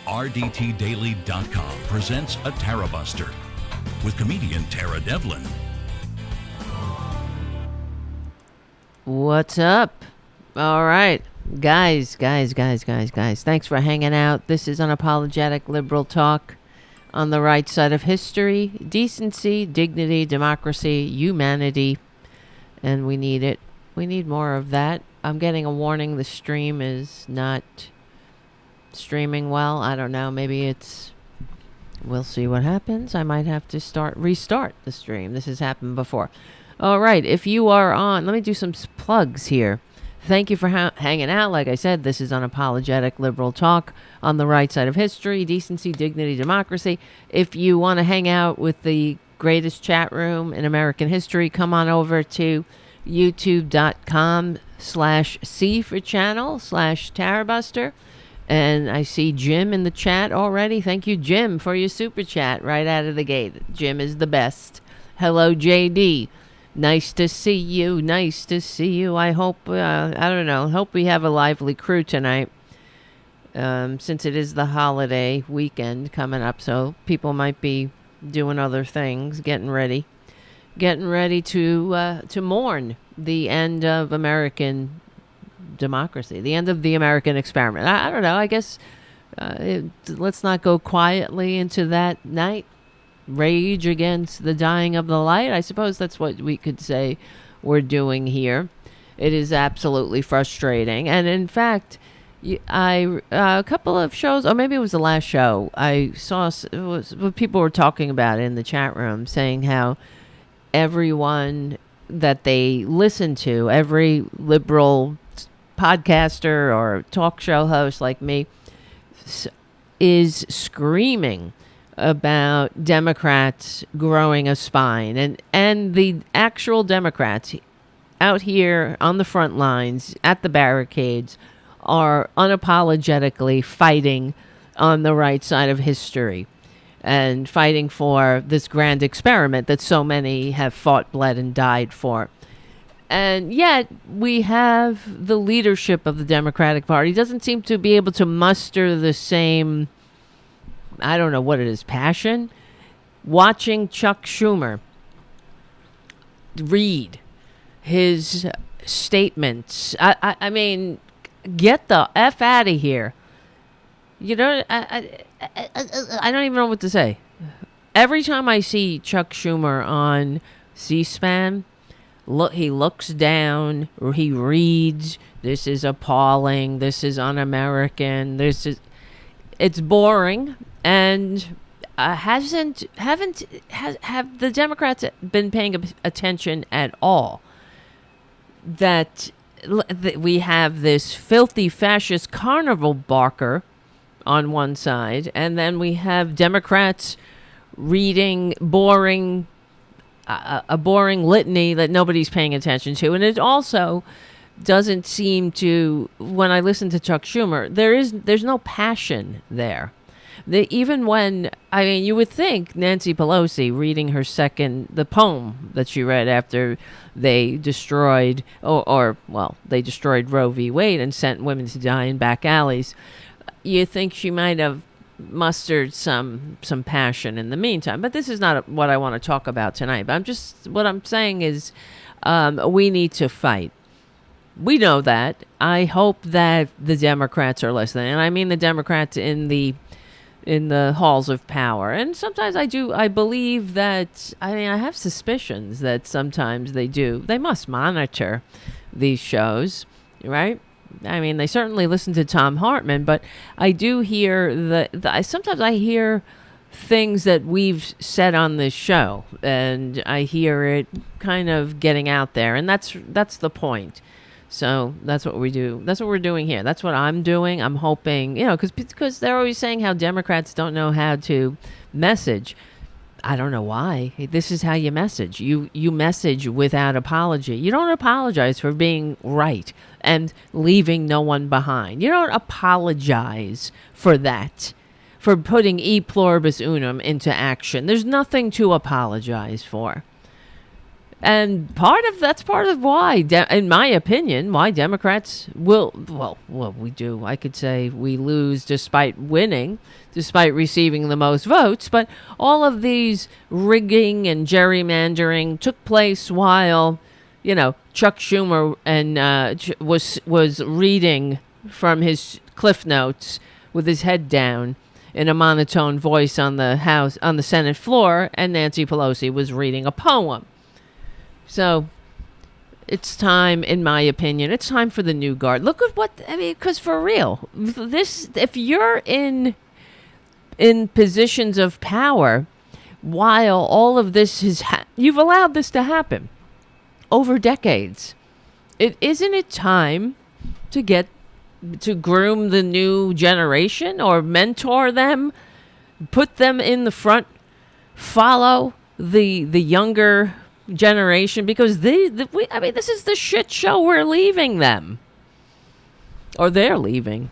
RDTDaily.com presents a Tarabuster with comedian Tara Devlin. What's up? All right. Guys. Thanks for hanging out. This is Unapologetic Liberal Talk on the right side of history. Decency, dignity, democracy, humanity. And we need it. We need more of that. I'm getting a warning the stream is not streaming well. I don't know. Maybe we'll see what happens. I might have to restart the stream. This has happened before. All right. If you are on, let me do some plugs here. Thank you for hanging out. Like I said, this is Unapologetic Liberal Talk on the right side of history, decency, dignity, democracy. If you want to hang out with the greatest chat room in American history, come on over to youtube.com/C for channel/Tarabuster. And I see Jim in the chat already. Thank you, Jim, for your super chat right out of the gate. Jim is the best. Hello, JD. Nice to see you. I hope, hope we have a lively crew tonight. Since it is the holiday weekend coming up, so people might be doing other things, getting ready to mourn the end of American democracy, the end of the American experiment. I don't know. I guess let's not go quietly into that night. Rage against the dying of the light. I suppose that's what we could say we're doing here. It is absolutely frustrating. And in fact, a couple of shows, or maybe it was the last show, I saw what people were talking about in the chat room, saying how everyone that they listen to, every liberal podcaster or talk show host like me, is screaming about Democrats growing a spine, and the actual Democrats out here on the front lines at the barricades are unapologetically fighting on the right side of history and fighting for this grand experiment that so many have fought, bled, and died for. And yet we have the leadership of the Democratic Party doesn't seem to be able to muster the same, I don't know what it is, passion. Watching Chuck Schumer read his statements. I mean, get the F out of here. You know, I don't even know what to say. Every time I see Chuck Schumer on C-SPAN, he looks down, or he reads, this is appalling, this is un-American, it's boring. And have the Democrats been paying attention at all that we have this filthy fascist carnival barker on one side, and then we have Democrats reading a boring litany that nobody's paying attention to. And it also doesn't seem to, when I listen to Chuck Schumer, there's no passion there. Even when, I mean, you would think Nancy Pelosi reading the poem that she read after they destroyed, they destroyed Roe v. Wade and sent women to die in back alleys, you think she might have mustered some passion in the meantime. But this is not what I want to talk about tonight. But what I'm saying is we need to fight. We know that. I hope that the Democrats are listening. And I mean the Democrats in the halls of power. And sometimes I believe that, I have suspicions that sometimes they must monitor these shows, right? I mean, they certainly listen to Tom Hartman, but I do hear sometimes I hear things that we've said on this show, and I hear it kind of getting out there, and that's the point. So that's what we do. That's what we're doing here. That's what I'm doing. I'm hoping, because they're always saying how Democrats don't know how to message. I don't know why. This is how you message. You message without apology. You don't apologize for being right and leaving no one behind. You don't apologize for that, for putting e pluribus unum into action. There's nothing to apologize for. And that's part of why, in my opinion, why Democrats we do. I could say we lose despite winning, despite receiving the most votes. But all of these rigging and gerrymandering took place while, Chuck Schumer and was reading from his Cliff Notes with his head down in a monotone voice on the Senate floor, and Nancy Pelosi was reading a poem. So it's time, in my opinion, it's time for the new guard. Look at because for real, if you're in positions of power while all of this you've allowed this to happen over decades, isn't it time to groom the new generation or mentor them, put them in the front, follow the younger generation, because this is the shit show we're leaving them, or they're leaving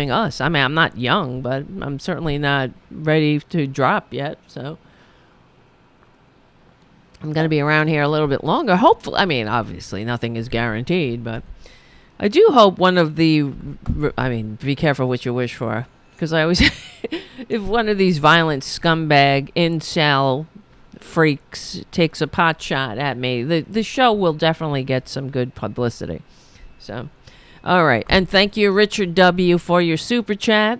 us. I'm not young, but I'm certainly not ready to drop yet, so I'm going to be around here a little bit longer, hopefully. Obviously nothing is guaranteed, but I do hope be careful what you wish for, because I always if one of these violent scumbag incel freaks takes a pot shot at me, the show will definitely get some good publicity. So, all right. And thank you, Richard W., for your super chat.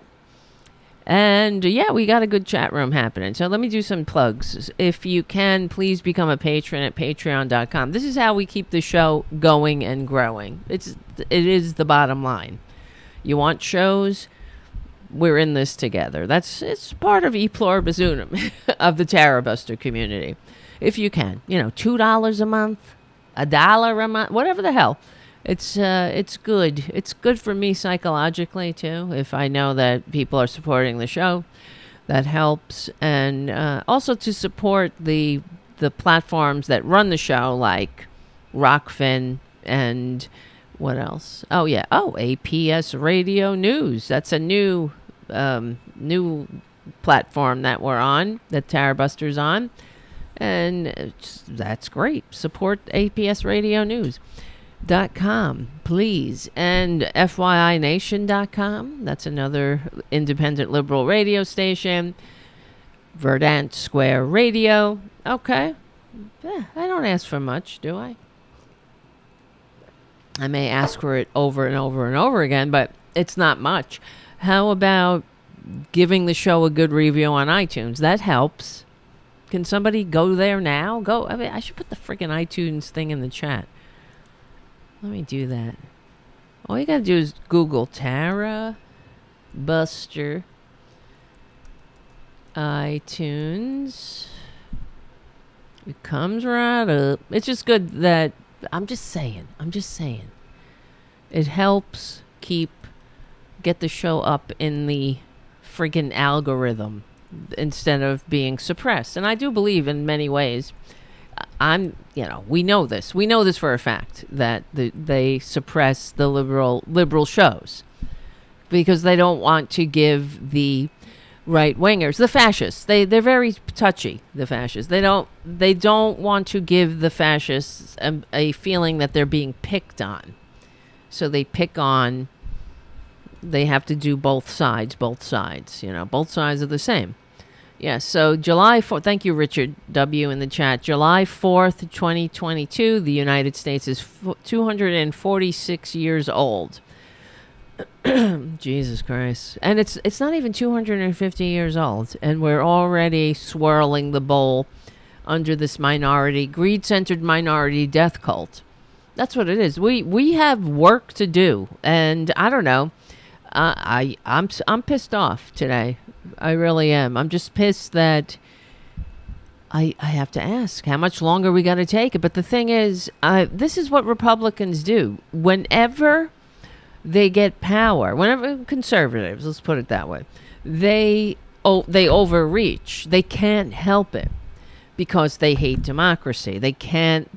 And we got a good chat room happening. So let me do some plugs. If you can, please become a patron at patreon.com. This is how we keep the show going and growing. It is the bottom line. You want shows? We're in this together. It's part of E Pluribus Unum of the Tarabuster community. If you can, $2 a month, $1 a month, whatever the hell. It's good. It's good for me psychologically too. If I know that people are supporting the show, that helps. And also to support the platforms that run the show, like Rokfin and what else? Oh yeah. APS Radio News. That's a new platform that we're on, that Tarabuster's on, and that's great. Support APSRadioNews.com, please, and FYINation.com. That's another independent liberal radio station. Verdant Square Radio. Okay. I don't ask for much, do I? I may ask for it over and over and over again, but it's not much. How about giving the show a good review on iTunes? That helps. Can somebody go there now? I should put the freaking iTunes thing in the chat. Let me do that. All you gotta do is Google Tarabuster iTunes. It comes right up. It's just good that I'm just saying. It helps get the show up in the freaking algorithm instead of being suppressed. And I do believe in many ways, we know this. We know this for a fact, that they suppress the liberal shows because they don't want to give the right-wingers, the fascists. They're very touchy, the fascists. They don't want to give the fascists a feeling that they're being picked on. So they have to do both sides. Both sides are the same. Yeah, so July 4th, thank you, Richard W. in the chat. July 4th, 2022, the United States is 246 years old. Jesus Christ. And it's not even 250 years old, and we're already swirling the bowl under this greed-centered minority death cult. That's what it is. We have work to do, and I don't know. I'm pissed off today. I really am. I'm just pissed that I have to ask how much longer we got to take it. But the thing is, this is what Republicans do. Whenever they get power, whenever conservatives, let's put it that way, they overreach. They can't help it because they hate democracy. They can't.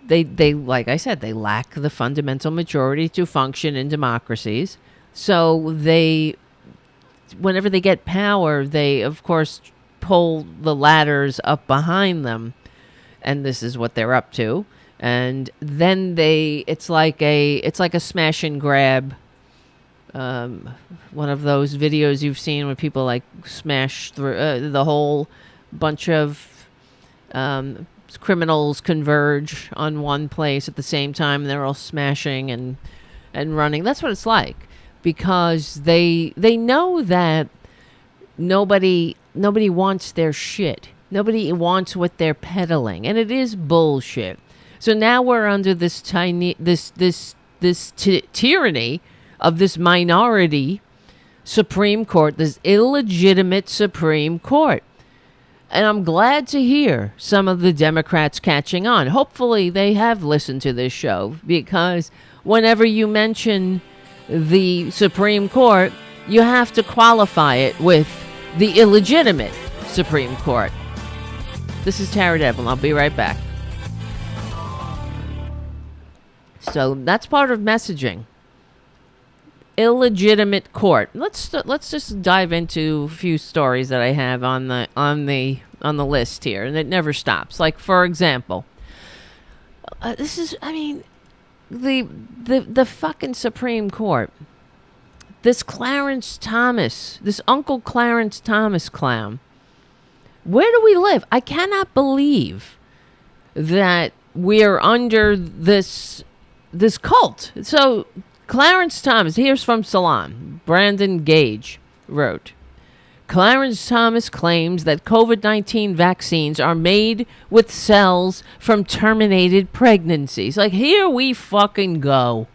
They like I said, they lack the fundamental majority to function in democracies. So whenever they get power, they of course pull the ladders up behind them and this is what they're up to. And then it's like a smash and grab. One of those videos you've seen where people like smash through the whole bunch of criminals converge on one place at the same time. And they're all smashing and running. That's what it's like, because they know that nobody wants their shit. Nobody wants what they're peddling, and it is bullshit. So now we're under this tyranny of this minority Supreme Court, this illegitimate Supreme Court. And I'm glad to hear some of the Democrats catching on. Hopefully they have listened to this show, because whenever you mention the Supreme Court, you have to qualify it with the illegitimate Supreme Court. This is Tara Devlin. I'll be right back. So that's part of messaging. Illegitimate court. Let's just dive into a few stories that I have on the list here, and it never stops. Like, for example, this is, I mean, the fucking Supreme Court. This Clarence Thomas, this Uncle Clarence Thomas clown. Where do we live? I cannot believe that we're under this cult. So Clarence Thomas, here's from Salon. Brandon Gage wrote, Clarence Thomas claims that COVID-19 vaccines are made with cells from terminated pregnancies. Like, here we fucking go.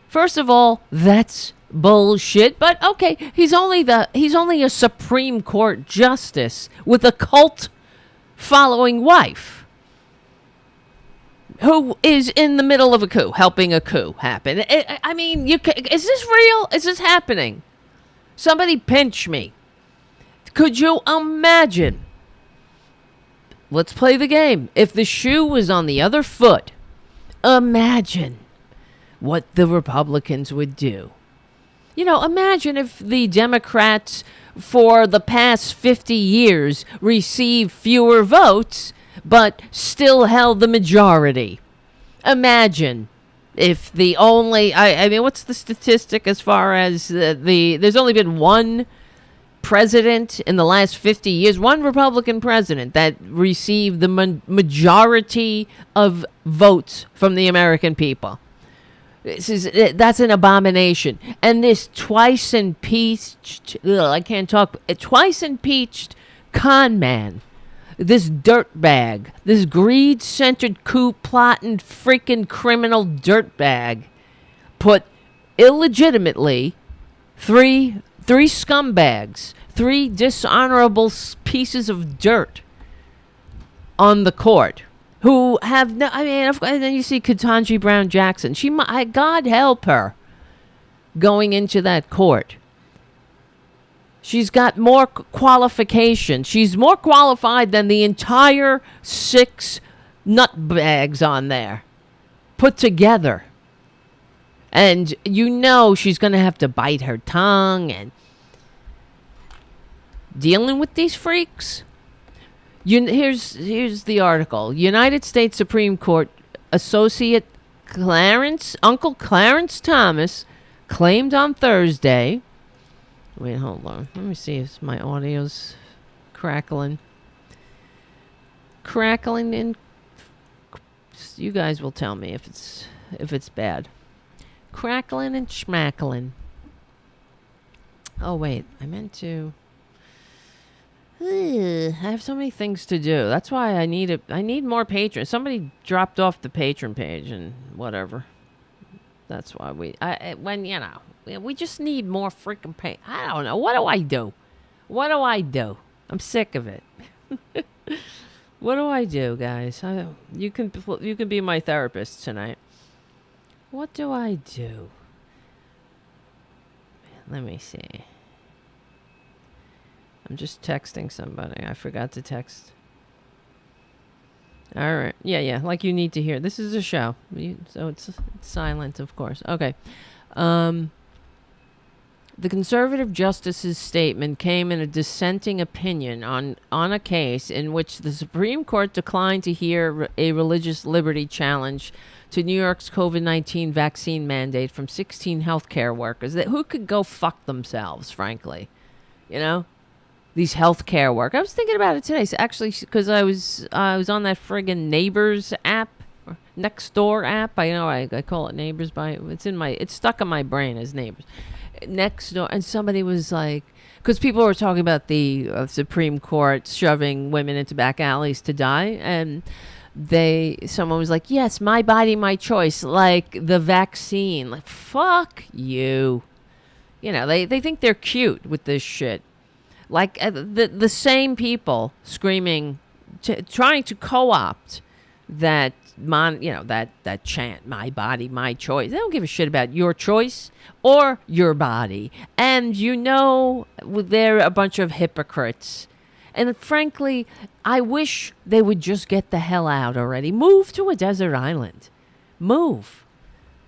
First of all, that's bullshit, but okay, he's only a Supreme Court justice with a cult following wife who is in the middle of a coup, helping a coup happen. I mean, is this real? Is this happening? Somebody pinch me. Could you imagine? Let's play the game. If the shoe was on the other foot, imagine what the Republicans would do. You know, imagine if the Democrats for the past 50 years received fewer votes, but still held the majority. Imagine if the only, I mean, what's the statistic as far as there's only been one president in the last 50 years, one Republican president that received the majority of votes from the American people. That's an abomination. And this twice impeached con man, this dirtbag, this greed-centered coup plotting freaking criminal dirtbag, put illegitimately three scumbags, three dishonorable pieces of dirt on the court. Who have no, I mean, and then you see Ketanji Brown Jackson. God help her, going into that court. She's got more qualification. She's more qualified than the entire 6 nutbags on there put together. And you know she's going to have to bite her tongue and dealing with these freaks. Here's the article. United States Supreme Court Associate Uncle Clarence Thomas claimed on Thursday. Wait, hold on. Let me see if my audio's crackling. Crackling in. You guys will tell me if it's bad. Crackling and schmackling. Oh wait, I meant to. I have so many things to do. That's why I need more patrons. Somebody dropped off the patron page and whatever. That's why we just need more freaking pay. I don't know. What do? I'm sick of it. What do I do, guys? You can be my therapist tonight. What do I do? Let me see. I'm just texting somebody. I forgot to text. All right. Yeah. Like you need to hear. This is a show. So it's silent, of course. Okay. The conservative justice's statement came in a dissenting opinion on a case in which the Supreme Court declined to hear a religious liberty challenge to New York's COVID-19 vaccine mandate from 16 healthcare workers who could go fuck themselves, frankly. You know? These healthcare workers. I was thinking about it today, actually, because I was on that friggin' Neighbors app, or Nextdoor app. I call it Neighbors it's stuck in my brain as Neighbors. Next door, and somebody was like, because people were talking about the Supreme Court shoving women into back alleys to die, and someone was like, yes, my body, my choice, like the vaccine. Like, fuck you. You know, they think they're cute with this shit. Like the same people screaming, trying to co-opt that that chant, my body, my choice. They don't give a shit about your choice or your body. And they're a bunch of hypocrites. And frankly, I wish they would just get the hell out already. Move to a desert island. Move.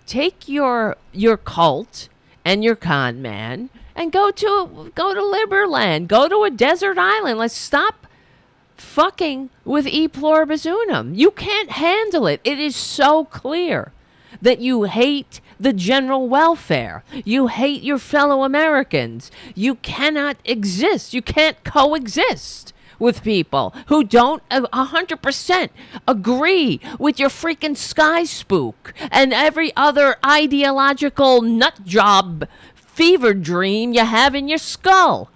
Take your cult and your con man and go to Liberland. Go to a desert island. Let's stop fucking with e pluribus unum. You can't handle it. It is so clear that you hate the general welfare. You hate your fellow Americans. You cannot exist. You can't coexist with people who don't 100% agree with your freaking sky spook and every other ideological nut job fever dream you have in your skull.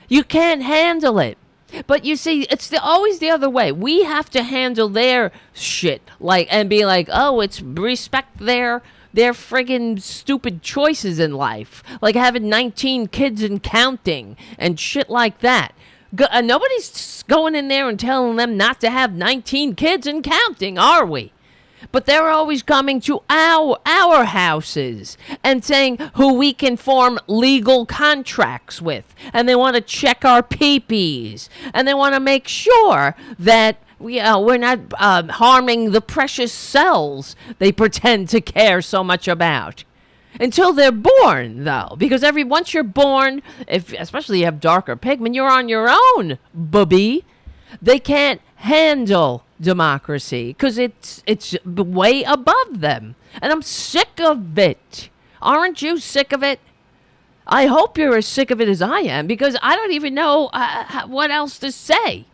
You can't handle it. But you see, it's always the other way. We have to handle their shit, and be like, oh, it's respect their friggin' stupid choices in life, like having 19 kids and counting and shit like that. Nobody's going in there and telling them not to have 19 kids and counting, are we? But they're always coming to our houses and saying who we can form legal contracts with. And they want to check our peepees. And they want to make sure that we're not harming the precious cells they pretend to care so much about. Until they're born, though. Because once you're born, especially you have darker pigment, you're on your own, booby. They can't handle democracy because it's way above them, and I'm sick of it. Aren't you sick of it? I hope you're as sick of it as I am, because I don't even know what else to say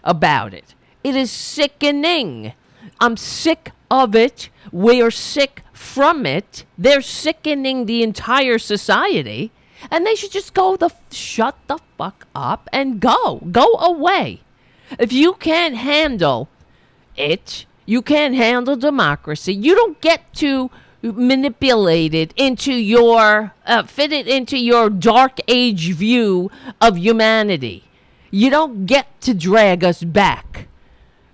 about it. It is sickening. I'm sick of it. We're sick from it. They're sickening the entire society, and they should just shut the fuck up and go away. If you can't handle it, you can't handle democracy. You don't get to manipulate it into fit it into your dark age view of humanity. You don't get to drag us back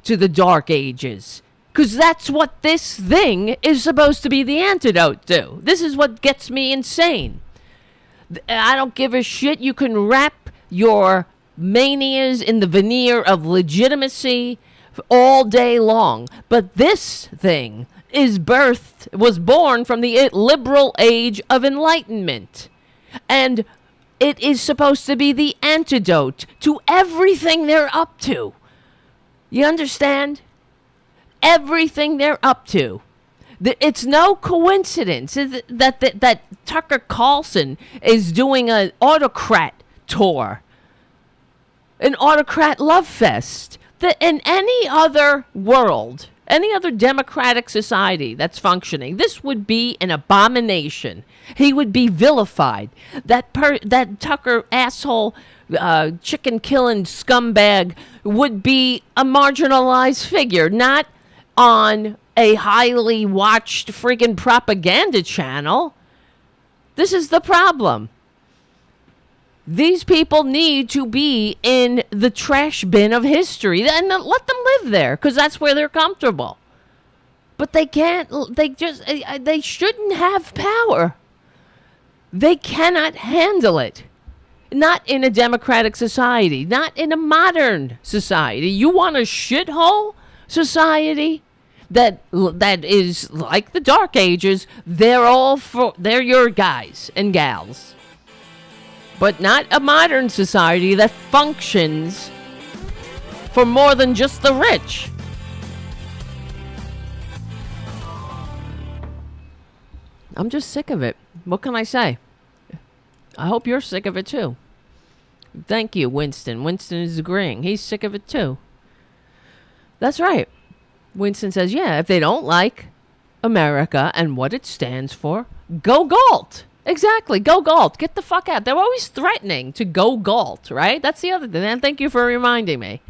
to the dark ages, because that's what this thing is supposed to be the antidote to. This is what gets me insane. I don't give a shit. You can wrap your manias in the veneer of legitimacy all day long, but this thing was born from the liberal age of enlightenment, and it is supposed to be the antidote to everything they're up to. You understand? Everything they're up to. It's no coincidence that Tucker Carlson is doing an autocrat tour. An autocrat love fest. That in any other world, any other democratic society that's functioning, this would be an abomination. He would be vilified. That Tucker asshole, chicken killing scumbag would be a marginalized figure, not on a highly watched freaking propaganda channel. This is the problem. These people need to be in the trash bin of history, and let them live there, because that's where they're comfortable. But they can't, they shouldn't have power. They cannot handle it. Not in a democratic society, not in a modern society. You want a shithole society that is like the Dark Ages? They're your guys and gals. but not a modern society that functions for more than just the rich. I'm just sick of it. What can I say? I hope you're sick of it too. Thank you, Winston. Winston is agreeing. He's sick of it too. That's right. Winston says, yeah, if they don't like America and what it stands for, go Galt. Exactly. Go Galt. Get the fuck out. They're always threatening to go Galt, right? That's the other thing. And thank you for reminding me.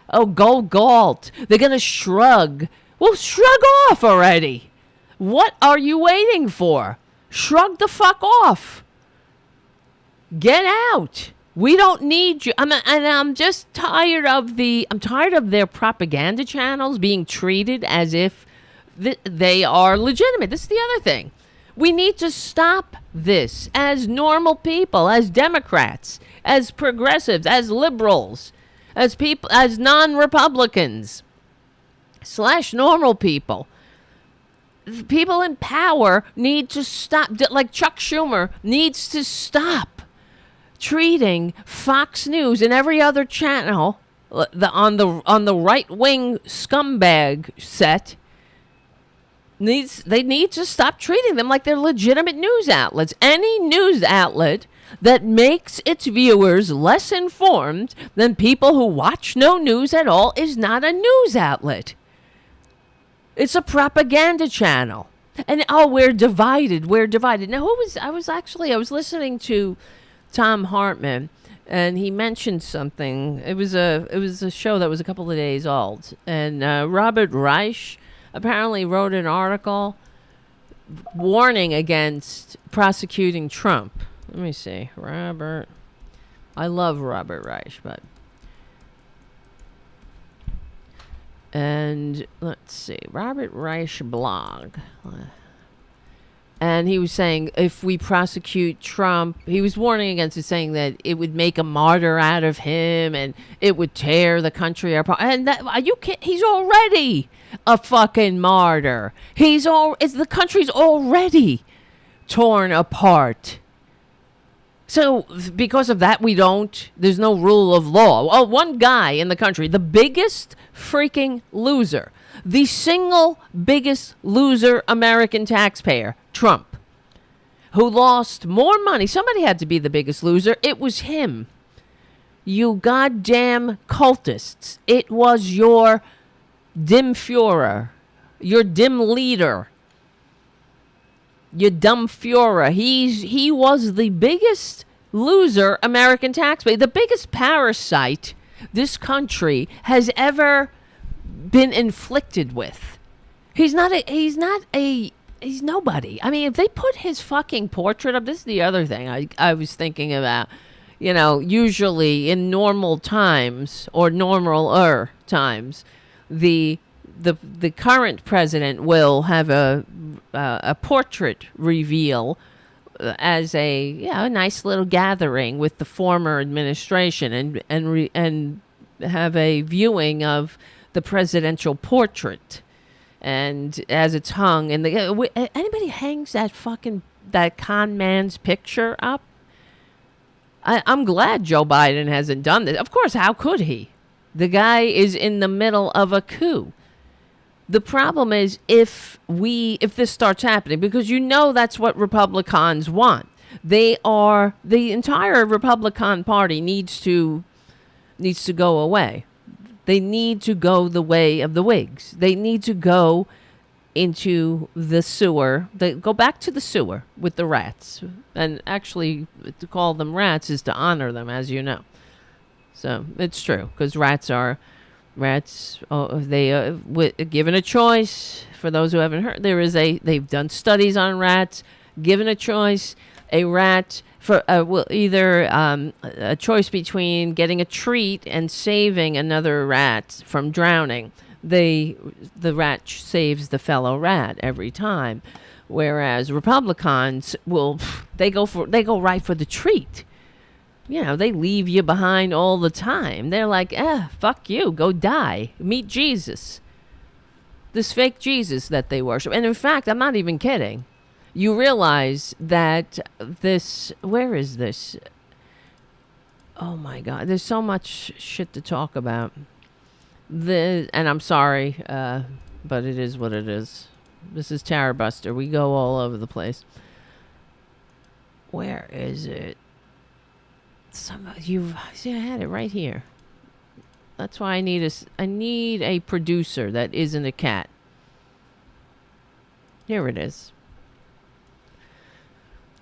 Oh, go Galt. They're going to shrug. Well, shrug off already. What are you waiting for? Shrug the fuck off. Get out. We don't need you. I'm just tired of their propaganda channels being treated as if they are legitimate. This is the other thing. We need to stop this as normal people, as Democrats, as progressives, as liberals, as people, as non-Republicans / normal people. People in power need to stop, like Chuck Schumer needs to stop treating Fox News and every other channel on the right-wing scumbag set. They need to stop treating them like they're legitimate news outlets. Any news outlet that makes its viewers less informed than people who watch no news at all is not a news outlet. It's a propaganda channel. And we're divided. Now I was listening to Tom Hartman, and he mentioned something. It was a show that was a couple of days old, and Robert Reich apparently wrote an article warning against prosecuting Trump. Let me see. I love Robert Reich, but... And let's see, Robert Reich blog. And he was saying if we prosecute Trump, he was warning against it, saying that it would make a martyr out of him and it would tear the country apart. And he's already a fucking martyr. The country's already torn apart. So because of that, there's no rule of law. Well, one guy in the country, the biggest freaking loser, the single biggest loser American taxpayer, Trump, who lost more money. Somebody had to be the biggest loser. It was him. You goddamn cultists. It was your dim Führer, your dim leader. You dumb Führer. He was the biggest loser American taxpayer, the biggest parasite this country has ever been inflicted with. He's nobody. I mean, if they put his fucking portrait up, this is the other thing I was thinking about. You know, usually in normal times or normaler times, the current president will have a portrait reveal as a nice little gathering with the former administration and have a viewing of the presidential portrait, and as it's hung and anybody hangs that con man's picture up. I'm glad Joe Biden hasn't done this. Of course, how could he? The guy is in the middle of a coup. The problem is if this starts happening, because that's what Republicans want. The entire Republican Party needs to go away. They need to go the way of the Whigs. They need to go into the sewer. They go back to the sewer with the rats. And actually, to call them rats is to honor them, as you know. So it's true, because rats. Given a choice, for those who haven't heard, they've done studies on rats. Given a choice, a rat will either a choice between getting a treat and saving another rat from drowning. The rat saves the fellow rat every time, whereas Republicans they go right for the treat. They leave you behind all the time. They're like, fuck you, go die. Meet Jesus. This fake Jesus that they worship. And in fact, I'm not even kidding. You realize that where is this? Oh my God, there's so much shit to talk about. And I'm sorry, but it is what it is. This is Tarabuster. We go all over the place. Where is it? You see, I had it right here. That's why I need a producer that isn't a cat. Here it is.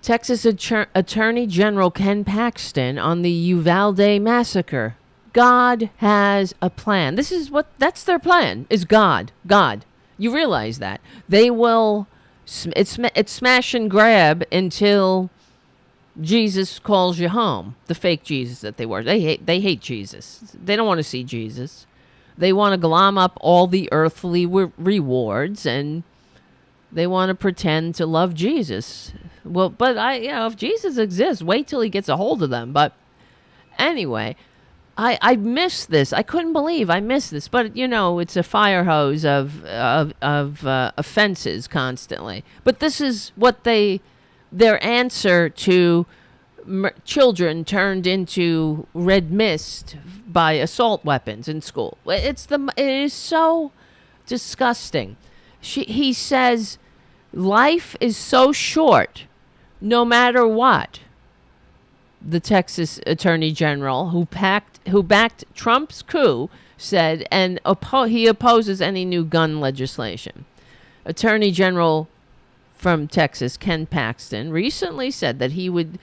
Texas Attorney General Ken Paxton on the Uvalde massacre. God has a plan. That's their plan, is God. God. You realize that. They will, it's smash and grab until Jesus calls you home. The fake Jesus that they were. They hate Jesus. They don't want to see Jesus. They want to glom up all the earthly rewards, and they want to pretend to love Jesus. Well, but if Jesus exists, wait till he gets a hold of them. But anyway, I missed this. I couldn't believe I missed this. But it's a fire hose of offenses constantly. But this is what their answer to children turned into red mist by assault weapons in school. It is so disgusting. He says, life is so short, no matter what. The Texas Attorney General, who backed Trump's coup, said, and he opposes any new gun legislation. Attorney General from Texas, Ken Paxton, recently said that he would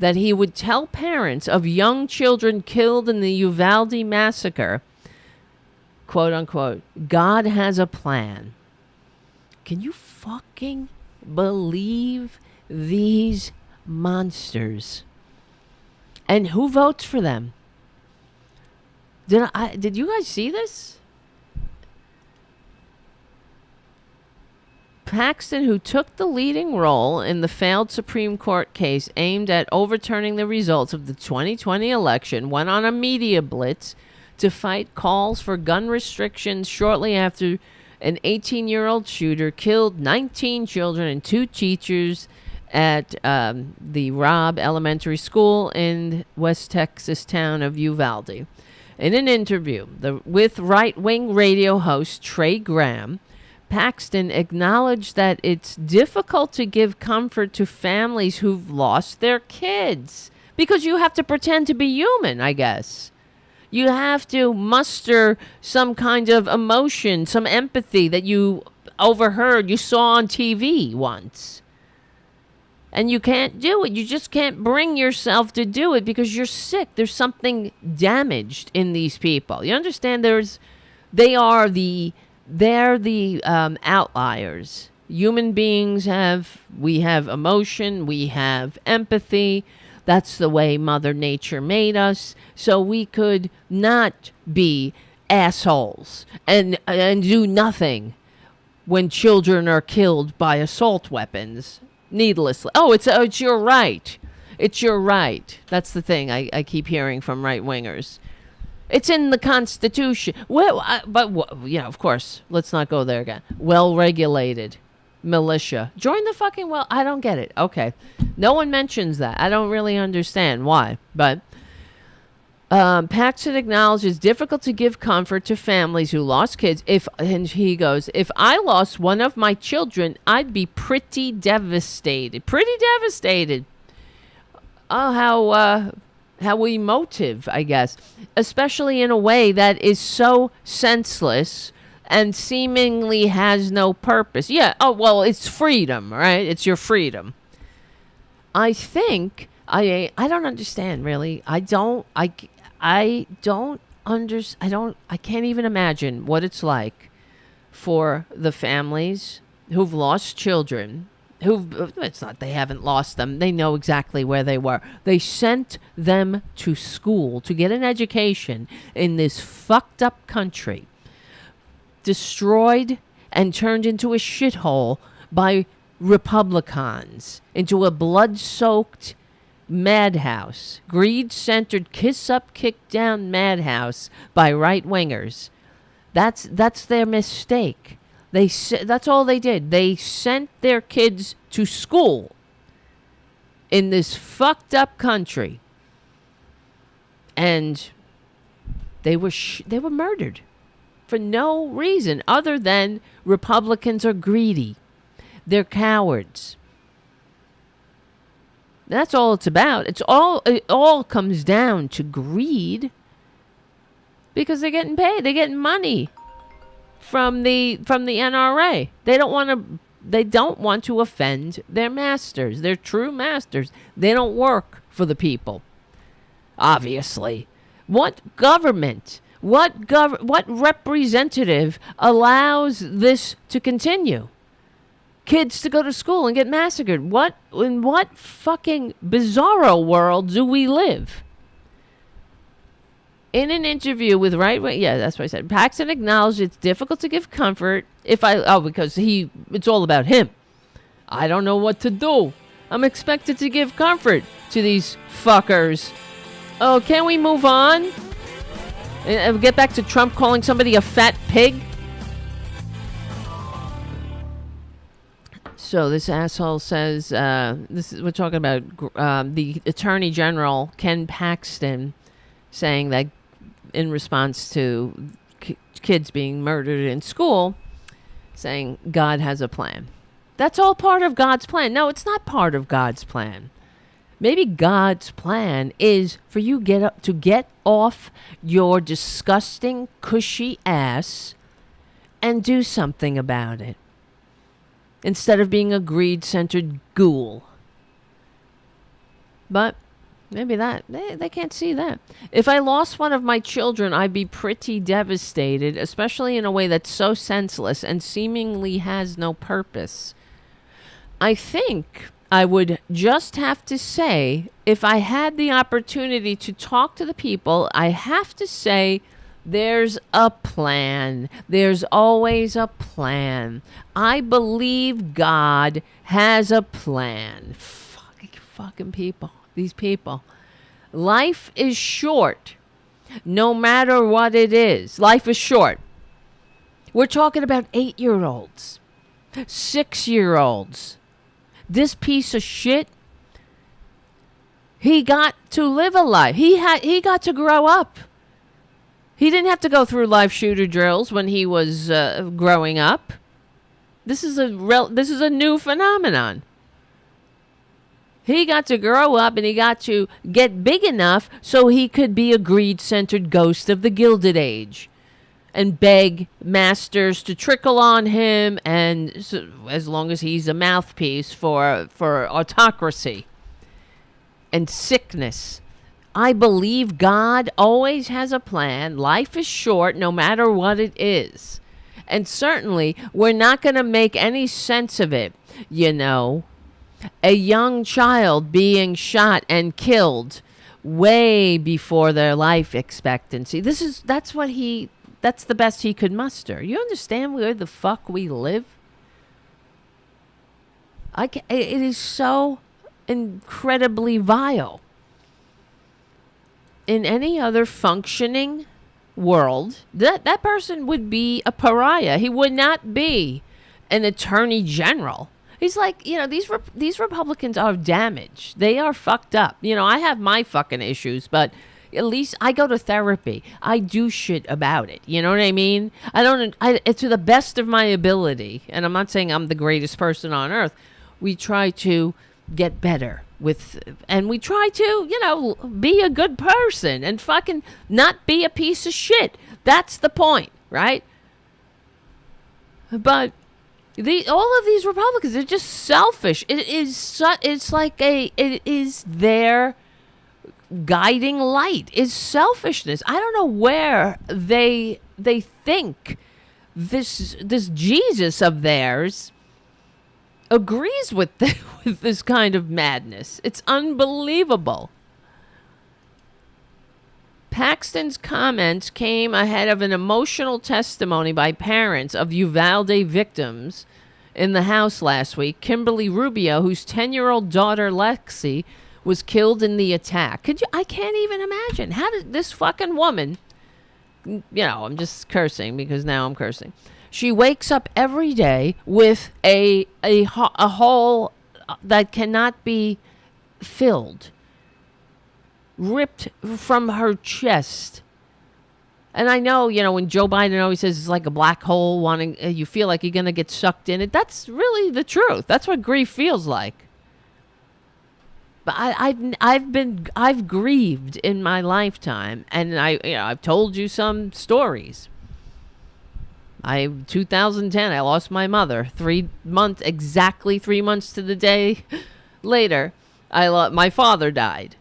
that he would tell parents of young children killed in the Uvalde massacre, quote unquote, God has a plan. Can you fucking believe these monsters? And who votes for them? Did you guys see this? Paxton, who took the leading role in the failed Supreme Court case aimed at overturning the results of the 2020 election, went on a media blitz to fight calls for gun restrictions shortly after an 18-year-old shooter killed 19 children and 2 teachers at the Robb Elementary School in West Texas town of Uvalde. In an interview with right-wing radio host Trey Graham, Paxton acknowledged that it's difficult to give comfort to families who've lost their kids because you have to pretend to be human, I guess. You have to muster some kind of emotion, some empathy that you overheard, you saw on TV once. And you can't do it. You just can't bring yourself to do it because you're sick. There's something damaged in these people. You understand? They're the outliers. Human beings we have emotion, we have empathy. That's the way Mother Nature made us. So we could not be assholes and do nothing when children are killed by assault weapons needlessly. It's your right. It's your right. That's the thing I keep hearing from right-wingers. It's in the Constitution. Of course. Let's not go there again. Well-regulated militia. Join the fucking I don't get it. Okay. No one mentions that. I don't really understand why. But Paxton acknowledges it's difficult to give comfort to families who lost kids. And he goes, if I lost one of my children, I'd be pretty devastated. Pretty devastated. Oh, how emotive, I guess, especially in a way that is so senseless and seemingly has no purpose. Yeah, it's freedom, right? It's your freedom. I think, I don't understand, really. I can't even imagine what it's like for the families who've lost children. It's not they haven't lost them. They know exactly where they were. They sent them to school to get an education in this fucked up country, destroyed and turned into a shithole by Republicans, into a blood-soaked madhouse, greed-centered, kiss-up, kick-down madhouse by right-wingers. That's their mistake. That's all they did. They sent their kids to school in this fucked up country. And they were murdered for no reason other than Republicans are greedy. They're cowards. That's all it's about. It all comes down to greed, because they're getting paid. They're getting money from the NRA. They don't want to offend their masters, their true masters. They don't work for the people. Obviously. What government, what representative allows this to continue? Kids to go to school and get massacred. In what fucking bizarro world do we live? In an interview with that's what I said. Paxton acknowledged it's difficult to give comfort because it's all about him. I don't know what to do. I'm expected to give comfort to these fuckers. Oh, can we move on? And get back to Trump calling somebody a fat pig? So this asshole says, we're talking about the Attorney General, Ken Paxton, saying that in response to kids being murdered in school, saying God has a plan. That's all part of God's plan. No, it's not part of God's plan. Maybe God's plan is for you to get off your disgusting, cushy ass and do something about it, instead of being a greed-centered ghoul. But maybe they can't see that. If I lost one of my children, I'd be pretty devastated, especially in a way that's so senseless and seemingly has no purpose. I think I would just have to say, if I had the opportunity to talk to the people, I have to say, there's a plan. There's always a plan. I believe God has a plan. Fucking people. These people. Life is short. No matter what it is. Life is short. We're talking about 8-year-olds. 6-year-olds. This piece of shit, he got to live a life. He got to grow up. He didn't have to go through live shooter drills when he was growing up. This is a new phenomenon. He got to grow up and he got to get big enough so he could be a greed-centered ghost of the Gilded Age and beg masters to trickle on him, and so, as long as he's a mouthpiece for autocracy and sickness. I believe God always has a plan. Life is short no matter what it is. And certainly we're not going to make any sense of it. You know, a young child being shot and killed way before their life expectancy. That's the best he could muster. You understand where the fuck we live? It is so incredibly vile. In any other functioning world, that person would be a pariah. He would not be an attorney general. He's like, these Republicans are damaged. They are fucked up. I have my fucking issues, but at least I go to therapy. I do shit about it. You know what I mean? To the best of my ability, and I'm not saying I'm the greatest person on earth, we try to get better and we try to, be a good person and fucking not be a piece of shit. That's the point, right? But all of these Republicans are just selfish. It is their guiding light is selfishness. I don't know where they think this Jesus of theirs agrees with this kind of madness. It's unbelievable. Paxton's comments came ahead of an emotional testimony by parents of Uvalde victims in the House last week. Kimberly Rubio, whose 10-year-old daughter Lexi was killed in the attack. I can't even imagine. How did this fucking woman, I'm just cursing because now I'm cursing. She wakes up every day with a hole that cannot be filled, ripped from her chest. And I know, when Joe Biden always says it's like a black hole, wanting you feel like you're going to get sucked in it. That's really the truth. That's what grief feels like. But I've grieved in my lifetime, and I've told you some stories. 2010, I lost my mother. Exactly 3 months to the day later, my father died.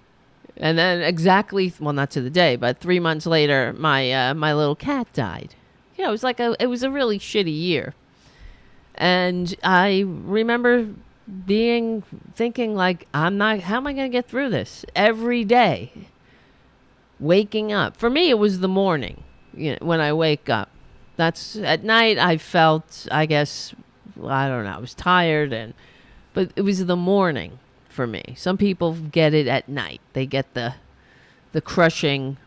And then not to the day, but 3 months later, my little cat died. It was it was a really shitty year. And I remember thinking like, how am I going to get through this? Every day, waking up. For me, it was the morning, when I wake up. That's at night. I felt, I guess, I don't know, I was tired, but it was the morning for me. Some people get it at night. They get the crushing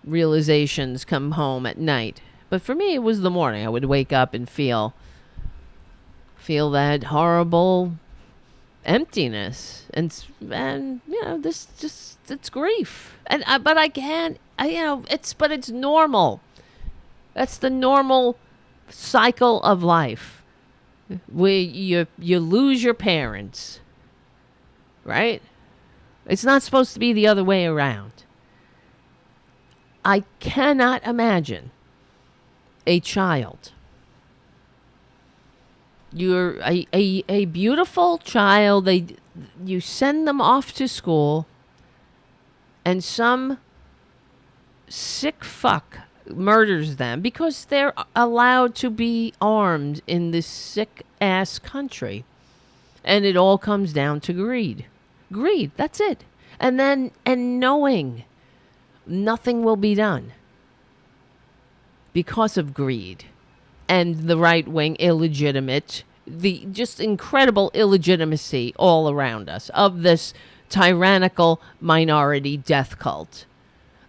realizations come home at night. But for me, it was the morning. I would wake up and feel that horrible emptiness, and this just, it's grief. But I can't. It's normal. That's the normal cycle of life. Where you lose your parents. Right? It's not supposed to be the other way around. I cannot imagine a child. You're a beautiful child. You send them off to school, and some sick fuck murders them because they're allowed to be armed in this sick ass country. And it all comes down to greed. Greed, that's it. And knowing nothing will be done because of greed and the right wing illegitimate, the just incredible illegitimacy all around us of this tyrannical minority death cult.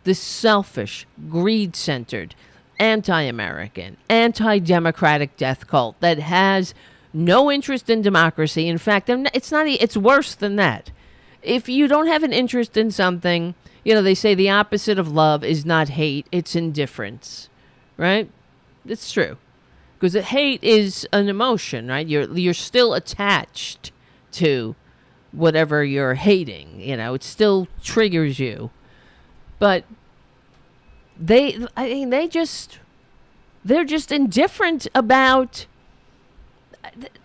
This selfish, greed-centered, anti-American, anti-democratic death cult that has no interest in democracy. In fact, it's worse than that. If you don't have an interest in something, they say the opposite of love is not hate, it's indifference. Right? It's true. Because hate is an emotion, right? You're still attached to whatever you're hating. It still triggers you. But they're just indifferent about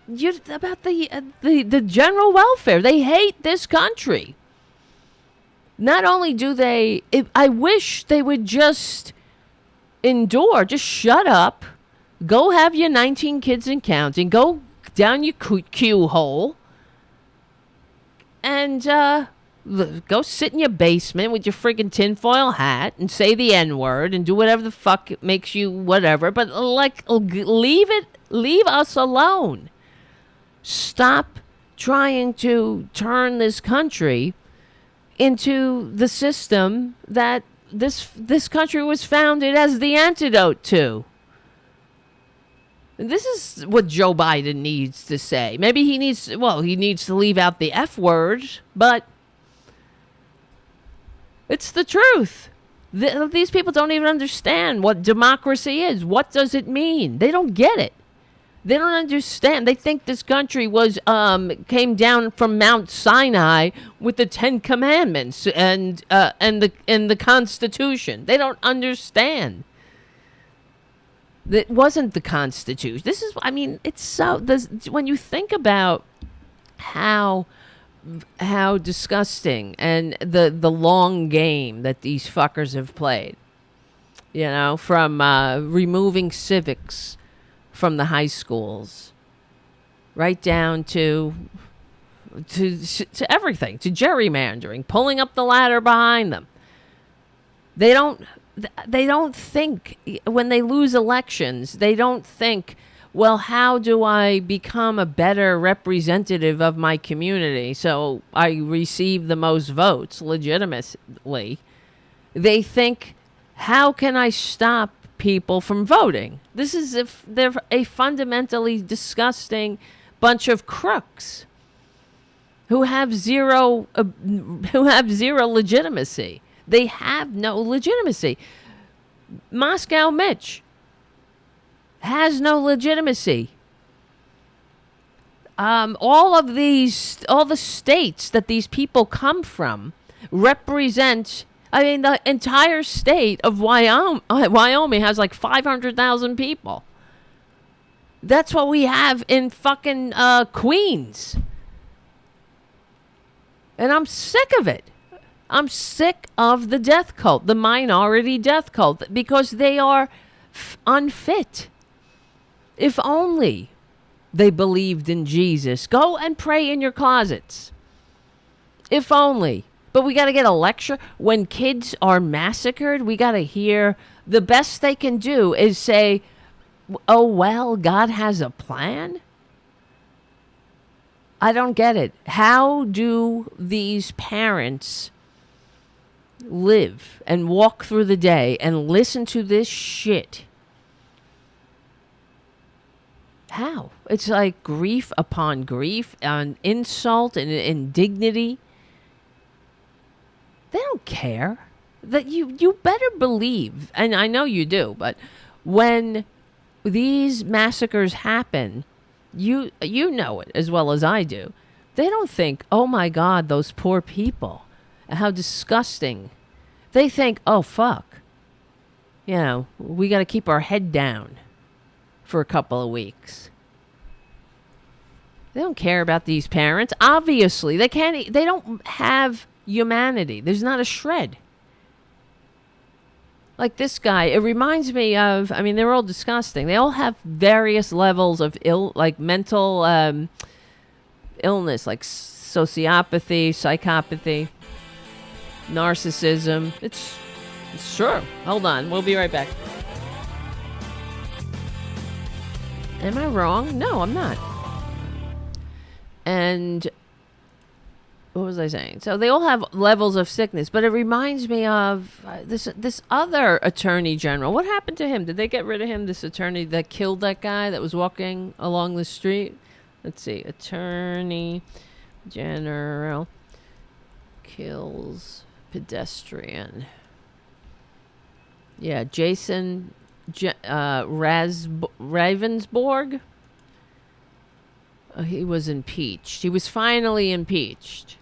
the general welfare. They hate this country. Not only do they, I wish they would just endure, just shut up, go have your 19 kids and counting, go down your Q hole, and go sit in your basement with your friggin' tinfoil hat and say the N-word and do whatever the fuck makes you whatever. But leave us alone. Stop trying to turn this country into the system that this country was founded as the antidote to. This is what Joe Biden needs to say. Maybe he needs to leave out the F word, but it's the truth. These people don't even understand what democracy is. What does it mean? They don't get it. They don't understand. They think this country was came down from Mount Sinai with the 10 Commandments and the Constitution. They don't understand. That wasn't the Constitution. This is, it's so. When you think about how disgusting and the long game that these fuckers have played, from removing civics from the high schools, right down to everything, to gerrymandering, pulling up the ladder behind them. They don't think, when they lose elections, they don't think, well, how do I become a better representative of my community so I receive the most votes legitimately? They think, how can I stop people from voting? They're a fundamentally disgusting bunch of crooks. who have zero legitimacy. They have no legitimacy. Moscow Mitch has no legitimacy. All the states that these people come from represent, I mean, the entire state of Wyoming has like 500,000 people. That's what we have in fucking Queens. And I'm sick of it. I'm sick of the death cult, the minority death cult, because they are unfit. If only they believed in Jesus. Go and pray in your closets. If only. But we got to get a lecture. When kids are massacred, we got to hear the best they can do is say, oh, well, God has a plan? I don't get it. How do these parents live and walk through the day and listen to this shit? How? It's like grief upon grief, and insult and indignity. They don't care. That you better believe, and I know you do, but when these massacres happen, you know it as well as I do. They don't think, oh my God, those poor people, how disgusting. They think, oh fuck, we got to keep our head down for a couple of weeks. They don't care about these parents. Obviously, they don't have humanity. There's not a shred. Like this guy, it reminds me of, I mean, they're all disgusting. They all have various levels of mental illness, like sociopathy, psychopathy, narcissism. It's sure. Hold on. We'll be right back. Am I wrong? No, I'm not. And what was I saying? So they all have levels of sickness, but it reminds me of this other attorney general. What happened to him? Did they get rid of him? This attorney that killed that guy that was walking along the street? Let's see. Attorney general kills pedestrian. Yeah, Jason Ravensborg. He was impeached. He was finally impeached.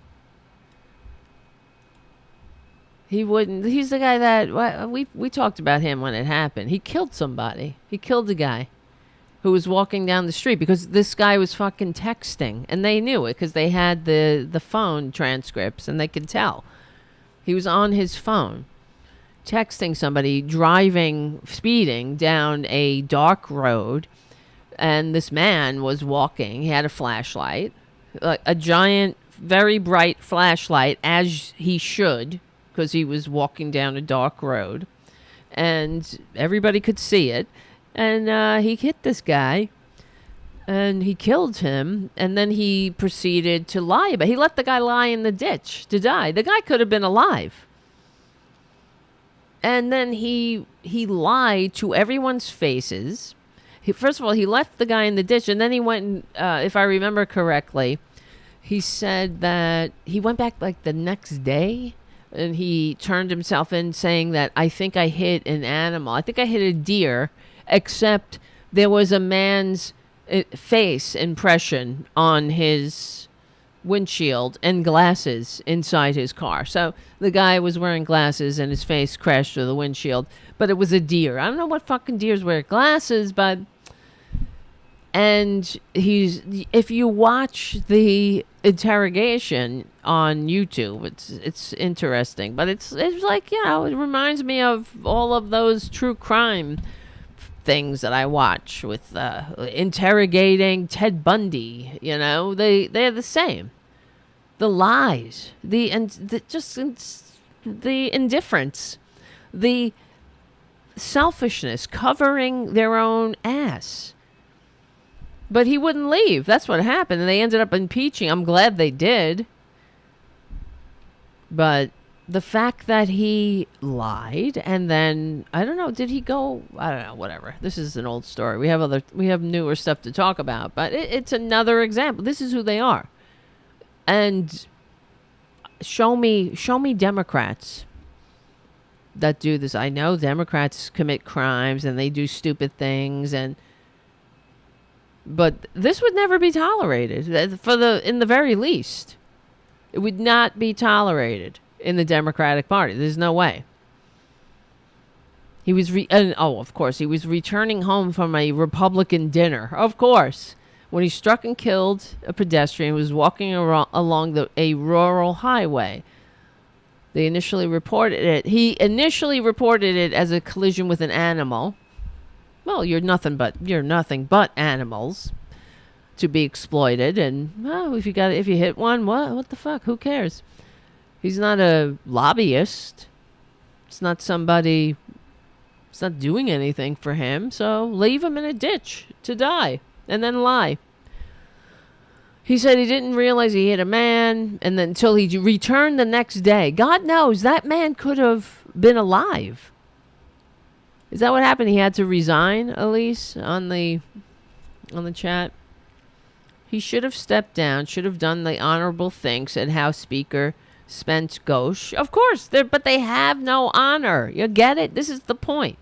He's the guy that we talked about him when it happened. He killed somebody. He killed a guy who was walking down the street because this guy was fucking texting, and they knew it because they had the phone transcripts and they could tell. He was on his phone texting somebody speeding down a dark road. And this man was walking. He had a flashlight, a giant, very bright flashlight, as he should, because he was walking down a dark road. And everybody could see it. And he hit this guy, and he killed him. And then he proceeded to lie. But he let the guy lie in the ditch to die. The guy could have been alive. And then he lied to everyone's faces. First of all, he left the guy in the ditch, and then he went, if I remember correctly, he said that he went back like the next day, and he turned himself in saying that, I think I hit an animal. I think I hit a deer, except there was a man's face impression on his windshield and glasses inside his car. So the guy was wearing glasses, and his face crashed through the windshield, but it was a deer. I don't know what fucking deers wear glasses, but... And if you watch the interrogation on YouTube, it's interesting, but it's like, it reminds me of all of those true crime things that I watch with interrogating Ted Bundy. They're the same. The lies, the indifference, the selfishness, covering their own ass. But he wouldn't leave. That's what happened. And they ended up impeaching. I'm glad they did. But the fact that he lied, and then, I don't know, did he go? I don't know, whatever. This is an old story. We have newer stuff to talk about. But it's another example. This is who they are. And show me Democrats that do this. I know Democrats commit crimes and they do stupid things, but this would never be tolerated. In the very least, it would not be tolerated in the Democratic Party. There's no way. He was of course, he was returning home from a Republican dinner. Of course, when he struck and killed a pedestrian who was walking along a rural highway. He initially reported it as a collision with an animal. Well, you're nothing but animals to be exploited. And if you hit one, what the fuck? Who cares? He's not a lobbyist. It's not somebody. It's not doing anything for him. So leave him in a ditch to die and then lie. He said he didn't realize he hit a man, and then until he returned the next day. God knows that man could have been alive. Is that what happened? He had to resign, Elise, on the chat. He should have stepped down, should have done the honorable thing, said House Speaker Spence Ghosh. Of course, but they have no honor. You get it? This is the point.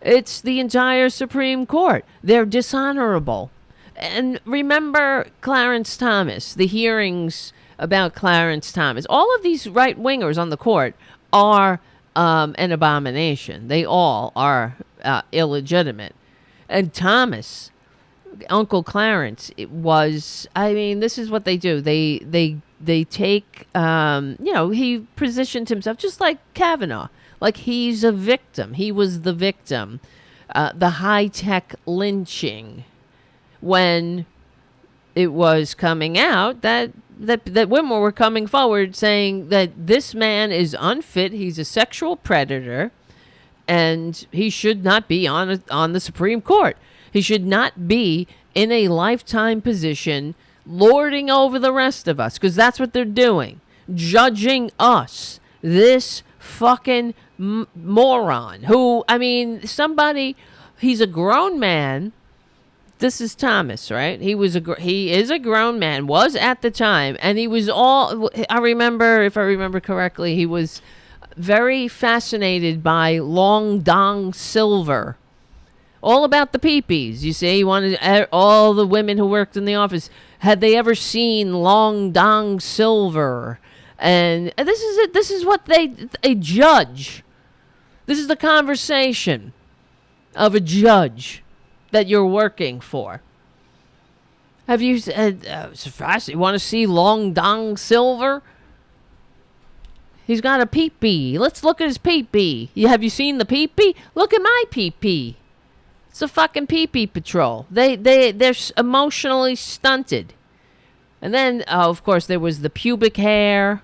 It's the entire Supreme Court. They're dishonorable. And remember Clarence Thomas, the hearings about Clarence Thomas. All of these right-wingers on the court are an abomination. They all are illegitimate. And Thomas, Uncle Clarence, this is what they do. They take, he positioned himself just like Kavanaugh. Like he's a victim. He was the victim. The high-tech lynching. When it was coming out that women were coming forward saying that this man is unfit, he's a sexual predator, and he should not be on the Supreme Court. He should not be in a lifetime position lording over the rest of us, because that's what they're doing, judging us. This fucking moron who, he's a grown man. This is Thomas, right? He is a grown man, was at the time, and he was if I remember correctly, he was very fascinated by Long Dong Silver. All about the peepees, you see. He wanted all the women who worked in the office, had they ever seen Long Dong Silver? And this is it. This is what a judge. This is the conversation of a judge that you're working for. Have you you want to see Long Dong Silver? He's got a pee-pee. Let's look at his pee-pee. Have you seen the pee-pee? Look at my pee-pee. It's a fucking pee-pee patrol. They're emotionally stunted. And then, of course, there was the pubic hair.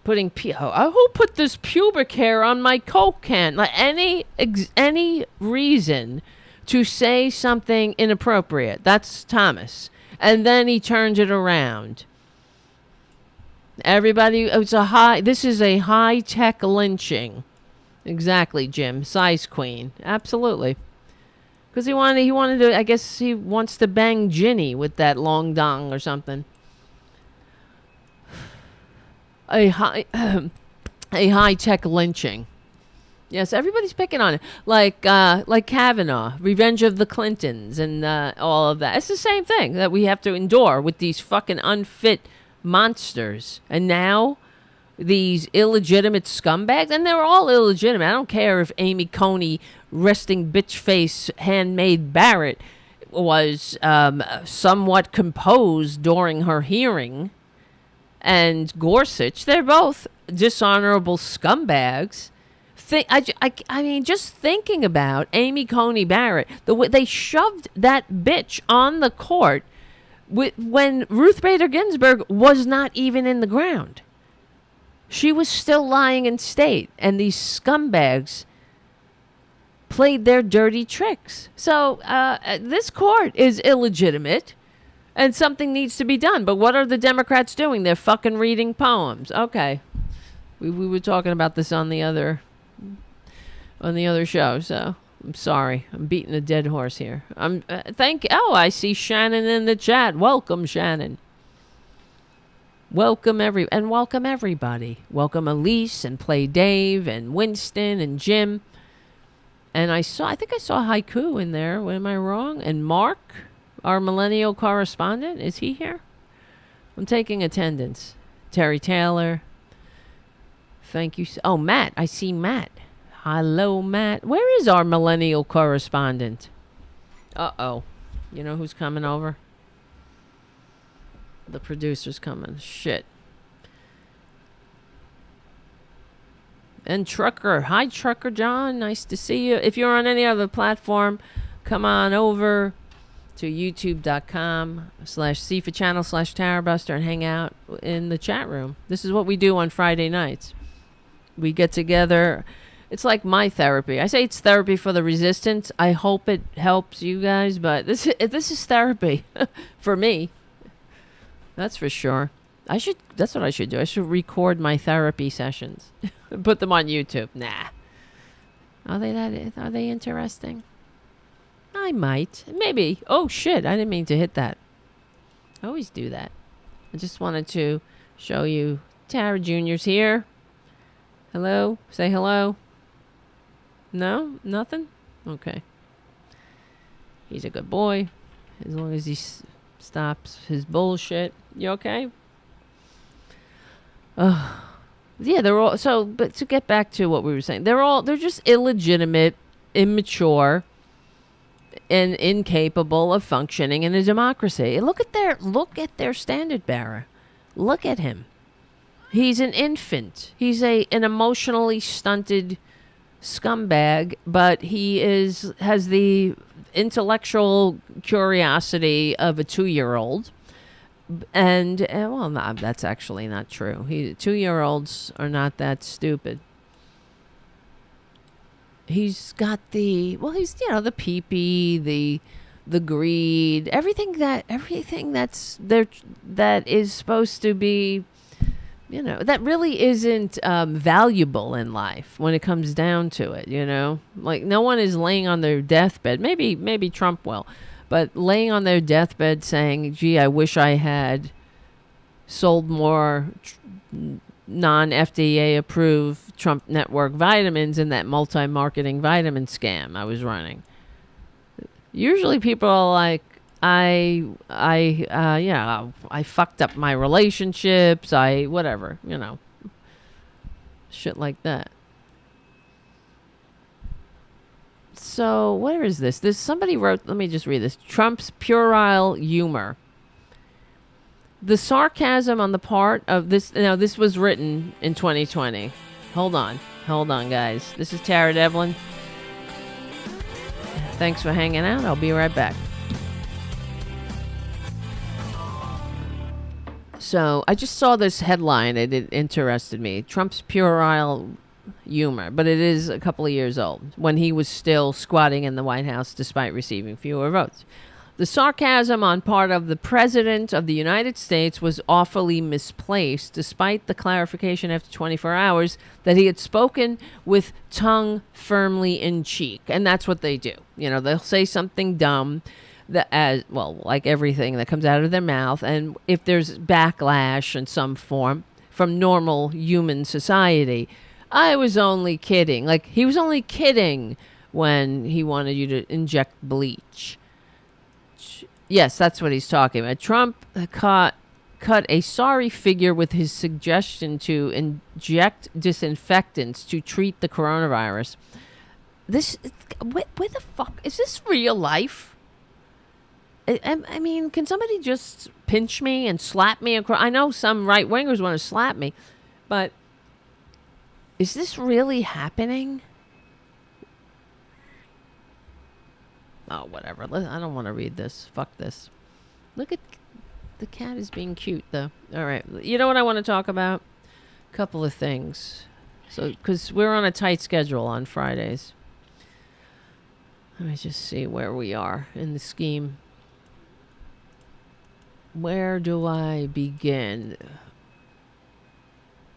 Who put this pubic hair on my Coke can? Like any reason to say something inappropriate. That's Thomas. And then he turned it around. Everybody, this is a high-tech lynching. Exactly, Jim. Size queen. Absolutely. Because he wanted to, I guess he wants to bang Ginny with that long dong or something. A high-tech lynching. Yes, everybody's picking on it. Like Kavanaugh, Revenge of the Clintons, and all of that. It's the same thing that we have to endure with these fucking unfit monsters. And now, these illegitimate scumbags, and they're all illegitimate. I don't care if Amy Coney, resting bitch face, handmaid Barrett, was somewhat composed during her hearing. And Gorsuch, they're both dishonorable scumbags. Just thinking about Amy Coney Barrett, the way they shoved that bitch on the court when Ruth Bader Ginsburg was not even in the ground. She was still lying in state, and these scumbags played their dirty tricks. So this court is illegitimate, and something needs to be done. But what are the Democrats doing? They're fucking reading poems. Okay. We were talking about this on the other show, so I'm sorry. I'm beating a dead horse here. I see Shannon in the chat. Welcome, Shannon. Welcome everybody. Welcome Elise and Play Dave and Winston and Jim. And I think I saw Haiku in there. Am I wrong? And Mark, our millennial correspondent, is he here? I'm taking attendance. Terry Taylor. Thank you. Oh, Matt. I see Matt. Hello, Matt. Where is our millennial correspondent? Uh-oh. You know who's coming over? The producer's coming. Shit. And Trucker. Hi, Trucker John. Nice to see you. If you're on any other platform, come on over to youtube.com/CFA-channel/Tarabuster and hang out in the chat room. This is what we do on Friday nights. We get together. It's like my therapy. I say it's therapy for the resistance. I hope it helps you guys, but this is therapy for me. That's for sure. That's what I should do. I should record my therapy sessions and put them on YouTube. Nah. Are they interesting? I might. Maybe. Oh shit, I didn't mean to hit that. I always do that. I just wanted to show you Tara Jr.'s here. Hello? Say hello. No? Nothing? Okay. He's a good boy. As long as he stops his bullshit. You okay? Yeah, they're all... So, but to get back to what we were saying. They're just illegitimate, immature, and incapable of functioning in a democracy. Look at their standard bearer. Look at him. He's an infant. He's an emotionally stunted scumbag, but he has the intellectual curiosity of a 2-year-old. And well, no, that's actually not true. 2-year-olds are not that stupid. He's got the pee-pee, the greed, everything that's there that is supposed to be, that really isn't valuable in life when it comes down to it, Like, no one is laying on their deathbed. Maybe Trump will. But laying on their deathbed saying, gee, I wish I had sold more non-FDA approved Trump Network vitamins in that multi-marketing vitamin scam I was running. Usually people are like, I fucked up my relationships. Whatever, shit like that. So where is this? Somebody wrote, let me just read this. Trump's puerile humor. The sarcasm on the part of this, this was written in 2020. Hold on, guys. This is Tara Devlin. Thanks for hanging out. I'll be right back. So I just saw this headline. It interested me. Trump's puerile humor, but it is a couple of years old, when he was still squatting in the White House despite receiving fewer votes. The sarcasm on part of the President of the United States was awfully misplaced, despite the clarification after 24 hours that he had spoken with tongue firmly in cheek. And that's what they do. They'll say something dumb, like everything that comes out of their mouth. And if there's backlash in some form from normal human society, I was only kidding. Like, he was only kidding when he wanted you to inject bleach. Yes, that's what he's talking about. Trump cut a sorry figure with his suggestion to inject disinfectants to treat the coronavirus. Where the fuck? Is this real life? I mean, can somebody just pinch me and slap me? I know some right-wingers want to slap me, but is this really happening? Oh, whatever. I don't want to read this. Fuck this. Look at the cat is being cute, though. All right. You know what I want to talk about? A couple of things. So, because we're on a tight schedule on Fridays. Let me just see where we are in the scheme. Where do I begin?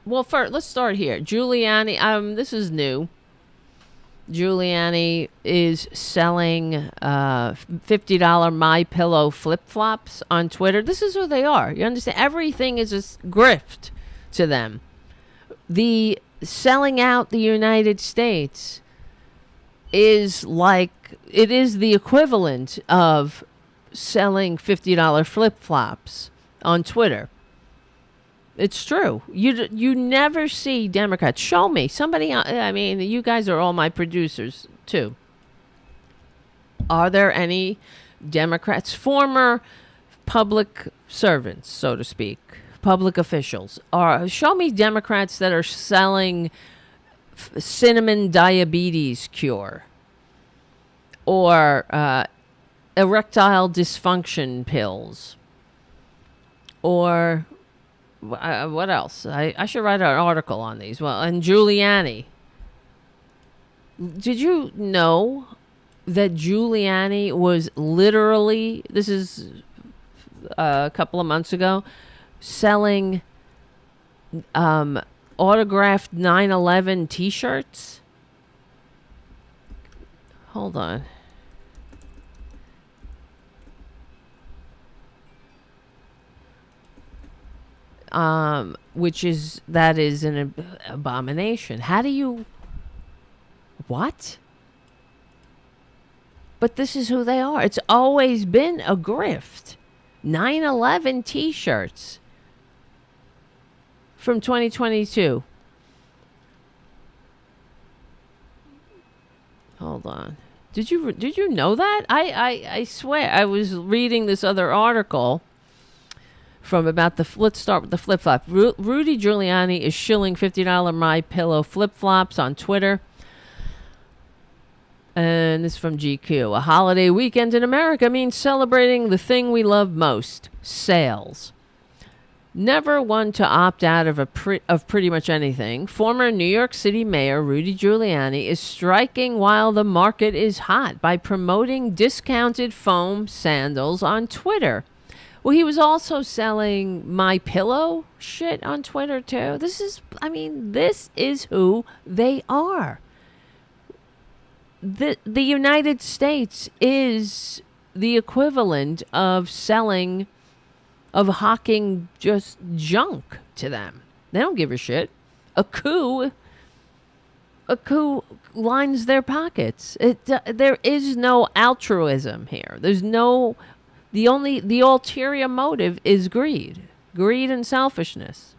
Well, first, let's start here. Giuliani, this is new. Giuliani is selling $50 My Pillow flip-flops on Twitter. This is who they are. You understand? Everything is a grift to them. The selling out the United States is like, it is the equivalent of selling $50 flip-flops on Twitter. It's true. You never see Democrats. Show me. Somebody, I mean, you guys are all my producers, too. Are there any Democrats, former public servants, so to speak, public officials? Show me Democrats that are selling cinnamon diabetes cure or erectile dysfunction pills or what else? I should write an article on these. Well, and Giuliani. Did you know that Giuliani was literally, this is a couple of months ago, selling autographed 9/11 t-shirts? Hold on. That is an abomination. How do you, what? But this is who they are. It's always been a grift. 9/11 t-shirts from 2022. Hold on. Did you know that? I swear I was reading this other article from about let's start with the flip-flop. Rudy Giuliani is shilling $50 My Pillow flip-flops on Twitter. And this is from GQ. A holiday weekend in America means celebrating the thing we love most, sales. Never one to opt out of pretty much anything, former New York City Mayor Rudy Giuliani is striking while the market is hot by promoting discounted foam sandals on Twitter. Well, he was also selling My Pillow shit on Twitter, too. This is who they are. The United States is the equivalent of hawking just junk to them. They don't give a shit. A coup lines their pockets. There is no altruism here. The ulterior motive is greed and selfishness.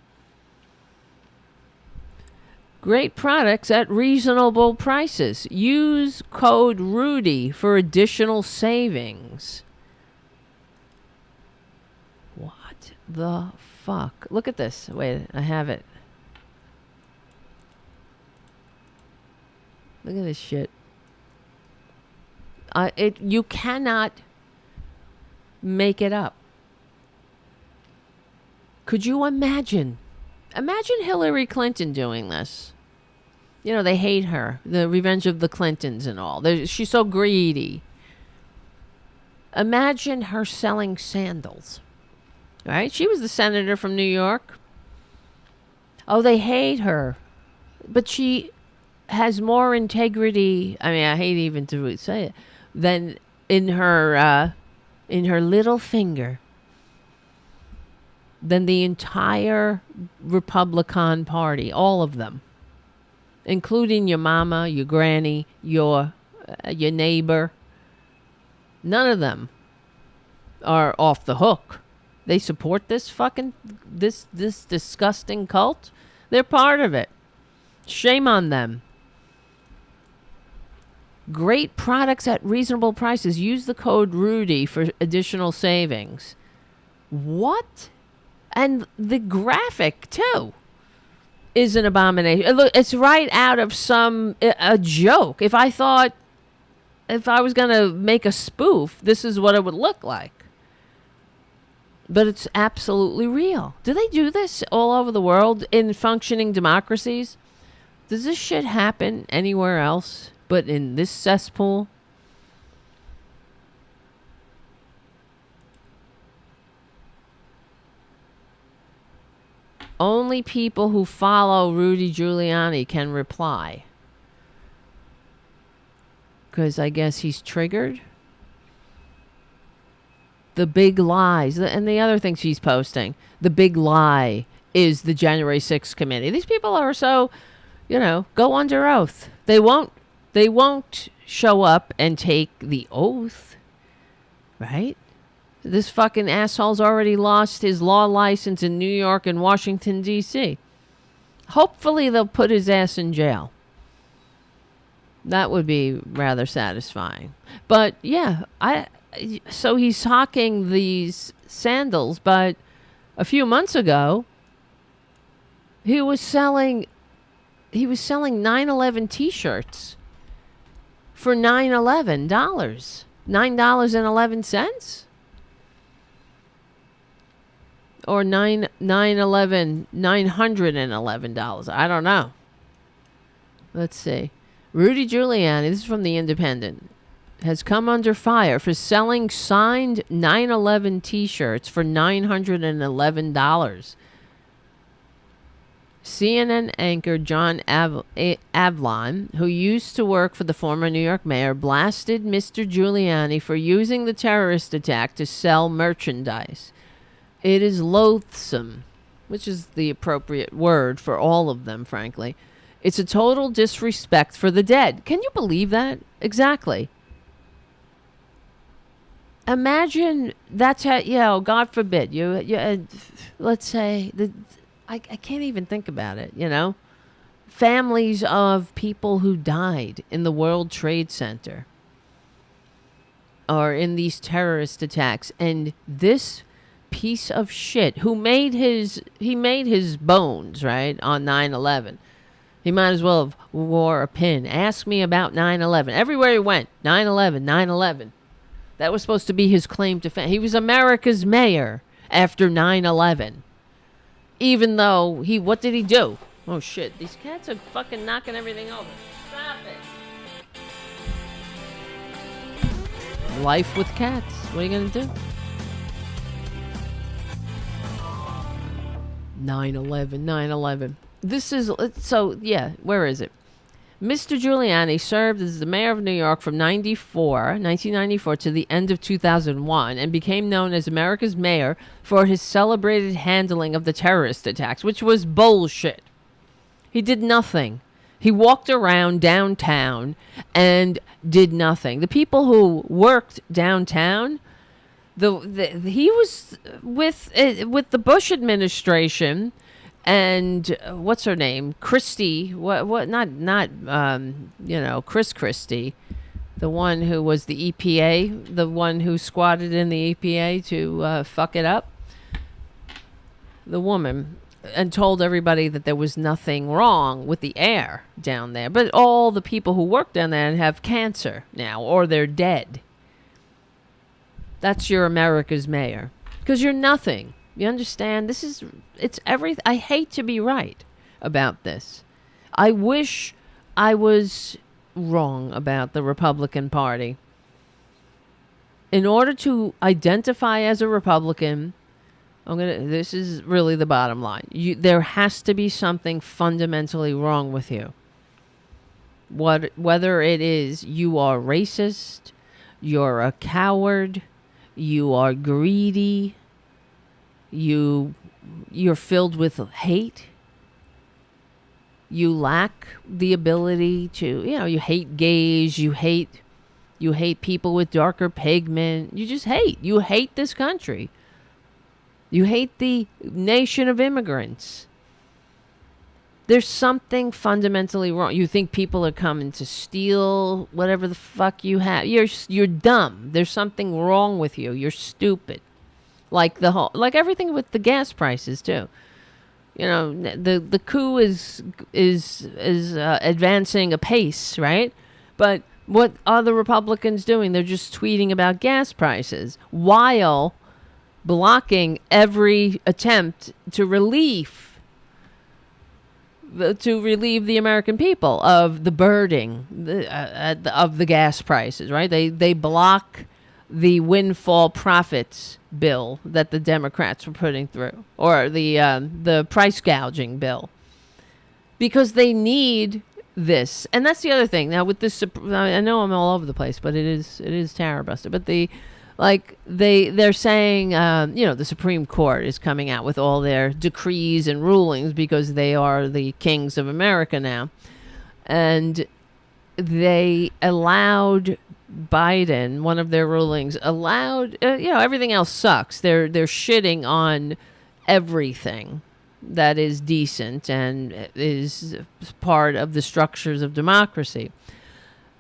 Great products at reasonable prices. Use code RUDY for additional savings. What the fuck? Look at this. Wait, I have it. Look at this shit. You cannot make it up. Could you imagine? Imagine Hillary Clinton doing this. You know, they hate her. The Revenge of the Clintons and all. She's so greedy. Imagine her selling sandals. Right? She was the senator from New York. Oh, they hate her. But she has more integrity. I mean, I hate even to say it. Than in her little finger. Than the entire Republican Party. All of them. Including your mama, your granny, your neighbor. None of them are off the hook. They support this disgusting cult. They're part of it. Shame on them. Great products at reasonable prices. Use the code RUDY for additional savings. What? And the graphic, too, is an abomination. Look, it's right out of a joke. If I was going to make a spoof, this is what it would look like. But it's absolutely real. Do they do this all over the world in functioning democracies? Does this shit happen anywhere else but in this cesspool? Only people who follow Rudy Giuliani can reply. because I guess he's triggered. The big lies. And the other things he's posting. The big lie is the January 6th committee. These people are so, go under oath. They won't show up and take the oath. Right? This fucking asshole's already lost his law license in New York and Washington, D.C. Hopefully they'll put his ass in jail. That would be rather satisfying. But yeah, so he's hawking these sandals, but a few months ago he was selling 9/11 t-shirts for $911. $9.11? Or $911. I don't know. Let's see. Rudy Giuliani, this is from The Independent, has come under fire for selling signed 9/11 t-shirts for $911. CNN anchor John Avlon, who used to work for the former New York mayor, blasted Mr. Giuliani for using the terrorist attack to sell merchandise. It is loathsome, which is the appropriate word for all of them, frankly. It's a total disrespect for the dead. Can you believe that? Exactly. Imagine that's how, God forbid, let's say, I can't even think about it, Families of people who died in the World Trade Center or in these terrorist attacks. And this piece of shit who made his bones, right, on 9/11. He might as well have wore a pin. Ask me about 9/11. Everywhere he went, 9/11, 9/11. That was supposed to be his claim to fame. He was America's mayor after 9/11. Even though what did he do? Oh shit, these cats are fucking knocking everything over. Stop it. Life with cats. What are you gonna do? 9/11. This is, so, yeah, where is it? Mr. Giuliani served as the mayor of New York from 1994 to the end of 2001 and became known as America's mayor for his celebrated handling of the terrorist attacks, which was bullshit. He did nothing. He walked around downtown and did nothing. The people who worked downtown, he was with the Bush administration, and what's her name, Christie? Chris Christie, the one who was the EPA, the one who squatted in the EPA to fuck it up. The woman, and told everybody that there was nothing wrong with the air down there, but all the people who work down there have cancer now, or they're dead. That's your America's mayor. Because you're nothing. You understand? It's everything. I hate to be right about this. I wish I was wrong about the Republican Party. In order to identify as a Republican, this is really the bottom line. There has to be something fundamentally wrong with you. Whether it is you are racist, you're a coward, you are greedy, you're filled with hate, you lack the ability to, you hate gays, you hate people with darker pigment, you hate this country, you hate the nation of immigrants. There's something fundamentally wrong. You think people are coming to steal whatever the fuck you have. You're dumb. There's something wrong with you. You're stupid. Like everything with the gas prices too. The coup is advancing apace, right? But what are the Republicans doing? They're just tweeting about gas prices while blocking every attempt to relieve the American people of the burden of the gas prices, right? They block the windfall profits bill that the Democrats were putting through, or the price gouging bill, because they need this. And that's the other thing. Now with this, I know I'm all over the place, but it is Tarabuster. But they're saying, the Supreme Court is coming out with all their decrees and rulings because they are the kings of America now. And they allowed Biden, one of their rulings allowed, everything else sucks. They're shitting on everything that is decent and is part of the structures of democracy.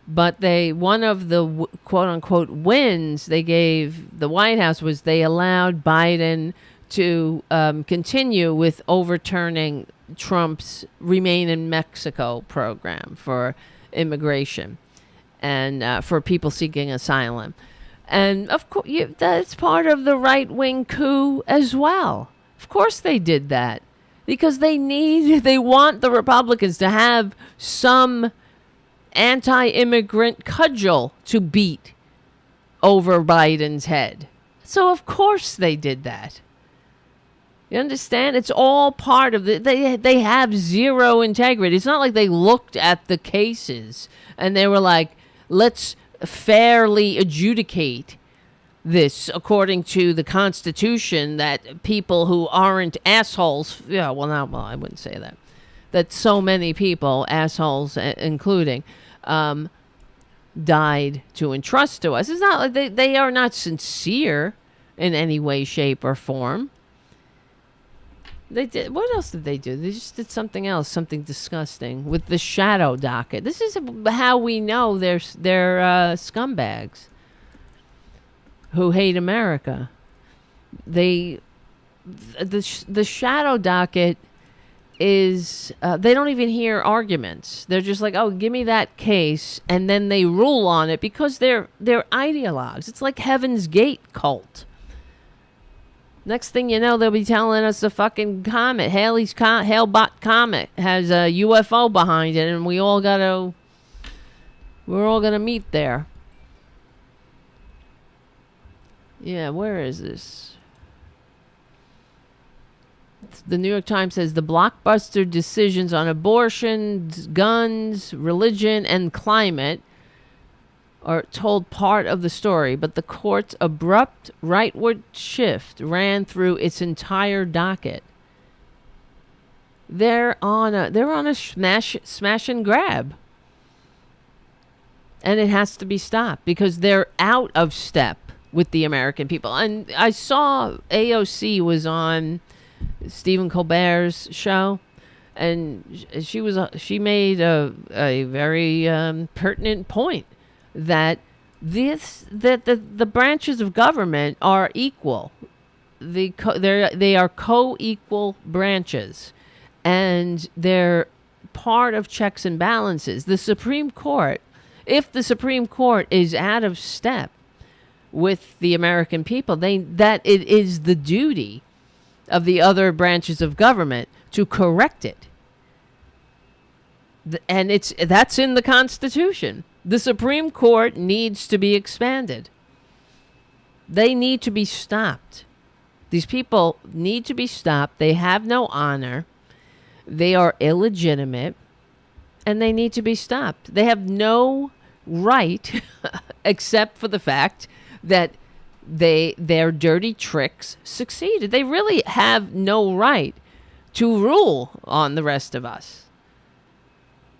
But one of the quote unquote wins they gave the White House was they allowed Biden to continue with overturning Trump's Remain in Mexico program for immigration and for people seeking asylum. And of course, that's part of the right-wing coup as well. Of course they did that because they want the Republicans to have some anti-immigrant cudgel to beat over Biden's head. So of course they did that. You understand? It's all part of they have zero integrity. It's not like they looked at the cases and they were like, let's fairly adjudicate this according to the Constitution that people who aren't assholes, I wouldn't say that so many people, assholes including, died to entrust to us. It's not like they are not sincere in any way, shape, or form. They did. What else did they do? They just did something else, something disgusting with the shadow docket. This is how we know they're scumbags who hate America. The shadow docket is they don't even hear arguments. They're just like, oh, give me that case, and then they rule on it because they're ideologues. It's like Heaven's Gate cult. Next thing you know, they'll be telling us the fucking comet, Hale-Bopp comet, has a UFO behind it, and we're all gonna meet there. Yeah, where is this? The New York Times says the blockbuster decisions on abortion, guns, religion, and climate are told part of the story, but the court's abrupt rightward shift ran through its entire docket. They're on a smash and grab. And it has to be stopped because they're out of step with the American people. And I saw AOC was on Stephen Colbert's show, and she made a very pertinent point that the branches of government are equal. They are co-equal branches, and they're part of checks and balances. The Supreme Court, if the Supreme Court is out of step with the American people, that it is the duty of the other branches of government to correct it. And that's in the Constitution. The Supreme Court needs to be expanded. They need to be stopped. These people need to be stopped. They have no honor. They are illegitimate, and they need to be stopped. They have no right except for the fact that their dirty tricks succeeded. They really have no right to rule on the rest of us.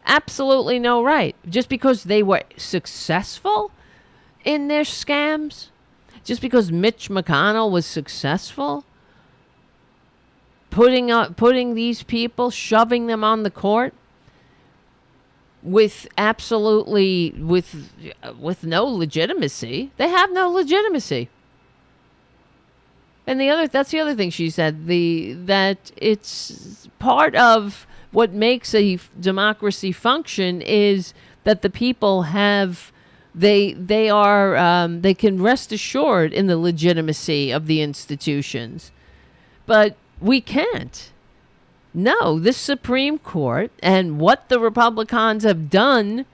Absolutely no right. Just because they were successful in their scams, just because Mitch McConnell was successful putting these people, shoving them on the court with no legitimacy. They have no legitimacy. And that's the other thing she said, that it's part of what makes a democracy function is that the people they can rest assured in the legitimacy of the institutions. But we can't. No, this Supreme Court and what the Republicans have done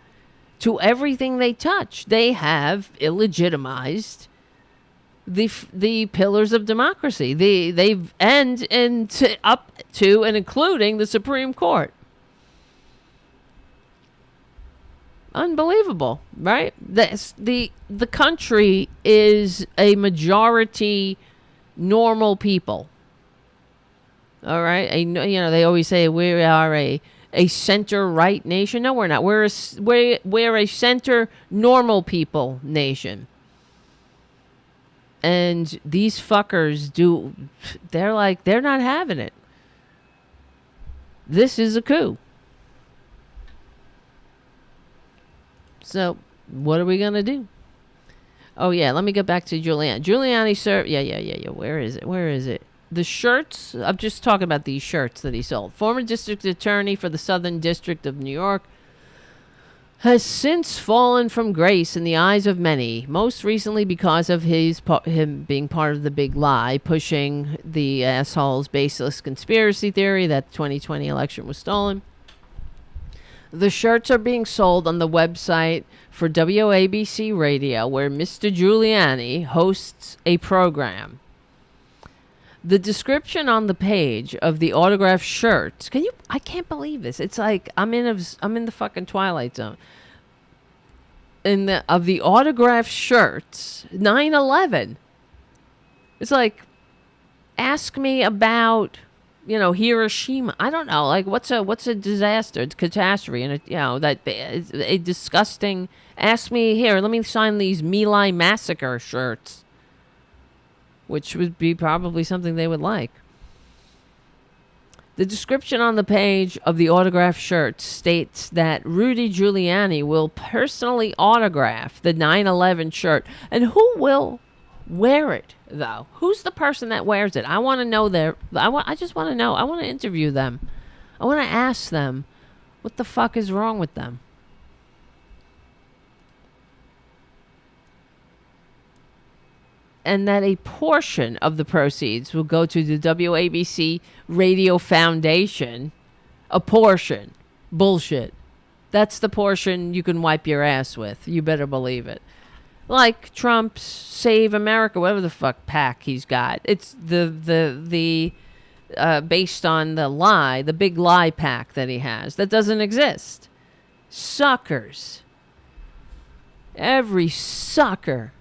to everything they touch, they have illegitimized the pillars of democracy. They've up to and including the Supreme Court. Unbelievable, right? The country is a majority normal people. All right, they always say we are a center right nation. No, we're not. We're a center normal people nation. And these fuckers they're not having it. This is a coup. So, what are we going to do? Oh, yeah, let me get back to Giuliani. Giuliani, sir. Yeah. Where is it? The shirts. I'm just talking about these shirts that he sold. Former district attorney for the Southern District of New York has since fallen from grace in the eyes of many, most recently because of him being part of the big lie, pushing the asshole's baseless conspiracy theory that the 2020 election was stolen. The shirts are being sold on the website for WABC Radio, where Mr. Giuliani hosts a program. The description on the page of the autographed shirts. I can't believe this. It's like I'm in the fucking Twilight Zone. Of the autographed shirts, 9/11. It's like, ask me about, Hiroshima. I don't know. Like, what's a disaster? It's catastrophe, and that is a disgusting. Ask me here. Let me sign these My Lai massacre shirts, which would be probably something they would like. The description on the page of the autographed shirt states that Rudy Giuliani will personally autograph the 9/11 shirt. And who will wear it, though? Who's the person that wears it? I want to know I just want to know. I want to interview them. I want to ask them what the fuck is wrong with them. And that a portion of the proceeds will go to the WABC Radio Foundation. A portion. Bullshit. That's the portion you can wipe your ass with. You better believe it. Like Trump's Save America, whatever the fuck pack he's got. It's the based on the lie, the big lie pack that he has. That doesn't exist. Suckers. Every sucker.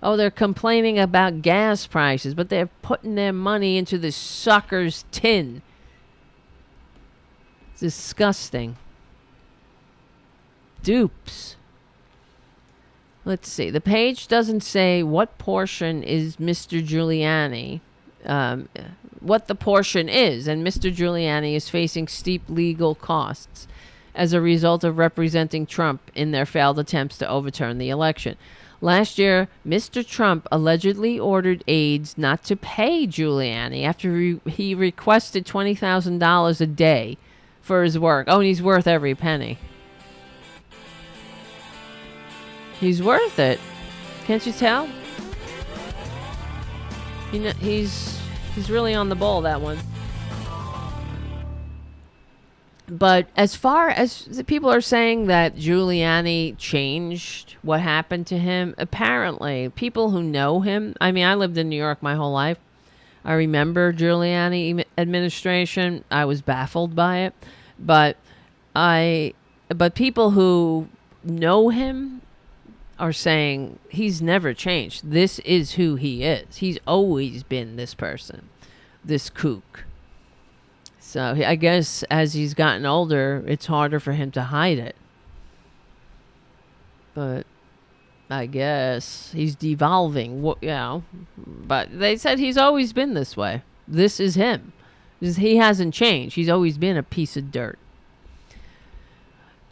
Oh, they're complaining about gas prices, but they're putting their money into this sucker's tin. It's disgusting. Dupes. Let's see. The page doesn't say what portion is Mr. Giuliani, what the portion is, and Mr. Giuliani is facing steep legal costs as a result of representing Trump in their failed attempts to overturn the election. Last year, Mr. Trump allegedly ordered aides not to pay Giuliani after he requested $20,000 a day for his work. Oh, and he's worth every penny. He's worth it. Can't you tell? He's really on the ball, that one. But as far as the people are saying that Giuliani changed what happened to him, apparently people who know him, I mean, I lived in New York my whole life. I remember Giuliani administration. I was baffled by it. But people who know him are saying he's never changed. This is who he is. He's always been this person, this kook. So I guess as he's gotten older, it's harder for him to hide it. But I guess he's devolving, But they said he's always been this way. This is him. He hasn't changed. He's always been a piece of dirt.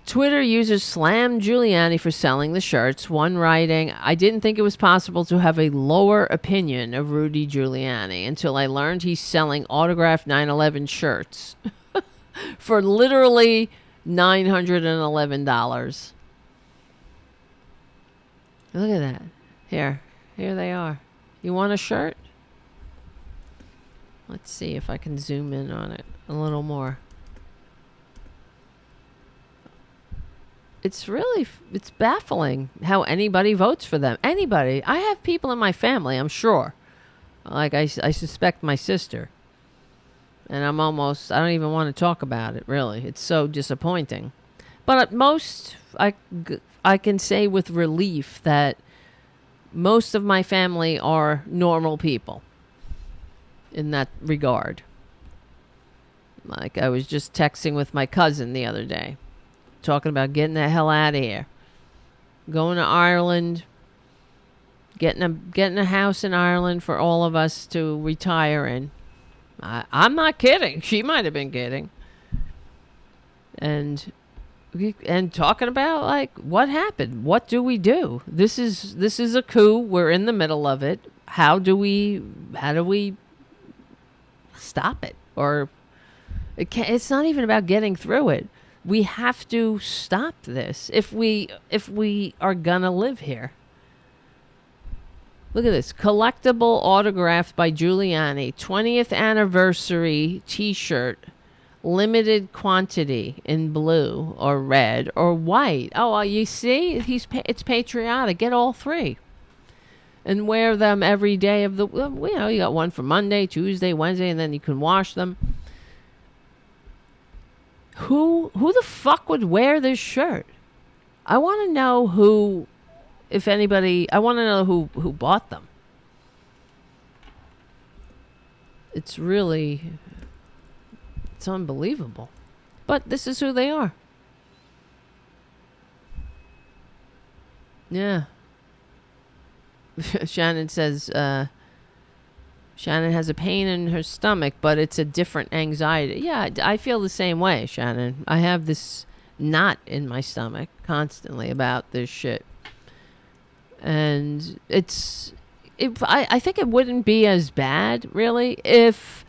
Twitter users slammed Giuliani for selling the shirts, one writing, "I didn't think it was possible to have a lower opinion of Rudy Giuliani until I learned he's selling autographed 9/11 shirts for literally $911. Look at that. Here they are. You want a shirt? Let's see if I can zoom in on it a little more. It's baffling how anybody votes for them. Anybody. I have people in my family, I'm sure. Like, I suspect my sister. And I don't even want to talk about it, really. It's so disappointing. But at most, I can say with relief that most of my family are normal people in that regard. Like, I was just texting with my cousin the other day, talking about getting the hell out of here. Going to Ireland, getting a house in Ireland for all of us to retire in. I'm not kidding. She might have been kidding. And talking about, like, what happened? What do we do? This is a coup. We're in the middle of it. How do we stop it? Or it's not even about getting through it. We have to stop this if we are gonna live here. Look at this. Collectible autographed by Giuliani. 20th anniversary t-shirt. Limited quantity in blue or red or white. Oh, well, you see? It's patriotic. Get all three. And wear them every day of the... you got one for Monday, Tuesday, Wednesday, and then you can wash them. Who the fuck would wear this shirt? I want to know who... If anybody, I want to know who bought them. It's unbelievable. But this is who they are. Yeah. Shannon says, Shannon has a pain in her stomach, but it's a different anxiety. Yeah, I feel the same way, Shannon. I have this knot in my stomach constantly about this shit. And I think it wouldn't be as bad, really, if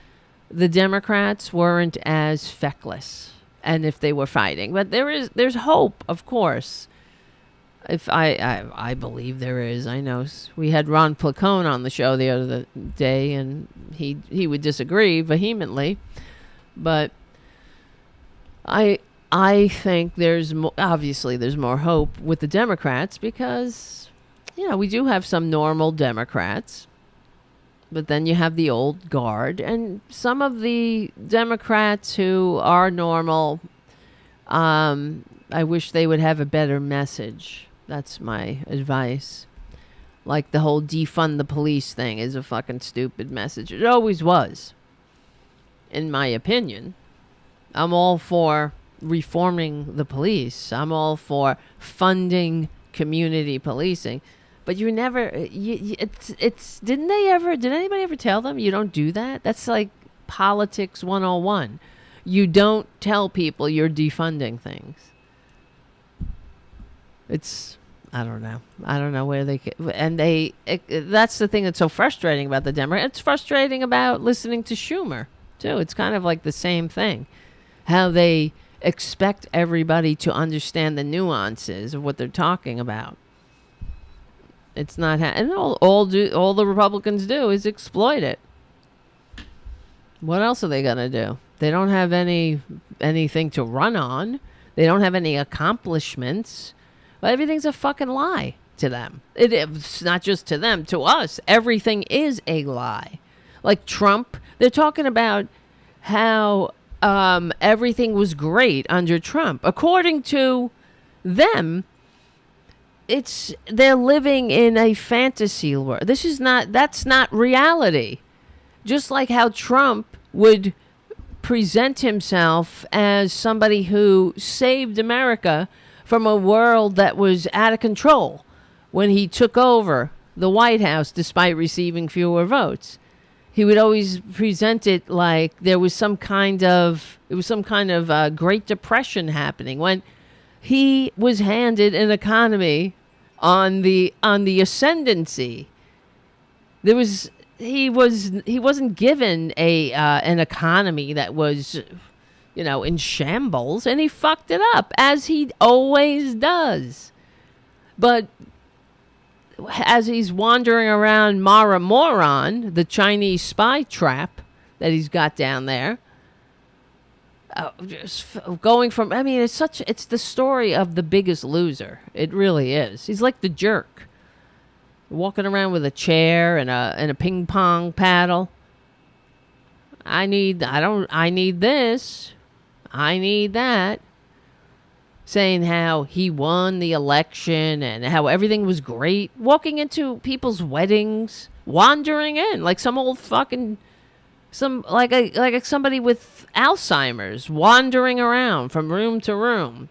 the Democrats weren't as feckless and if they were fighting. But there's hope, of course. If I believe there is. I know we had Ron Placone on the show the other day, and he would disagree vehemently. But I think obviously there's more hope with the Democrats because... we do have some normal Democrats, but then you have the old guard, and some of the Democrats who are normal, I wish they would have a better message. That's my advice. Like the whole defund the police thing is a fucking stupid message. It always was, in my opinion. I'm all for reforming the police. I'm all for funding community policing. But you never, did anybody ever tell them you don't do that? That's like politics 101. You don't tell people you're defunding things. I don't know where that's the thing that's so frustrating about the Democrats. It's frustrating about listening to Schumer, too. It's kind of like the same thing. How they expect everybody to understand the nuances of what they're talking about. It's not, and all the Republicans do is exploit it. What else are they gonna do? They don't have anything to run on. They don't have any accomplishments. Well, everything's a fucking lie to them. It's not just to them, to us. Everything is a lie. Like Trump, they're talking about how everything was great under Trump. According to them, they're living in a fantasy world. That's not reality. Just like how Trump would present himself as somebody who saved America from a world that was out of control when he took over the White House despite receiving fewer votes. He would always present it like there was some kind of Great Depression happening when he was handed an economy on the ascendancy. He wasn't given an economy that was, in shambles, and he fucked it up as he always does. But as he's wandering around Mara Moron, the Chinese spy trap that he's got down there, just going from, it's the story of the Biggest Loser. It really is. He's like the jerk, walking around with a chair and a ping pong paddle. I need this. I need that. saying how he won the election and how everything was great, walking into people's weddings, wandering in like some old fucking somebody with Alzheimer's, wandering around from room to room,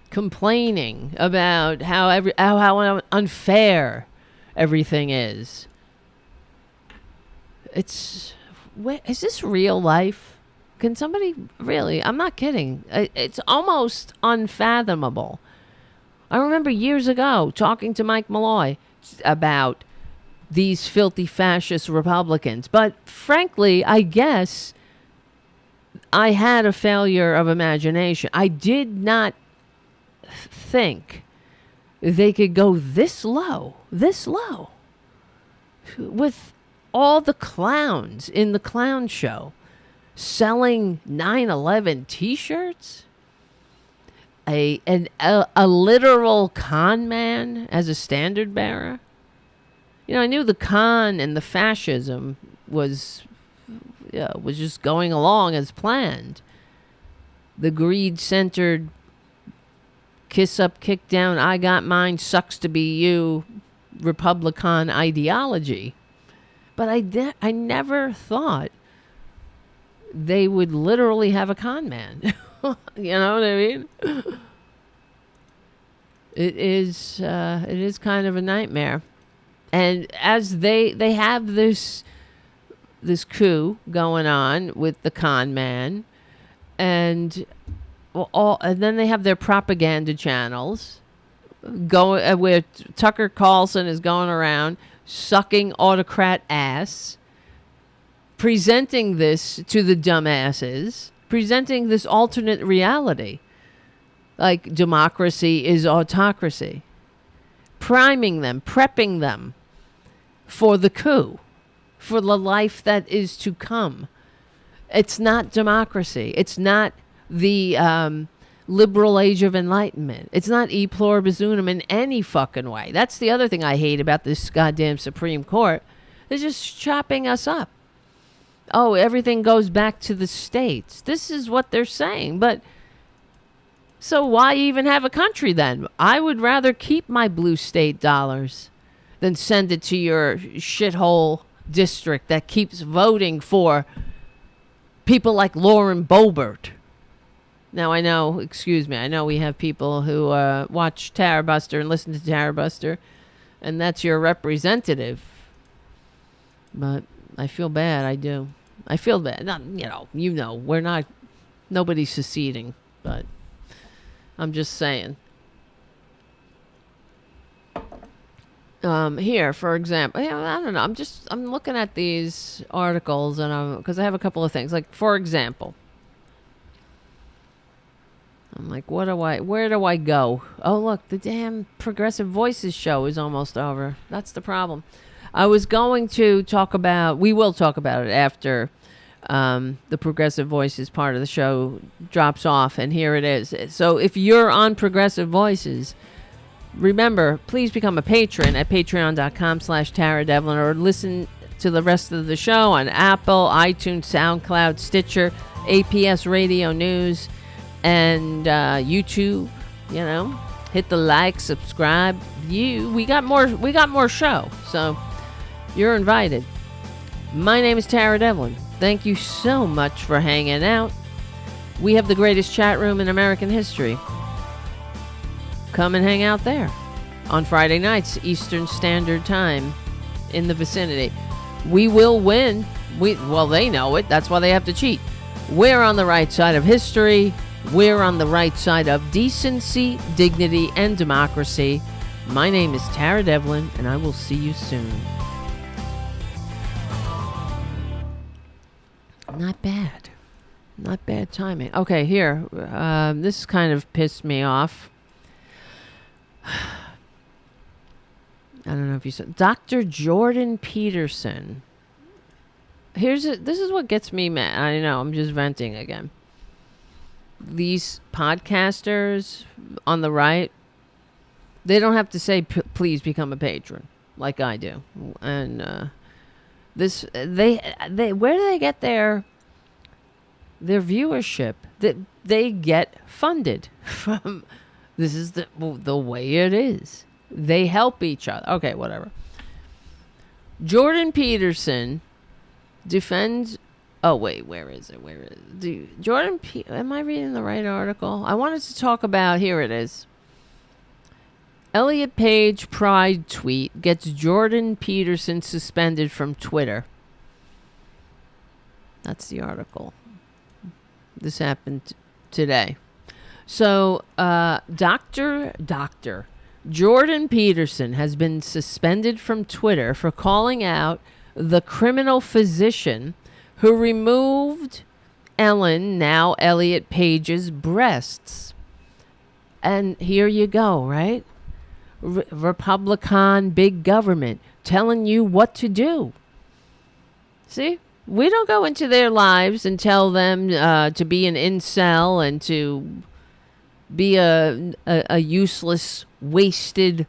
complaining about how unfair everything is. Is this real life? Can somebody really? I'm not kidding. It's almost unfathomable. I remember years ago talking to Mike Malloy about these filthy fascist Republicans. But frankly, I guess I had a failure of imagination. I did not think they could go this low, with all the clowns in the clown show selling 9/11 t-shirts, a literal con man as a standard bearer. I knew the con and the fascism was just going along as planned. The greed-centered, kiss up, kick down, I got mine, sucks to be you, Republican ideology. But I never thought they would literally have a con man. You know what I mean? It is kind of a nightmare. And as they have this coup going on with the con man, and then they have their propaganda channels where Tucker Carlson is going around sucking autocrat ass, presenting this to the dumbasses, presenting this alternate reality, like democracy is autocracy, priming them, prepping them for the coup, for the life that is to come. It's not democracy. It's not the liberal age of enlightenment. It's not e pluribus unum in any fucking way. That's the other thing I hate about this goddamn Supreme Court. They're just chopping us up. Oh, everything goes back to the states. This is what they're saying. But so why even have a country then? I would rather keep my blue state dollars than send it to your shithole district that keeps voting for people like Lauren Boebert. Now, I know we have people who watch Tarabuster and listen to Tarabuster, and that's your representative. But I feel bad, I do. I feel bad. We're not, nobody's seceding, but I'm just saying. Here, for example, I don't know. I'm looking at these articles, and because I have a couple of things. Like, for example, I'm like, where do I go? Oh, look, the damn Progressive Voices show is almost over. That's the problem. I was going to we will talk about it after the Progressive Voices part of the show drops off, and here it is. So if you're on Progressive Voices, remember, please become a patron at patreon.com/TaraDevlin, or listen to the rest of the show on Apple, iTunes, SoundCloud, Stitcher, APS Radio News, and YouTube. Hit the like, subscribe. We got more show, so you're invited. My name is Tara Devlin. Thank you so much for hanging out. We have the greatest chat room in American history. Come and hang out there on Friday nights, Eastern Standard Time, in the vicinity. We will win. They know it. That's why they have to cheat. We're on the right side of history. We're on the right side of decency, dignity, and democracy. My name is Tara Devlin, and I will see you soon. Not bad. Not bad timing. Okay, here. This kind of pissed me off. I don't know if you saw Dr. Jordan Peterson. This is what gets me mad. I know, I'm just venting again. These podcasters on the right, they don't have to say please become a patron like I do. And where do they get their their viewership, that they get funded from. This is the way it is. They help each other. Okay, whatever. Jordan Peterson defends. Oh wait, where is it? Am I reading the right article? I wanted to talk about. Here it is. Elliot Page pride tweet gets Jordan Peterson suspended from Twitter. That's the article. This happened today. So, Dr. Jordan Peterson has been suspended from Twitter for calling out the criminal physician who removed Ellen, now Elliot Page's, breasts. And here you go, right? Republican big government telling you what to do. See? We don't go into their lives and tell them to be an incel and to be a useless, wasted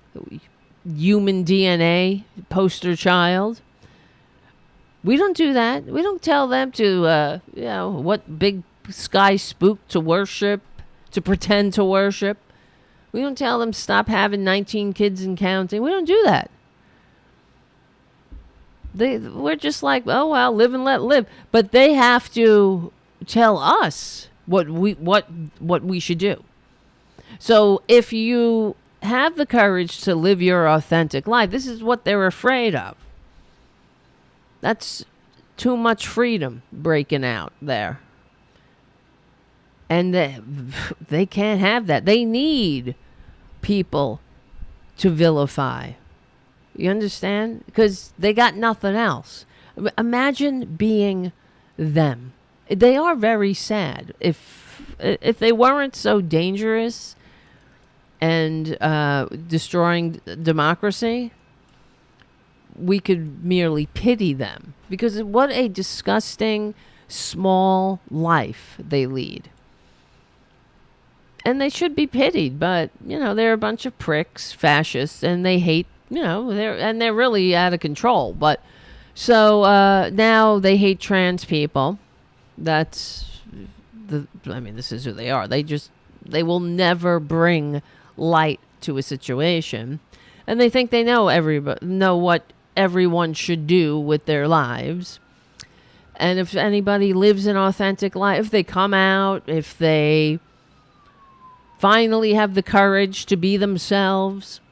human DNA poster child. We don't do that. We don't tell them to, what big sky spook to worship, to pretend to worship. We don't tell them stop having 19 kids and counting. We don't do that. We're just like, oh well, live and let live. But they have to tell us what we should do. So if you have the courage to live your authentic life, this is what they're afraid of. That's too much freedom breaking out there. And they can't have that. They need people to vilify. You understand? Because they got nothing else. Imagine being them. They are very sad. If they weren't so dangerous and destroying democracy, we could merely pity them. Because what a disgusting, small life they lead. And they should be pitied, but, they're a bunch of pricks, fascists, and they hate, they're really out of control. But so now they hate trans people. This is who they are. They will never bring light to a situation. And they think they know what everyone should do with their lives. And if anybody lives an authentic life, if they come out, if they finally have the courage to be themselves,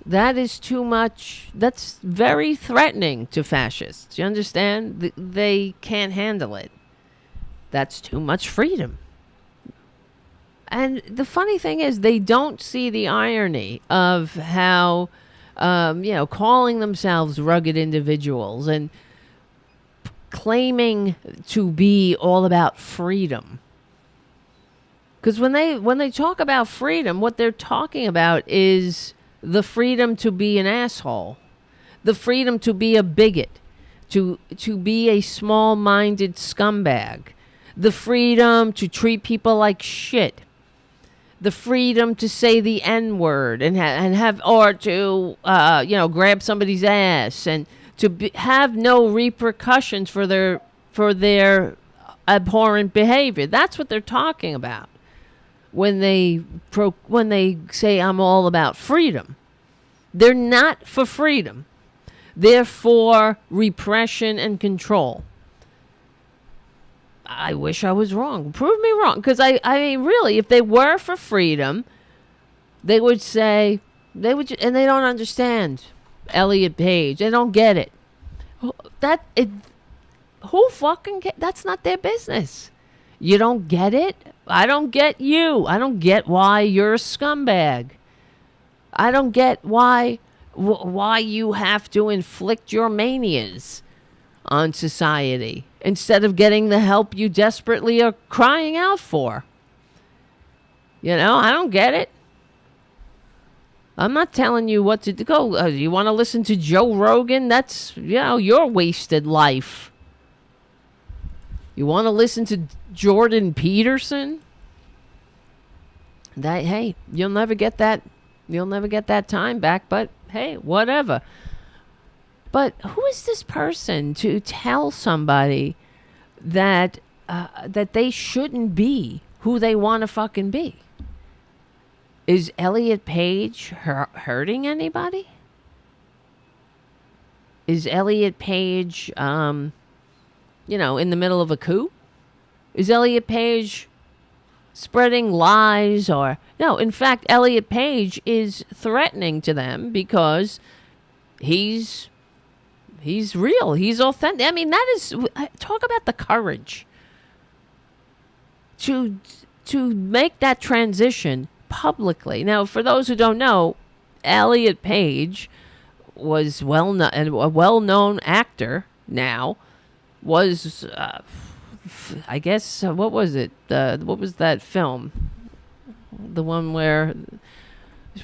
that is too much. That's very threatening to fascists. You understand? They can't handle it. That's too much freedom. And the funny thing is, they don't see the irony of how, calling themselves rugged individuals and claiming to be all about freedom. Because when they talk about freedom, what they're talking about is the freedom to be an asshole, the freedom to be a bigot, to be a small-minded scumbag, the freedom to treat people like shit, the freedom to say the N-word and have or to grab somebody's ass and to have no repercussions for their abhorrent behavior. That's what they're talking about when they say I'm all about freedom. They're not for freedom. They're for repression and control. I wish I was wrong. Prove me wrong. Because I mean, really, if they were for freedom, they would say, and they don't understand Elliot Page. They don't get it. Who fucking that's not their business. You don't get it? I don't get you. I don't get why you're a scumbag. I don't get why you have to inflict your manias on society instead of getting the help you desperately are crying out for. I don't get it. I'm not telling you what to go. You want to listen to Joe Rogan? That's, your wasted life. You want to listen to Jordan Peterson? Hey, you'll never get that. You'll never get that time back, but hey, whatever. But who is this person to tell somebody that that they shouldn't be who they want to fucking be. Is Elliot Page hurting anybody? Is Elliot Page, in the middle of a coup? Is Elliot Page spreading lies or... No, in fact, Elliot Page is threatening to them because he's real. He's authentic. I mean, that is... Talk about the courage to make that transition publicly. Now, for those who don't know, Elliot Page was a well-known actor now, was... I guess, what was it? What was that film? The one where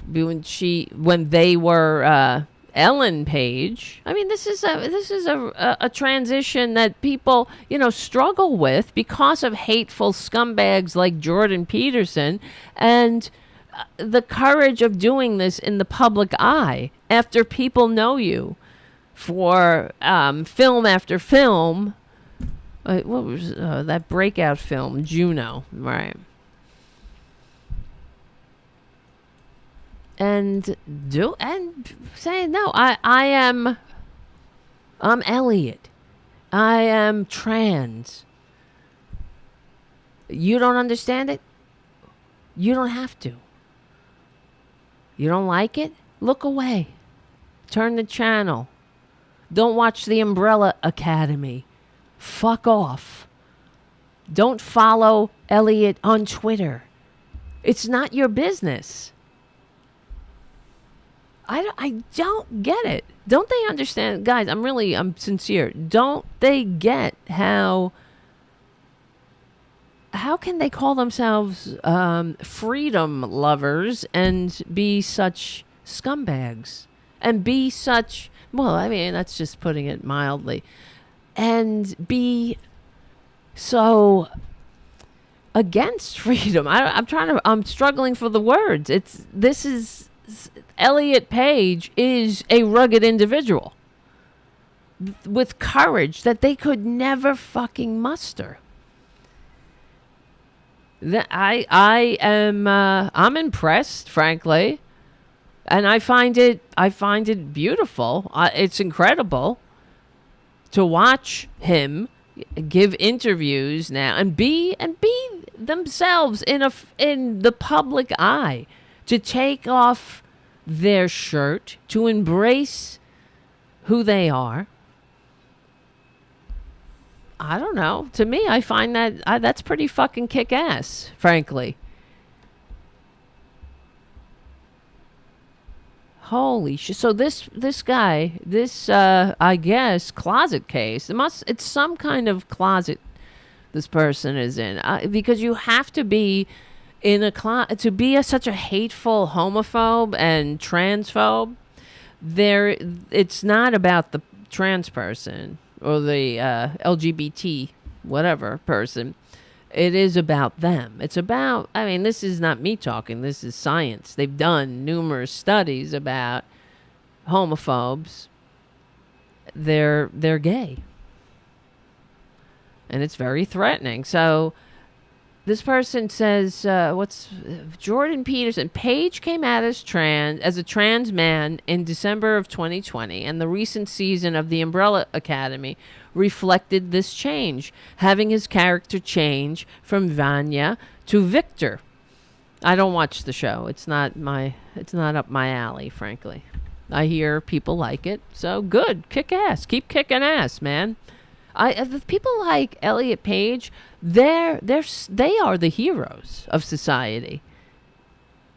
when they were Ellen Page. I mean, this is a transition that people, struggle with because of hateful scumbags like Jordan Peterson, and the courage of doing this in the public eye after people know you for film after film. What was that breakout film, Juno, right? And saying, no, I'm Elliot. I am trans. You don't understand it? You don't have to. You don't like it? Look away. Turn the channel. Don't watch the Umbrella Academy. Fuck off. Don't follow Elliot on Twitter. It's not your business. I don't get it. Don't they understand? Guys, I'm sincere. Don't they get how can they call themselves freedom lovers and be such scumbags? And be such, well, I mean, that's just putting it mildly. And be so against freedom. I'm struggling for the words. Elliot Page is a rugged individual with courage that they could never fucking muster. I'm impressed, frankly, and I find it beautiful. It's incredible to watch him give interviews now and be themselves in the public eye, to take off their shirt, to embrace who they are. I don't know. To me, I find that's pretty fucking kick-ass, frankly. Holy shit. So this guy, I guess, closet case, it's some kind of closet this person is in. Because you have to be in to be such a hateful homophobe and transphobe. It's not about the trans person or the LGBT whatever person. It is about them. It's about, I mean, this is not me talking. This is science. They've done numerous studies about homophobes. They're gay. And it's very threatening. So this person says, Jordan Peterson. Page came out as a trans man in December of 2020, and the recent season of the Umbrella Academy reflected this change, having his character change from Vanya to Victor. I don't watch the show. It's not up my alley, frankly. I hear people like it, so good. Kick ass. Keep kicking ass, man. People like Elliot Page, they are the heroes of society.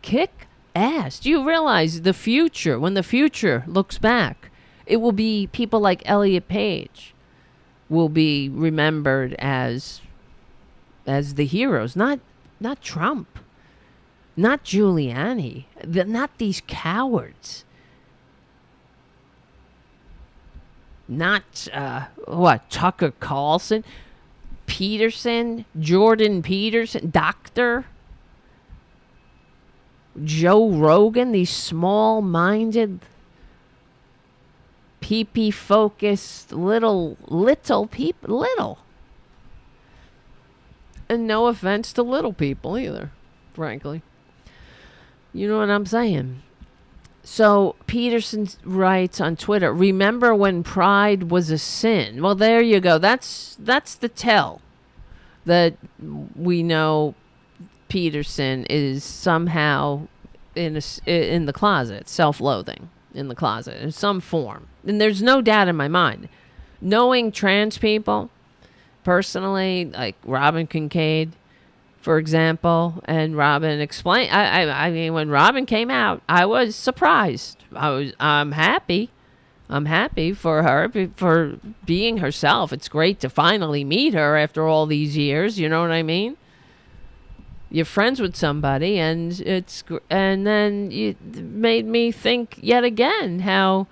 Kick ass. Do you realize the future, when the future looks back, it will be people like Elliot Page will be remembered as the heroes, not Trump, not Giuliani, not these cowards. Not, Tucker Carlson, Peterson, Jordan Peterson, Dr. Joe Rogan, these small-minded, pee-pee-focused little people, And no offense to little people either, frankly. You know what I'm saying? So Peterson writes on Twitter, remember when pride was a sin? Well, there you go. That's the tell that we know Peterson is somehow in the closet, self-loathing in the closet in some form. And there's no doubt in my mind. Knowing trans people personally, like Robin Kincaid, for example, and Robin explained. I mean, when Robin came out, I was surprised. I'm happy. I'm happy for her for being herself. It's great to finally meet her after all these years. You know what I mean? You're friends with somebody, and then it made me think yet again how,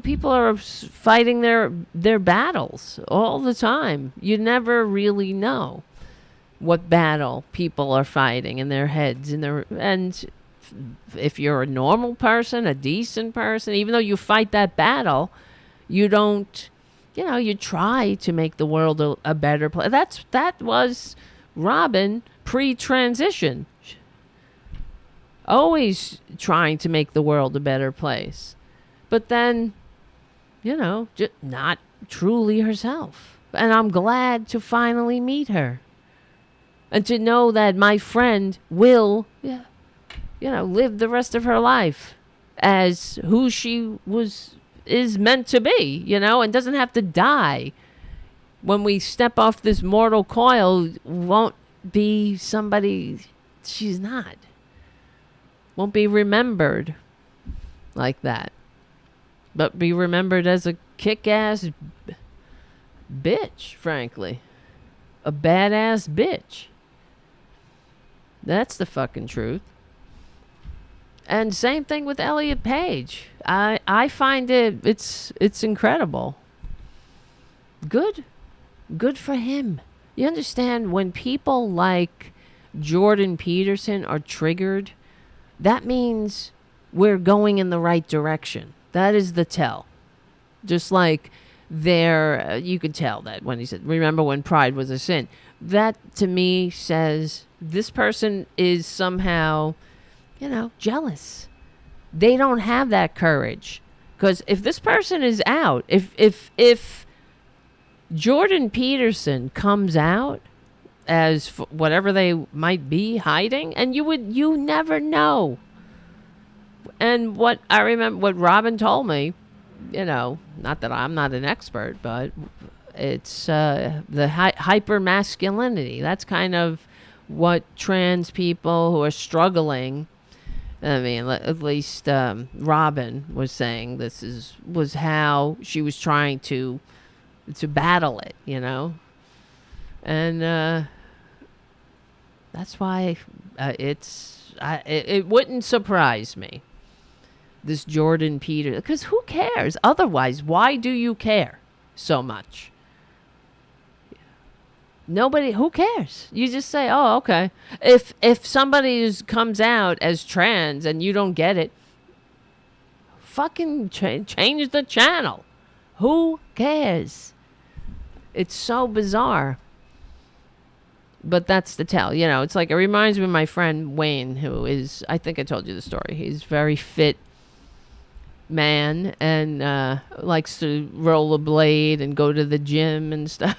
people are fighting their battles all the time. You never really know what battle people are fighting in their heads, and if you're a normal person, a decent person, even though you fight that battle, you don't, you try to make the world a better place. That was Robin pre-transition, always trying to make the world a better place, but then, just not truly herself. And I'm glad to finally meet her. And to know that my friend will, live the rest of her life as who she is meant to be, and doesn't have to die. When we step off this mortal coil, won't be somebody she's not. Won't be remembered like that. But be remembered as a kick-ass bitch, frankly. A badass bitch. That's the fucking truth. And same thing with Elliot Page. I find it's incredible. Good for him. You understand, when people like Jordan Peterson are triggered, that means we're going in the right direction. That is the tell. Just like you could tell that when he said, remember when pride was a sin. That to me says this person is somehow, jealous. They don't have that courage. Because if this person is out, if Jordan Peterson comes out as whatever they might be hiding, and you never know. And what I remember, what Robin told me, not that I'm not an expert, but it's the hyper masculinity. That's kind of what trans people who are struggling. I mean, at least Robin was saying was how she was trying to battle it, and that's why it wouldn't surprise me. This Jordan Peterson, because who cares? Otherwise, why do you care so much? Nobody, who cares? You just say, oh, okay. If somebody comes out as trans and you don't get it, fucking change the channel. Who cares? It's so bizarre. But that's the tell. It's like, it reminds me of my friend Wayne, who is, I think I told you the story. He's very fit man and likes to rollerblade and go to the gym and stuff.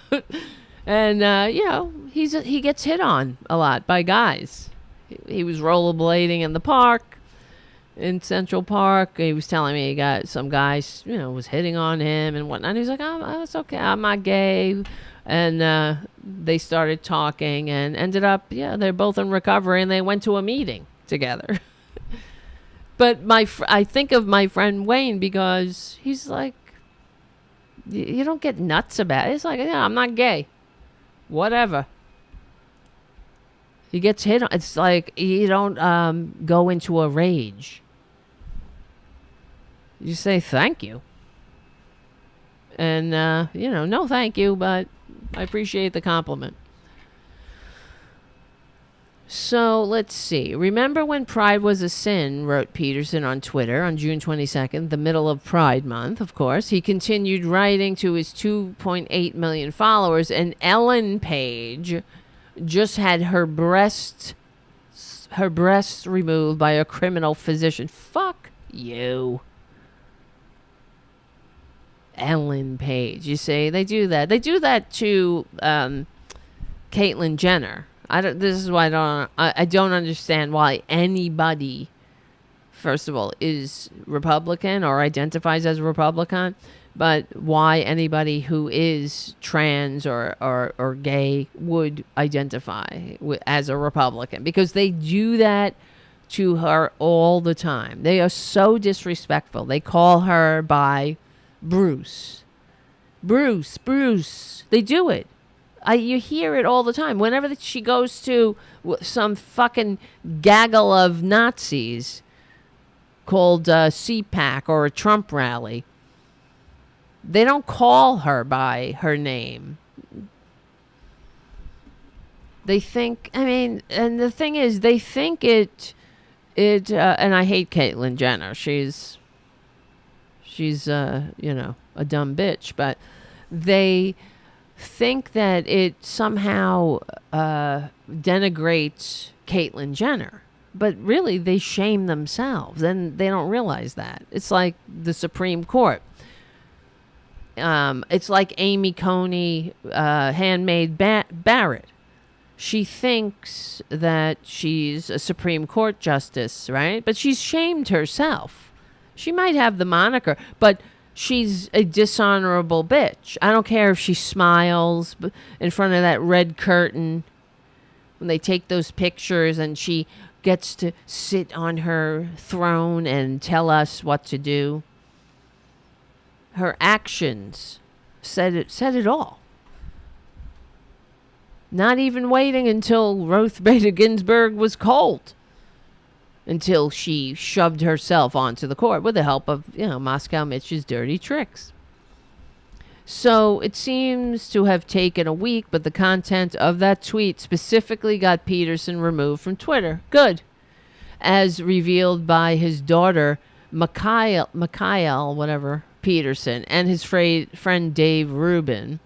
And, he gets hit on a lot by guys. He was rollerblading in the park, in Central Park. He was telling me he got some guys, was hitting on him and whatnot. And he's like, oh, it's okay. I'm not gay. And they started talking and ended up, they're both in recovery, and they went to a meeting together. But I think of my friend Wayne because he's like, you don't get nuts about it. It's like, I'm not gay. Whatever. He gets hit on. It's like you don't go into a rage. You say thank you. And, no thank you, but I appreciate the compliment. So let's see. Remember when pride was a sin, wrote Peterson on Twitter on June 22nd, the middle of Pride Month, of course. He continued writing to his 2.8 million followers, and Ellen Page just had her breasts removed by a criminal physician. Fuck you. Ellen Page. You see, they do that. They do that to Caitlyn Jenner. This is why I don't understand why anybody, first of all, is Republican or identifies as Republican, but why anybody who is trans or gay would identify as a Republican, because they do that to her all the time. They are so disrespectful. They call her by Bruce. They do it. You hear it all the time. Whenever she goes to some fucking gaggle of Nazis called CPAC or a Trump rally, they don't call her by her name. They think, and the thing is, they think it, and I hate Caitlyn Jenner. She's a dumb bitch, but they think that it somehow denigrates Caitlyn Jenner. But really, they shame themselves, and they don't realize that. It's like the Supreme Court. It's like Amy Coney, handmaid Barrett. She thinks that she's a Supreme Court justice, right? But she's shamed herself. She might have the moniker, but she's a dishonorable bitch. I don't care if she smiles in front of that red curtain when they take those pictures and she gets to sit on her throne and tell us what to do. Her actions said it all. Not even waiting until Ruth Bader Ginsburg was cold, until she shoved herself onto the court with the help of, Moscow Mitch's dirty tricks. So it seems to have taken a week, but the content of that tweet specifically got Peterson removed from Twitter. Good. As revealed by his daughter, Mikhail, whatever, Peterson, and his friend Dave Rubin.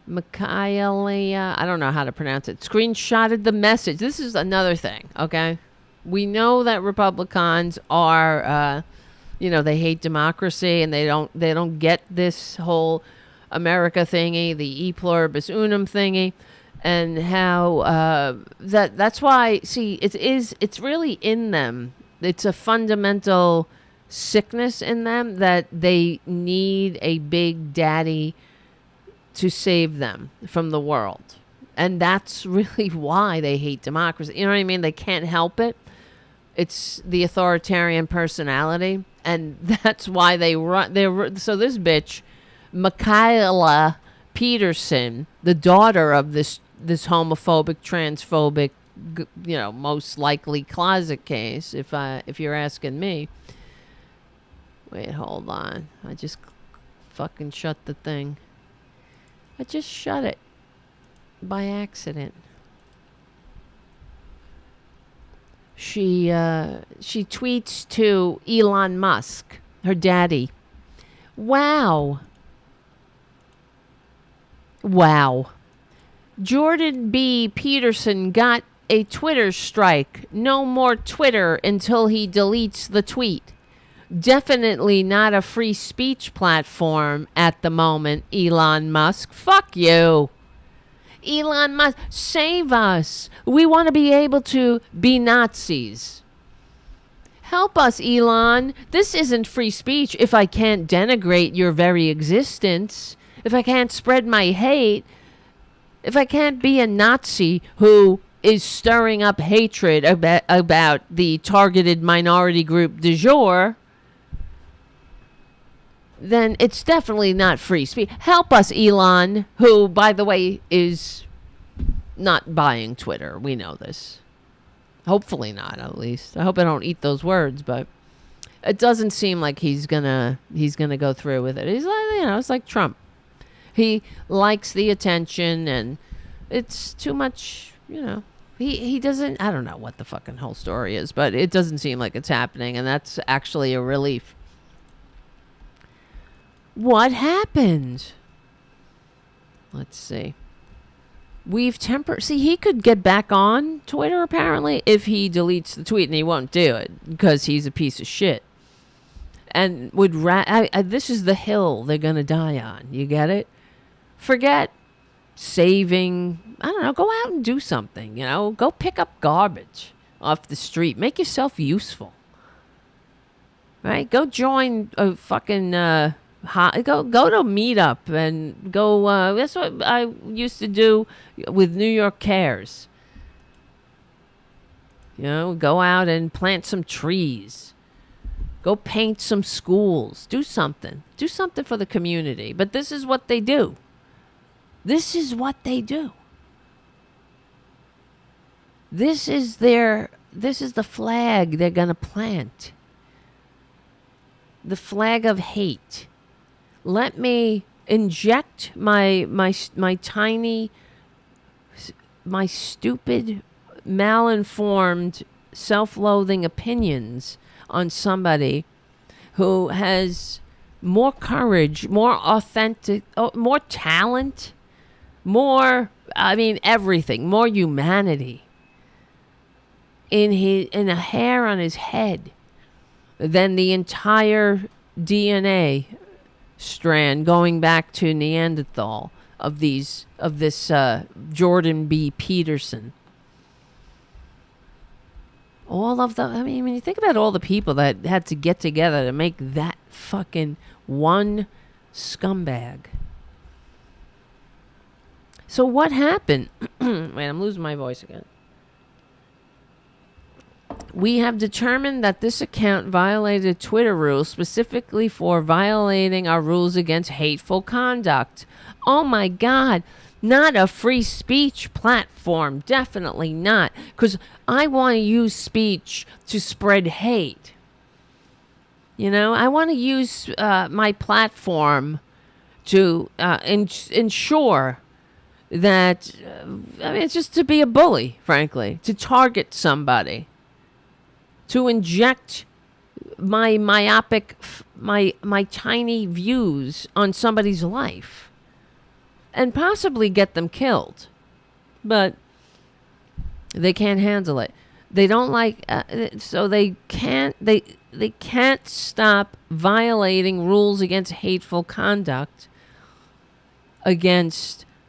Michaelia, I don't know how to pronounce it, screenshotted the message. This is another thing, okay? We know that Republicans are, they hate democracy, and they don't get this whole America thingy, the e pluribus unum thingy, and how that's why. See, it's really in them. It's a fundamental sickness in them that they need a big daddy to save them from the world. And that's really why they hate democracy. You know what I mean? They can't help it. It's the authoritarian personality. And that's why they run. So this bitch, Michaela Peterson, the daughter of this homophobic, transphobic, most likely closet case, if you're asking me. Wait, hold on. I just fucking shut the thing. I just shut it by accident. She tweets to Elon Musk, her daddy. Wow. Jordan B. Peterson got a Twitter strike. No more Twitter until he deletes the tweet. Definitely not a free speech platform at the moment, Elon Musk. Fuck you. Elon Musk, save us. We want to be able to be Nazis. Help us, Elon. This isn't free speech if I can't denigrate your very existence, if I can't spread my hate, if I can't be a Nazi who is stirring up hatred about the targeted minority group du jour, then it's definitely not free speech. Help us, Elon, who, by the way, is not buying Twitter. We know this. Hopefully not, at least. I hope I don't eat those words, but it doesn't seem like he's gonna go through with it. He's like, it's like Trump. He likes the attention, and it's too much, He doesn't, I don't know what the fucking whole story is, but it doesn't seem like it's happening, and that's actually a relief. What happened? Let's see. See, he could get back on Twitter apparently if he deletes the tweet, and he won't do it because he's a piece of shit. And this is the hill they're gonna die on. You get it? Forget saving. I don't know. Go out and do something. Go pick up garbage off the street. Make yourself useful. Right? Go join a fucking. Go to Meetup and go. That's what I used to do with New York Cares. Go out and plant some trees. Go paint some schools. Do something. Do something for the community. But this is what they do. This is what they do. This is the flag they're going to plant. The flag of hate. Let me inject my stupid, malinformed, self-loathing opinions on somebody who has more courage, more authentic, more talent, everything, more humanity in a hair on his head than the entire DNA strand going back to Neanderthal of this Jordan B. Peterson. All of them. When you think about all the people that had to get together to make that fucking one scumbag. So what happened? Wait, I'm losing my voice again. We have determined that this account violated Twitter rules, specifically for violating our rules against hateful conduct. Oh my God. Not a free speech platform. Definitely not. Because I want to use speech to spread hate. I want to use my platform to ensure that, it's just to be a bully, frankly. To target somebody. To inject my myopic, my tiny views on somebody's life. And possibly get them killed. But they can't handle it. They don't like, so they can't stop violating rules against hateful conduct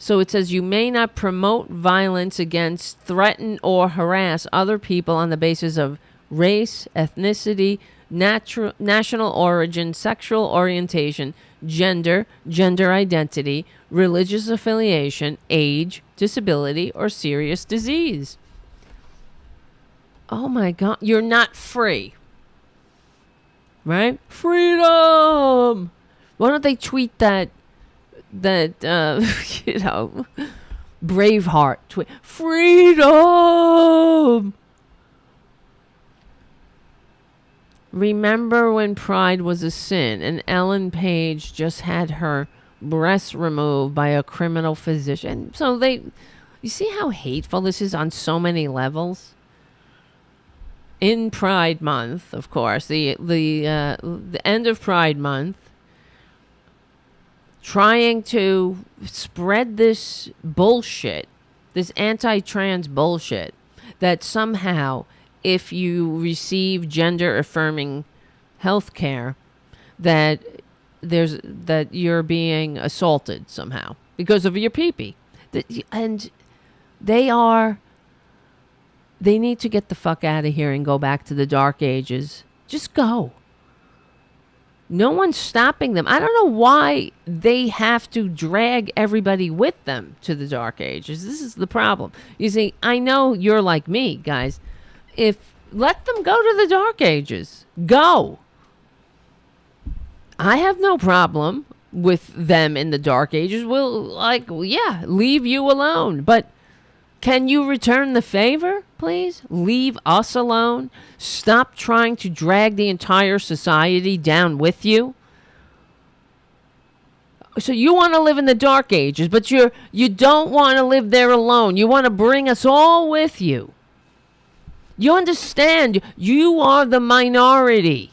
so it says you may not promote violence against, threaten, or harass other people on the basis of race, ethnicity, national origin, sexual orientation, gender identity, religious affiliation, age, disability, or serious disease. Oh my God, you're not free. Right? Freedom! Why don't they tweet that Braveheart tweet? Freedom! Remember when pride was a sin and Ellen Page just had her breasts removed by a criminal physician? So you see how hateful this is on so many levels? In Pride Month, of course, the end of Pride Month, trying to spread this bullshit, this anti-trans bullshit, that somehow if you receive gender-affirming health care, that you're being assaulted somehow because of your pee-pee. And they need to get the fuck out of here and go back to the dark ages. Just go. No one's stopping them. I don't know why they have to drag everybody with them to the dark ages. This is the problem. You see, I know you're like me, guys. Let them go to the dark ages. Go. I have no problem with them in the dark ages. Leave you alone. But can you return the favor, please? Leave us alone. Stop trying to drag the entire society down with you. So you want to live in the dark ages, but you don't want to live there alone. You want to bring us all with you. You understand, you are the minority.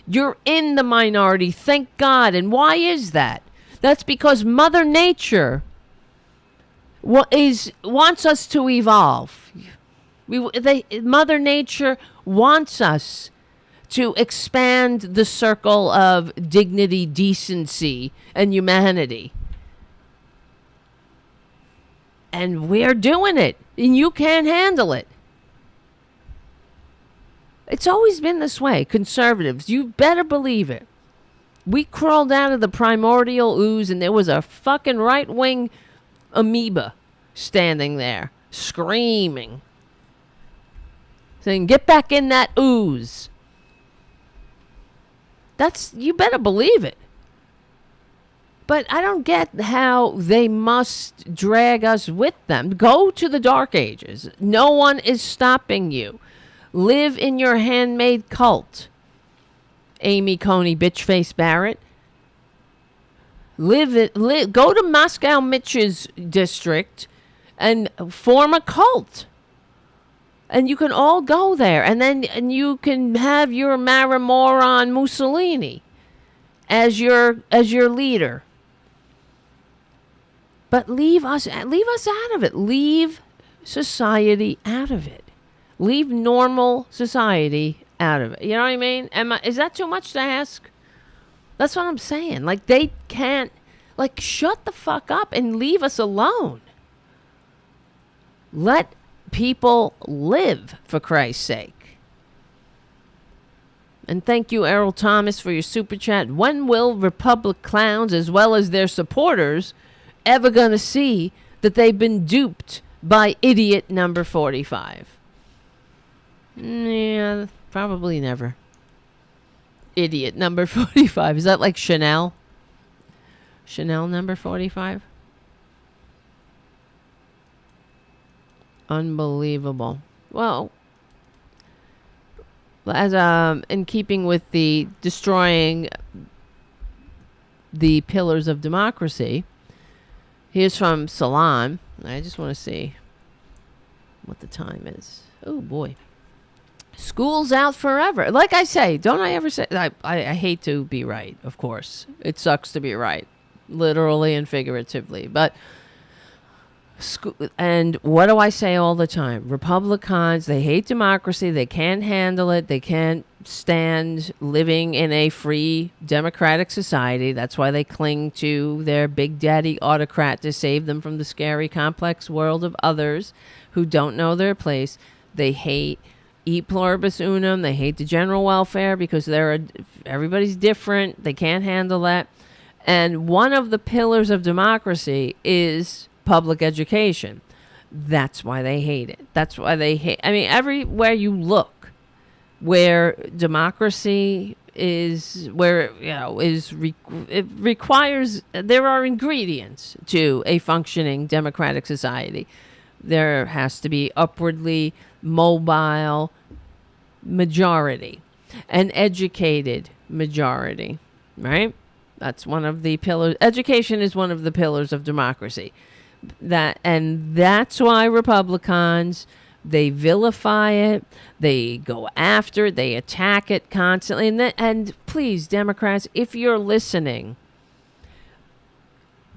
You're in the minority, thank God. And why is that? That's because Mother Nature wants us to evolve. Mother Nature wants us to expand the circle of dignity, decency, and humanity. And we're doing it, and you can't handle it. It's always been this way. Conservatives, you better believe it. We crawled out of the primordial ooze, and there was a fucking right-wing amoeba standing there, screaming, saying, "Get back in that ooze." You better believe it. But I don't get how they must drag us with them. Go to the Dark Ages. No one is stopping you. Live in your handmade cult. Amy Coney Bitchface Barrett. Go to Moscow Mitch's district and form a cult. And you can all go there. And you can have your Maramoron Mussolini as your leader. But leave us out of it. Leave society out of it. Leave normal society out of it. You know what I mean? Is that too much to ask? That's what I'm saying. Like, they can't, shut the fuck up and leave us alone. Let people live, for Christ's sake. And thank you, Errol Thomas, for your super chat. When will Republic clowns, as well as their supporters, ever going to see that they've been duped by idiot number 45? Yeah, probably never. Idiot number 45. Is that like Chanel? Chanel number 45? Unbelievable. Well, as in keeping with the destroying the pillars of democracy, here's from Salon. I just want to see what the time is. Oh boy. School's out forever. Like I say, don't I ever say, I hate to be right, of course. It sucks to be right, literally and figuratively. But, and what do I say all the time? Republicans, they hate democracy. They can't handle it. They can't stand living in a free democratic society. That's why they cling to their big daddy autocrat to save them from the scary, complex world of others who don't know their place. They hate e pluribus unum. They hate the general welfare because everybody's different. They can't handle that. And one of the pillars of democracy is public education. That's why they hate it. That's why they hate. I mean, everywhere you look, where democracy is, where it requires. There are ingredients to a functioning democratic society. There has to be upwardly mobile majority, an educated majority, right? That's one of the pillars. Education is one of the pillars of democracy. That's why Republicans, they vilify it, they go after it, they attack it constantly. And please, Democrats, if you're listening,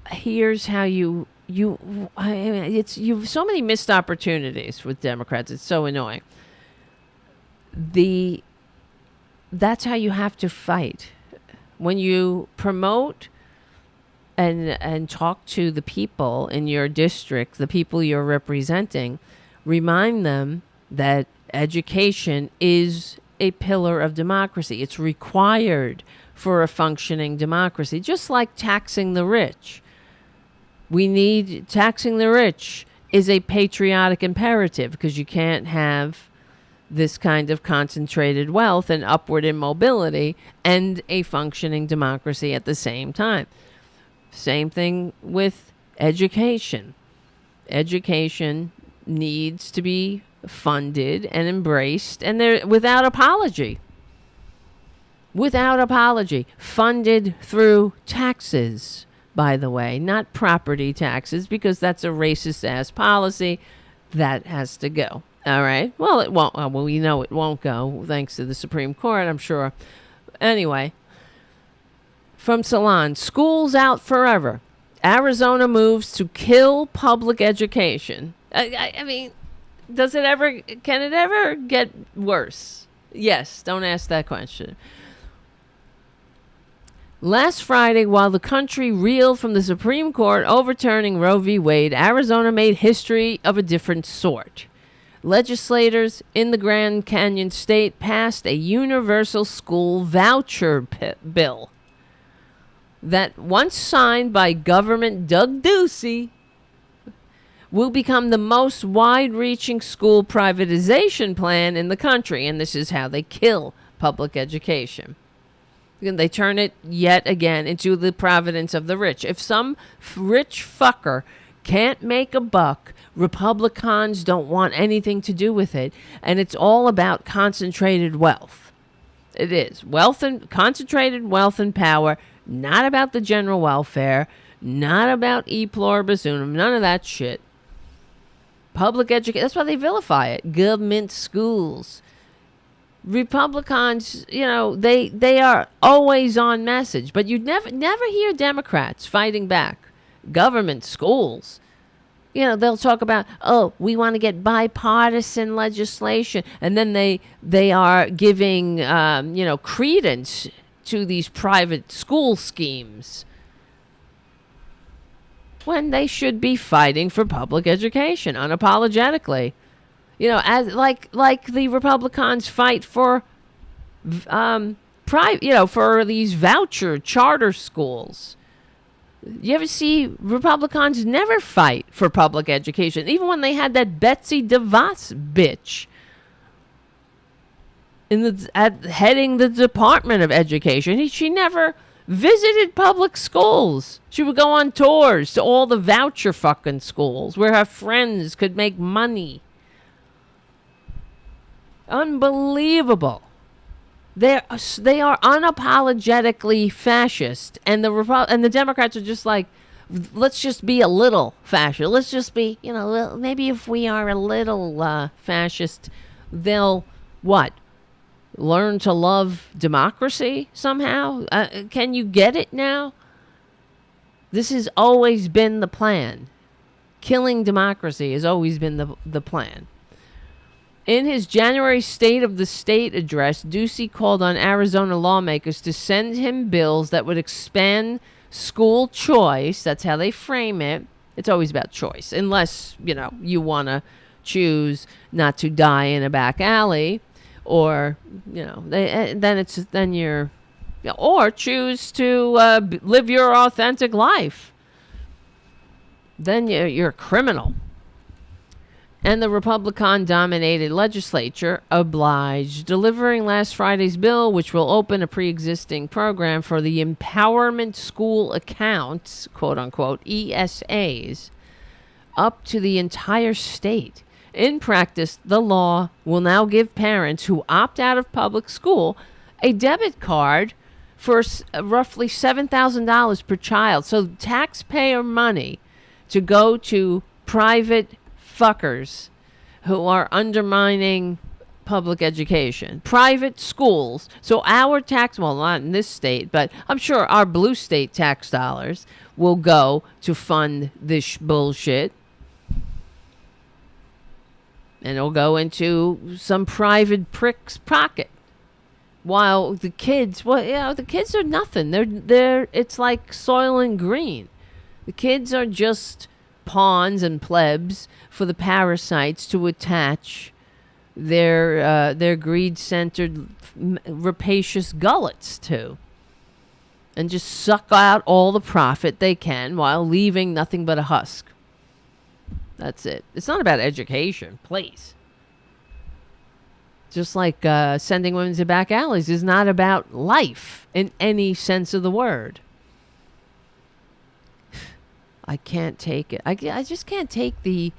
here's how you have so many missed opportunities with Democrats. It's so annoying. That's how you have to fight. When you promote and talk to the people in your district, the people you're representing, remind them that education is a pillar of democracy. It's required for a functioning democracy, just like taxing the rich. Taxing the rich is a patriotic imperative because you can't have this kind of concentrated wealth and upward immobility and a functioning democracy at the same time. Same thing with education. Education needs to be funded and embraced, and without apology. Without apology. Funded through taxes, by the way, not property taxes, because that's a racist-ass policy. That has to go. All right? Well, it won't. Well, we know it won't go, thanks to the Supreme Court, I'm sure. Anyway, from Salon, school's out forever. Arizona moves to kill public education. I mean, can it ever get worse? Yes, don't ask that question. Last Friday, while the country reeled from the Supreme Court overturning Roe v. Wade, Arizona made history of a different sort. Legislators in the Grand Canyon state passed a universal school voucher bill that, once signed by Governor Doug Ducey, will become the most wide-reaching school privatization plan in the country. And this is how they kill public education. They turn it yet again into the providence of the rich. If some rich fucker can't make a buck, Republicans don't want anything to do with it. And it's all about concentrated wealth. It is. Concentrated wealth and power, not about the general welfare, not about e pluribus unum, none of that shit. Public education, that's why they vilify it. Government schools. Republicans, they are always on message, but you'd never hear Democrats fighting back. Government schools. They'll talk about, we want to get bipartisan legislation, and then they are giving credence to these private school schemes when they should be fighting for public education unapologetically. As like the Republicans fight for for these voucher charter schools. You ever see Republicans never fight for public education, even when they had that Betsy DeVos bitch heading the Department of Education. She never visited public schools. She would go on tours to all the voucher fucking schools where her friends could make money. Unbelievable. They are unapologetically fascist, and the Democrats are just like, let's just be a little fascist. Let's just be, maybe if we are a little fascist, they'll what? Learn to love democracy somehow? Can you get it now? This has always been the plan. Killing democracy has always been the plan. In his January State of the State address, Ducey called on Arizona lawmakers to send him bills that would expand school choice. That's how they frame it. It's always about choice, unless, you want to choose not to die in a back alley, or, or choose to live your authentic life. Then you're a criminal. And the Republican-dominated legislature obliged, delivering last Friday's bill, which will open a pre-existing program for the Empowerment School Accounts, quote-unquote, ESAs, up to the entire state. In practice, the law will now give parents who opt out of public school a debit card for roughly $7,000 per child. So taxpayer money to go to private fuckers who are undermining public education. Private schools. So our not in this state, but I'm sure our blue state tax dollars will go to fund this bullshit. And it'll go into some private prick's pocket. While the kids, the kids are nothing. It's like Soylent Green. The kids are just pawns and plebs for the parasites to attach their greed-centered, rapacious gullets to, and just suck out all the profit they can while leaving nothing but a husk. That's it. It's not about education, please. Just like sending women to back alleys is not about life in any sense of the word. I can't take it. I just can't take the,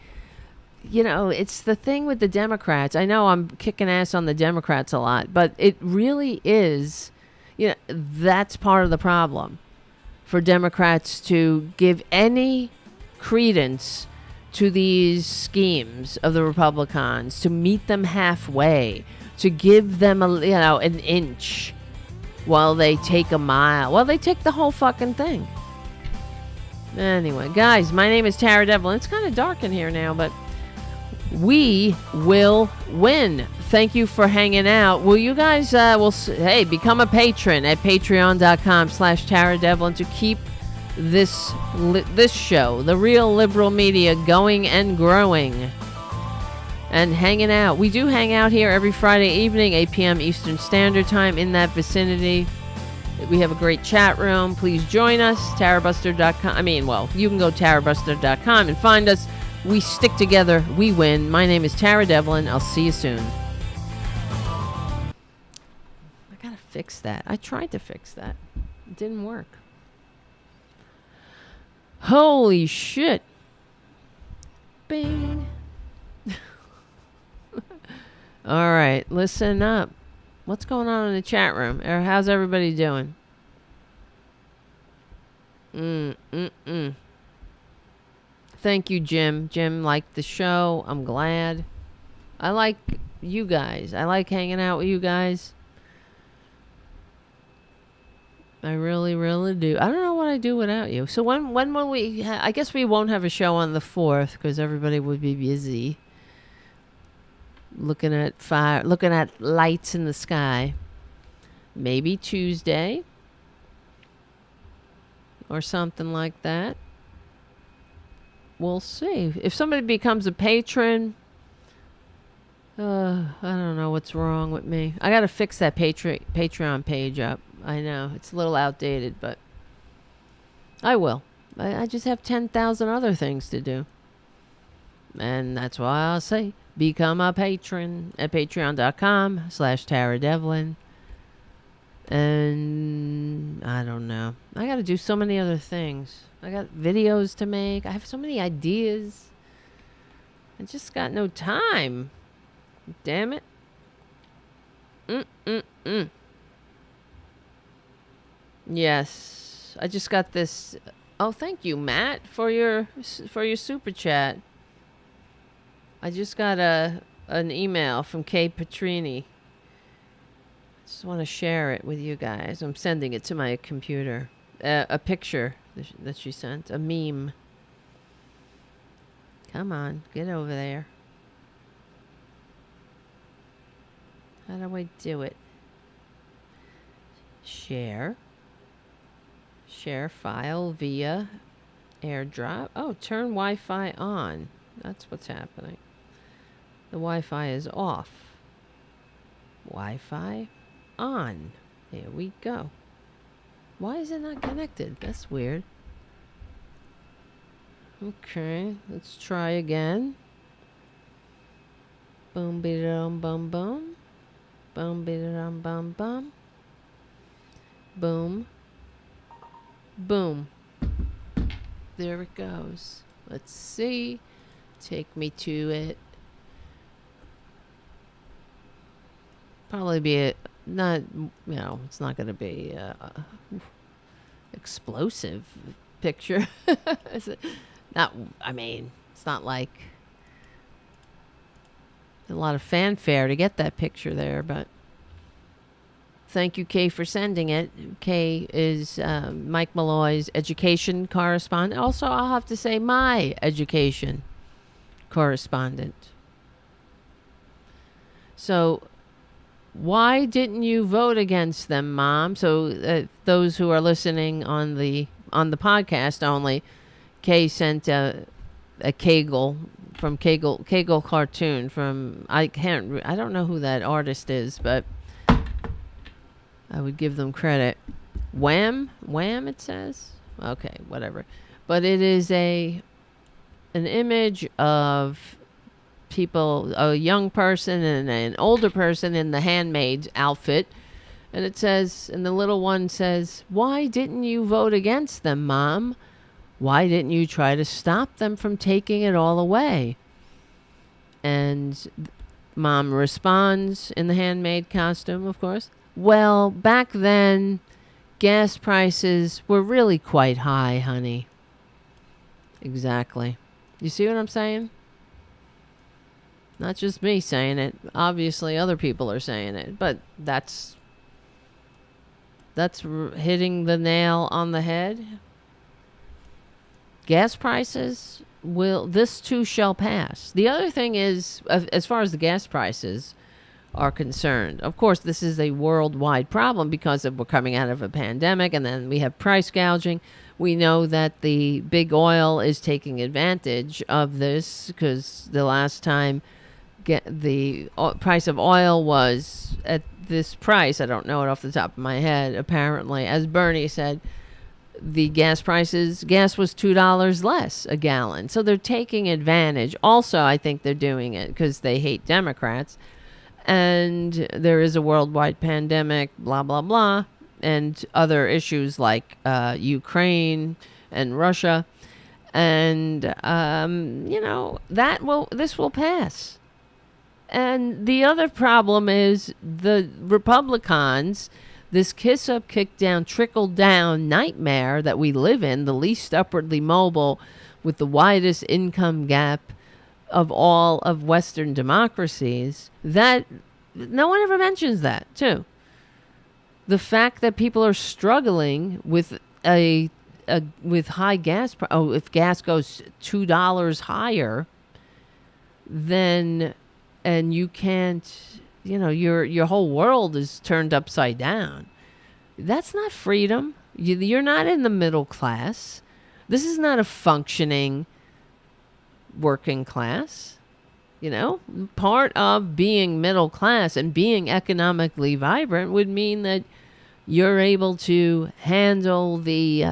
it's the thing with the Democrats. I know I'm kicking ass on the Democrats a lot, but it really is, that's part of the problem for Democrats to give any credence to these schemes of the Republicans, to meet them halfway, to give them an inch while they take a mile. Well, they take the whole fucking thing. Anyway, guys, my name is Tara Devlin. It's kind of dark in here now, but we will win. Thank you for hanging out. Will you guys, hey, become a patron at patreon.com/Tara Devlin to keep this show, the Real Liberal Media, going and growing and hanging out. We do hang out here every Friday evening, 8 p.m. Eastern Standard Time, in that vicinity. We have a great chat room. Please join us. Tarabuster.com. You can go Tarabuster.com and find us. We stick together. We win. My name is Tara Devlin. I'll see you soon. I gotta fix that. I tried to fix that. It didn't work. Holy shit. Bing. All right, listen up. What's going on in the chat room? Or how's everybody doing? Thank you, Jim. Jim liked the show. I'm glad. I like you guys. I like hanging out with you guys. I really, really do. I don't know what I'd do without you. So when will we... I guess we won't have a show on the 4th because everybody would be busy. Looking at fire, looking at lights in the sky. Maybe Tuesday or something like that. We'll see. If somebody becomes a patron, I don't know what's wrong with me. I got to fix that Patreon page up. I know it's a little outdated, but I will. I just have 10,000 other things to do. And that's why I'll say, become a patron at patreon.com/Tara Devlin. And I don't know. I got to do so many other things. I got videos to make. I have so many ideas. I just got no time. Damn it. Yes. I just got this. Oh, thank you, Matt, for your super chat. I just got an email from Kay Petrini. Just want to share it with you guys. I'm sending it to my computer. A picture that she sent. A meme. Come on, get over there. How do I do it? Share. Share file via AirDrop. Oh, turn Wi-Fi on. That's what's happening. The Wi-Fi is off. Wi-Fi on. There we go. Why is it not connected? That's weird. Okay, let's try again. Boom, bidum, bum, bum. Boom, bidum, bum, bum. Boom. Boom. There it goes. Let's see. Take me to it. Probably be it's not going to be explosive picture. Is it? It's not like a lot of fanfare to get that picture there, but thank you, Kay, for sending it. Kay is Mike Malloy's education correspondent. Also, I'll have to say my education correspondent. So, why didn't you vote against them, Mom? So, those who are listening on the podcast only, Kay sent a Kegel from Kegel cartoon from I don't know who that artist is, but I would give them credit. Wham it says. Okay, whatever. But it is an image of people, a young person and an older person in the handmaid's outfit, and it says, and the little one says, "Why didn't you vote against them, Mom? Why didn't you try to stop them from taking it all away?" And Mom responds in the handmaid costume, of course. "Well, back then, gas prices were really quite high, honey." Exactly. You see what I'm saying? Not just me saying it. Obviously, other people are saying it. But that's hitting the nail on the head. gas prices this too shall pass. The other thing is, as far as the gas prices are concerned, of course, this is a worldwide problem because we're coming out of a pandemic, and then we have price gouging. We know that the big oil is taking advantage of this because the last time the price of oil was at this price, I don't know it off the top of my head, apparently, as Bernie said, the gas was $2 less a gallon. So they're taking advantage. Also, I think they're doing it because they hate Democrats. And there is a worldwide pandemic, blah, blah, blah, and other issues like Ukraine and Russia. And, this will pass. And the other problem is the Republicans, this kiss up, kick down, trickle down nightmare that we live in, the least upwardly mobile with the widest income gap of all of Western democracies, that no one ever mentions that, too. The fact that people are struggling with with high gas, if gas goes $2 higher, then, and you can't, your whole world is turned upside down. That's not freedom. You're not in the middle class. This is not a functioning working class. Part of being middle class and being economically vibrant would mean that you're able to handle the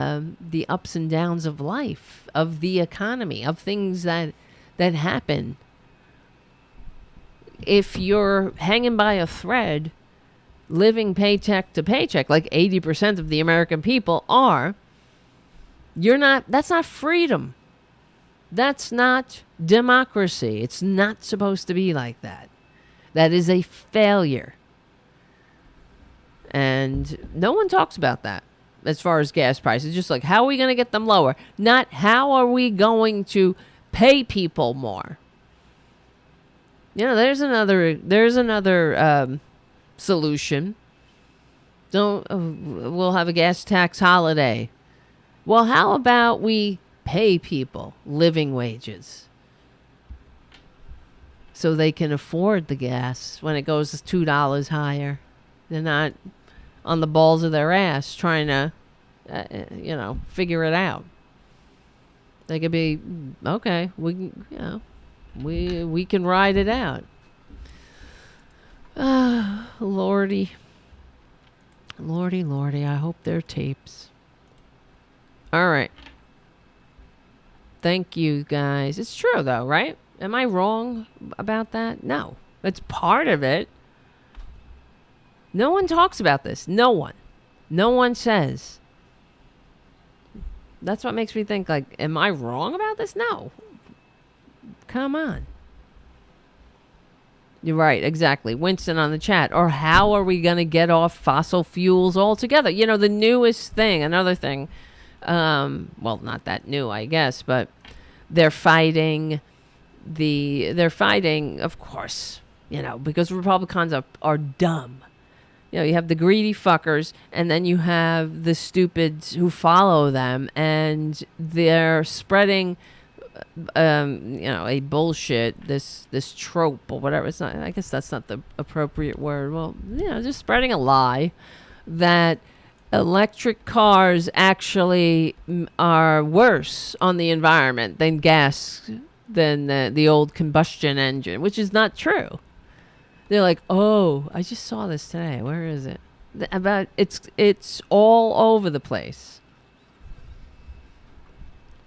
ups and downs of life, of the economy, of things that happen. If you're hanging by a thread, living paycheck to paycheck, like 80% of the American people are, that's not freedom. That's not democracy. It's not supposed to be like that. That is a failure. And no one talks about that as far as gas prices. Just like, how are we going to get them lower? Not how are we going to pay people more? There's another solution. We'll have a gas tax holiday. Well, how about we pay people living wages so they can afford the gas when it goes $2 higher? They're not on the balls of their ass trying to, figure it out. They could be, okay, we can ride it out. Lordy, I hope they're tapes. All right. Thank you, guys. It's true, though, right? Am I wrong about that? No. That's part of it. No one talks about this. No one. No one says. That's what makes me think, like, am I wrong about this? No. Come on. You're right, exactly. Winston on the chat. Or how are we going to get off fossil fuels altogether? The newest thing, another thing, well, not that new, I guess, but they're fighting, of course, because Republicans are dumb. You have the greedy fuckers, and then you have the stupids who follow them, and they're spreading, a bullshit, this trope or whatever. It's not. I guess that's not the appropriate word. Well, just spreading a lie that electric cars actually are worse on the environment than the old combustion engine, which is not true. They're like, oh, I just saw this today. Where is it? It's all over the place.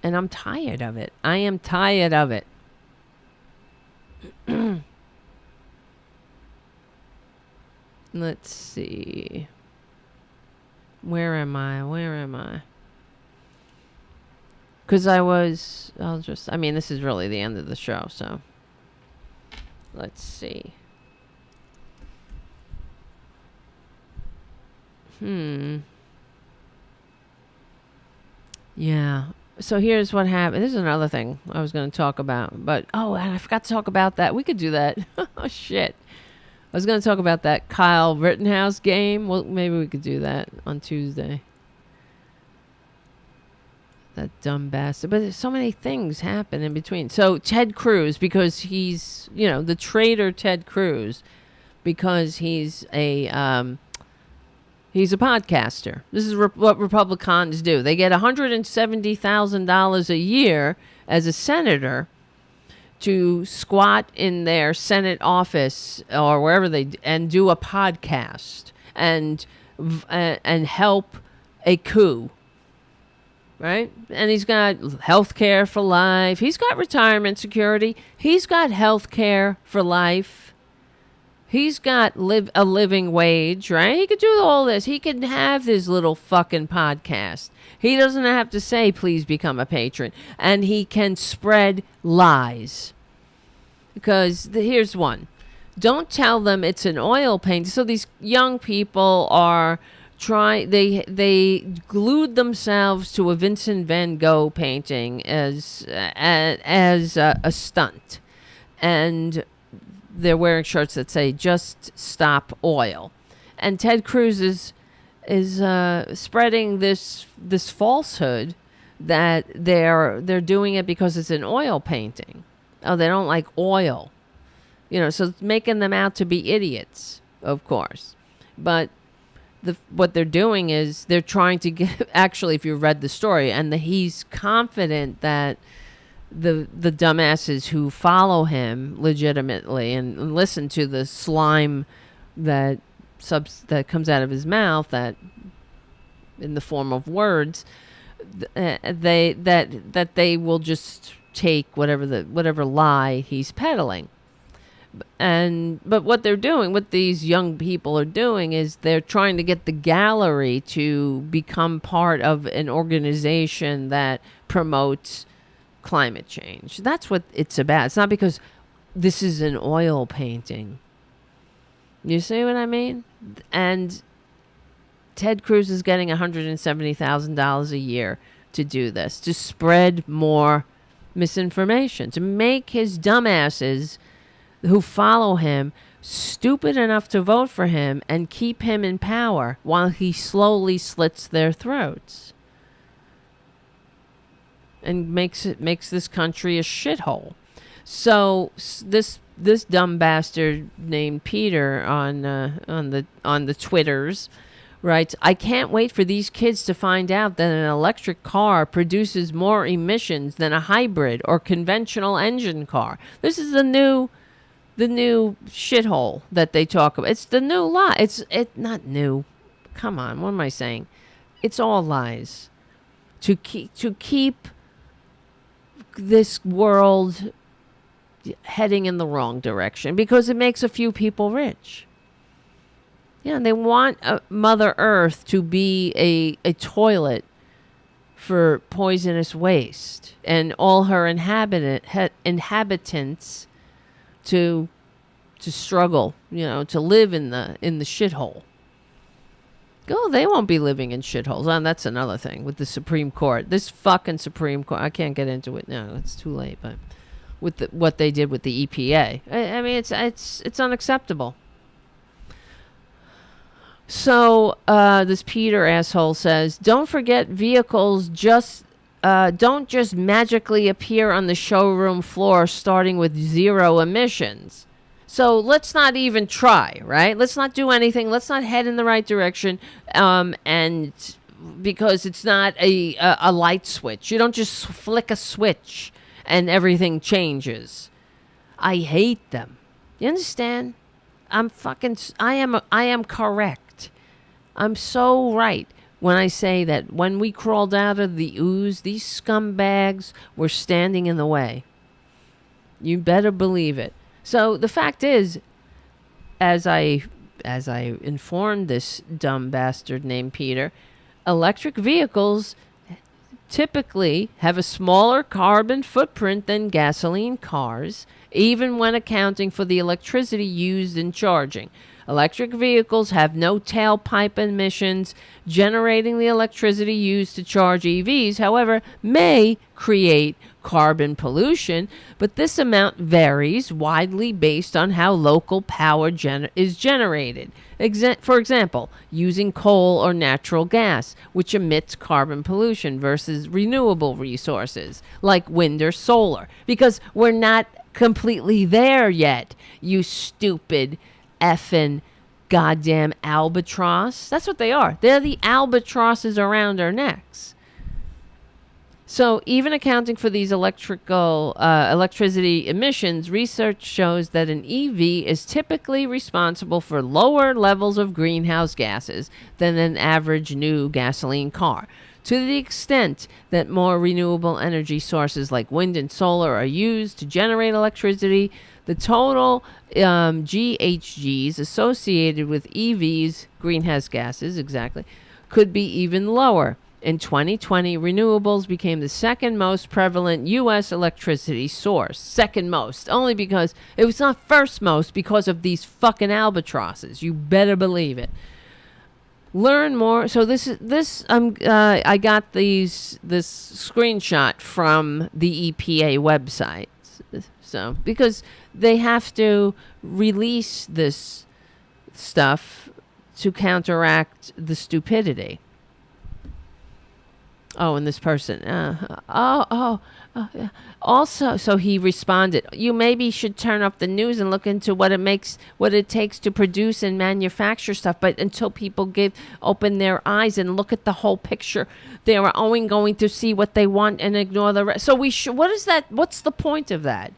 And I'm tired of it. I am tired of it. Let's see. Where am I? Because this is really the end of the show, so. Let's see. Yeah. So here's what happened. This is another thing I was going to talk about. But, and I forgot to talk about that. We could do that. Oh, shit. I was going to talk about that Kyle Rittenhouse game. Well, maybe we could do that on Tuesday. That dumb bastard. But there's so many things happen in between. So Ted Cruz, because he's, the traitor Ted Cruz, because he's a podcaster. This is what Republicans do. They get $170,000 a year as a senator to squat in their Senate office or wherever and do a podcast and help a coup. Right? And he's got health care for life. He's got retirement security. He's got health care for life. He's got a living wage, right? He could do all this. He could have his little fucking podcast. He doesn't have to say, please become a patron. And he can spread lies. Because here's one. Don't tell them it's an oil painting. So these young people are... They glued themselves to a Vincent van Gogh painting as a stunt, and they're wearing shirts that say "Just Stop Oil," and Ted Cruz is spreading this falsehood that they're doing it because it's an oil painting. Oh, they don't like oil, so it's making them out to be idiots, of course, but. What they're doing is they're trying to get, actually, if you read the story, and he's confident that the dumbasses who follow him legitimately and listen to the slime that comes out of his mouth, that in the form of words, that they will just take whatever lie he's peddling. But what they're doing, what these young people are doing, is they're trying to get the gallery to become part of an organization that promotes climate change. That's what it's about. It's not because this is an oil painting. You see what I mean? And Ted Cruz is getting $170,000 a year to do this, to spread more misinformation, to make his dumbasses who follow him stupid enough to vote for him and keep him in power while he slowly slits their throats and makes this country a shithole. So this dumb bastard named Peter on the Twitters writes, "I can't wait for these kids to find out that an electric car produces more emissions than a hybrid or conventional engine car." This is the new shithole that they talk about. It's the new lie. It's not new. Come on, what am I saying? It's all lies. To keep this world heading in the wrong direction because it makes a few people rich. Yeah, and they want Mother Earth to be a toilet for poisonous waste and all her inhabitants to struggle, to live in the shithole. Oh, they won't be living in shitholes. And that's another thing with the Supreme Court. This fucking Supreme Court, I can't get into it now. It's too late. But with what they did with the EPA, I mean, it's unacceptable. So this Peter asshole says, don't forget vehicles don't just magically appear on the showroom floor starting with 0 emissions. So let's not even try, right? Let's not do anything. Let's not head in the right direction. And because it's not a light switch. You don't just flick a switch and everything changes. I hate them. You understand? I am correct. I'm so right when I say that when we crawled out of the ooze, these scumbags were standing in the way. You better believe it. So the fact is, as I informed this dumb bastard named Peter, electric vehicles typically have a smaller carbon footprint than gasoline cars, even when accounting for the electricity used in charging. Electric vehicles have no tailpipe emissions. Generating the electricity used to charge EVs, however, may create carbon pollution, but this amount varies widely based on how local power is generated. For example, using coal or natural gas, which emits carbon pollution, versus renewable resources like wind or solar, because we're not completely there yet, you stupid effing goddamn albatross. That's what they are. They're the albatrosses around our necks. So even accounting for these electricity emissions, research shows that an EV is typically responsible for lower levels of greenhouse gases than an average new gasoline car. To the extent that more renewable energy sources like wind and solar are used to generate electricity, the total GHGs associated with EVs, greenhouse gases, exactly, could be even lower. In 2020, renewables became the second most prevalent U.S. electricity source. Second most. Only because it was not first most because of these fucking albatrosses. You better believe it. Learn more. So I got this screenshot from the EPA website. So because they have to release this stuff to counteract the stupidity. Oh, and this person. Also, so he responded, you maybe should turn off the news and look into what it takes to produce and manufacture stuff. But until people open their eyes and look at the whole picture, they are only going to see what they want and ignore the rest. So what is that? What's the point of that?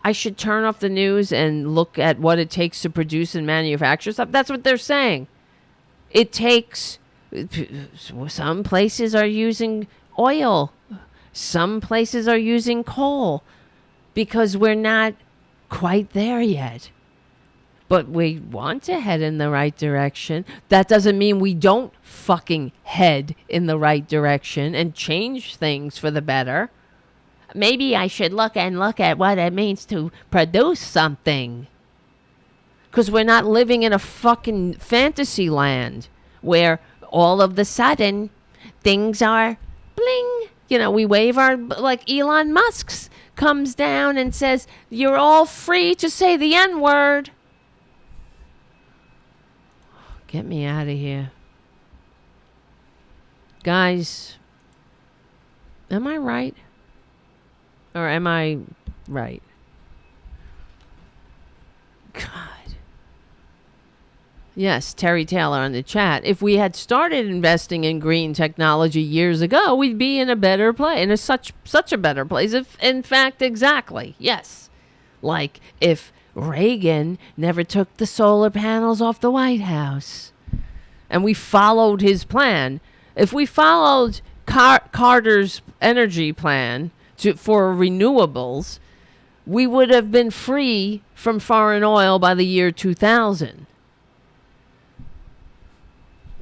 I should turn off the news and look at what it takes to produce and manufacture stuff. That's what they're saying. It takes... Some places are using oil. Some places are using coal because we're not quite there yet. But we want to head in the right direction. That doesn't mean we don't fucking head in the right direction and change things for the better. Maybe I should look at what it means to produce something. Because we're not living in a fucking fantasy land where all of the sudden things are bling. You know, we wave our, like Elon Musk's comes down and says, you're all free to say the N-word. Get me out of here. Guys, am I right? Or am I right? God. Yes, Terry Taylor on the chat. If we had started investing in green technology years ago, we'd be in a better place, in such a better place. If, in fact, exactly, yes. Like if Reagan never took the solar panels off the White House, and we followed his plan. If we followed Carter's energy plan for renewables, we would have been free from foreign oil by the year 2000.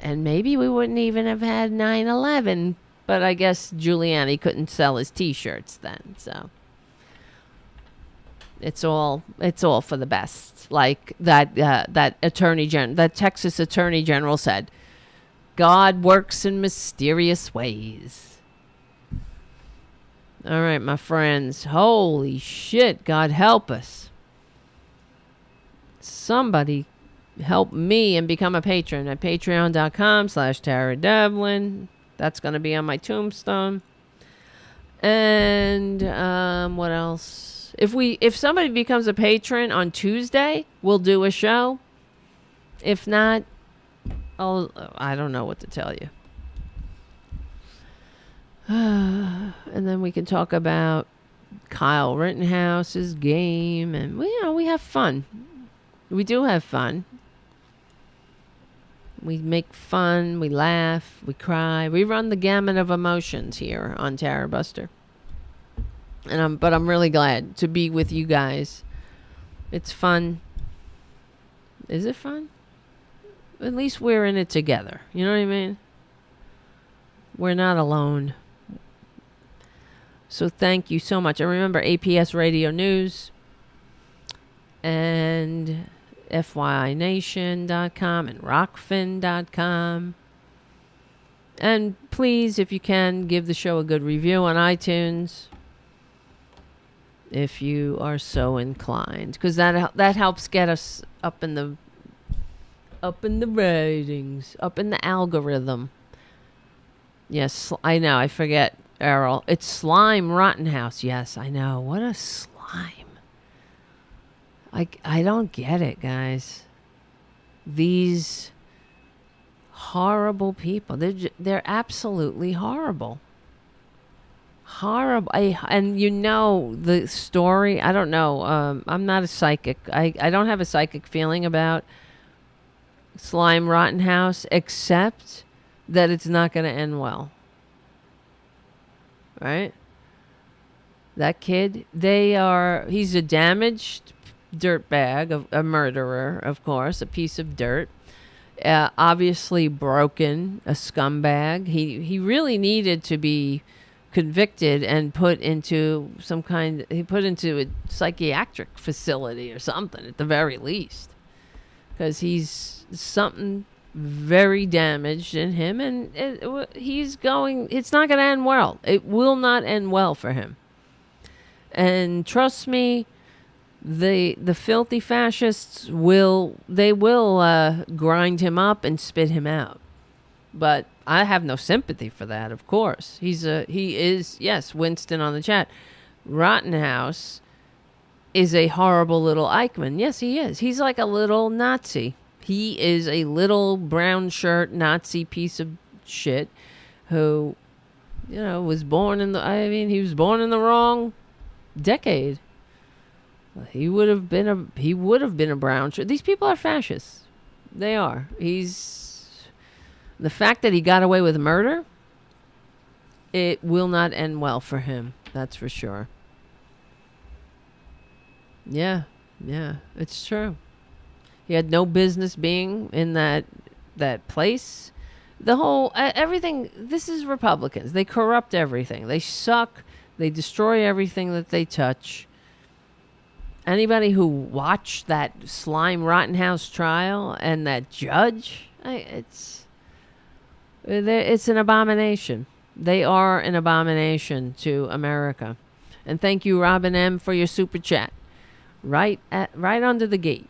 And maybe we wouldn't even have had 9/11, but I guess Giuliani couldn't sell his T-shirts then. So it's all for the best. Like that Texas Attorney General said, God works in mysterious ways. All right, my friends. Holy shit! God help us. Somebody help me and become a patron at patreon.com/Tara That's going to be on my tombstone. And what else? If somebody becomes a patron on Tuesday, we'll do a show. If not, I don't know what to tell you. And then we can talk about Kyle Rittenhouse's game, and we have fun. We do have fun. We make fun, we laugh, we cry. We run the gamut of emotions here on Tarabuster. But I'm really glad to be with you guys. It's fun. Is it fun? At least we're in it together. You know what I mean? We're not alone. So thank you so much. And remember APS Radio News. And FYINation.com and Rokfin.com. And please, if you can, give the show a good review on iTunes, if you are so inclined, because that helps get us up in the ratings, up in the algorithm. Yes, I know. I forget, Errol. It's Slime Rottenhouse. Yes, I know. What a slime. I don't get it, guys. These horrible people. They're absolutely horrible. Horrible. And you know the story. I don't know. I'm not a psychic. I don't have a psychic feeling about Slime Rottenhouse, except that it's not going to end well. Right? That kid, he's a damaged dirtbag, a murderer, of course, a piece of dirt. Obviously broken, a scumbag. He really needed to be convicted and put into a psychiatric facility or something at the very least, because he's something very damaged in him, and it's not going to end well. It will not end well for him. And trust me, the filthy fascists will grind him up and spit him out. But I have no sympathy for that, of course. He is, yes, Winston on the chat. Rottenhouse is a horrible little Eichmann. Yes, he is. He's like a little Nazi. He is a little brown shirt Nazi piece of shit who, was born in the wrong decade. He would have been a brown shirt. These people are fascists. They are. The fact that he got away with murder, it will not end well for him. That's for sure. Yeah, it's true. He had no business being in that place. The whole everything. This is Republicans. They corrupt everything. They suck. They destroy everything that they touch. Anybody who watched that Slime Rottenhouse trial and that judge, it's an abomination. They are an abomination to America. And thank you, Robin M., for your super chat. Right under the gate.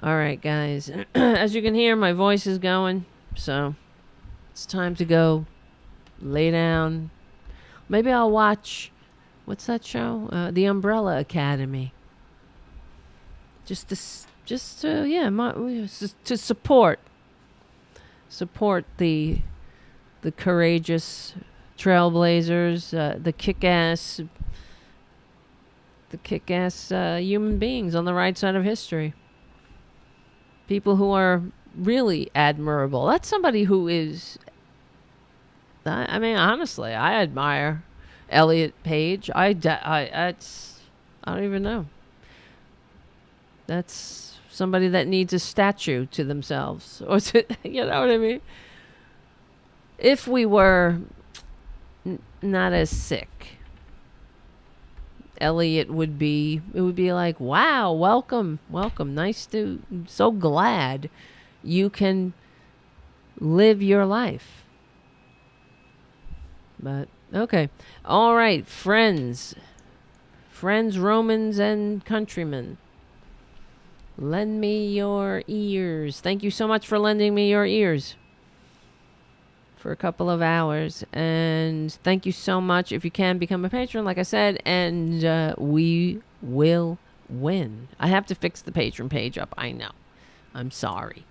All right, guys. As you can hear, my voice is going, so it's time to go lay down. Maybe I'll watch, what's that show? The Umbrella Academy. Just to support the courageous trailblazers, the kick-ass human beings on the right side of history. People who are really admirable. That's somebody who is, honestly, I admire Elliot Page. I don't even know. That's somebody that needs a statue to themselves, or you know what I mean? If we were not as sick, Elliot would be like, wow, welcome. So glad you can live your life. But, okay. All right, friends, Romans, and countrymen. Lend me your ears. Thank you so much for lending me your ears for a couple of hours. And thank you so much. If you can, become a patron, like I said, and we will win. I have to fix the patron page up. I know. I'm sorry.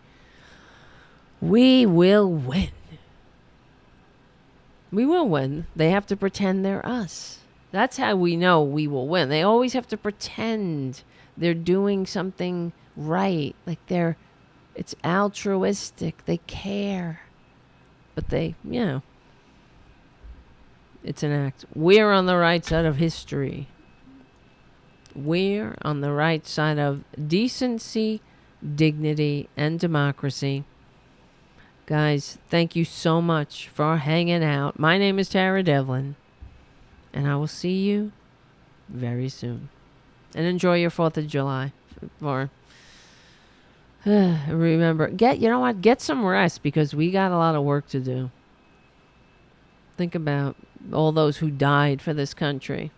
We will win. We will win. They have to pretend they're us. That's how we know we will win. They always have to pretend they're doing something right. Like it's altruistic. They care. But it's an act. We're on the right side of history. We're on the right side of decency, dignity, and democracy. Guys, thank you so much for hanging out. My name is Tara Devlin, and I will see you very soon. And enjoy your 4th of July. Remember, get some rest, because we got a lot of work to do. Think about all those who died for this country.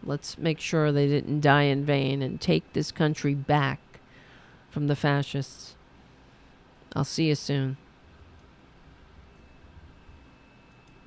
Let's make sure they didn't die in vain and take this country back from the fascists. I'll see you soon.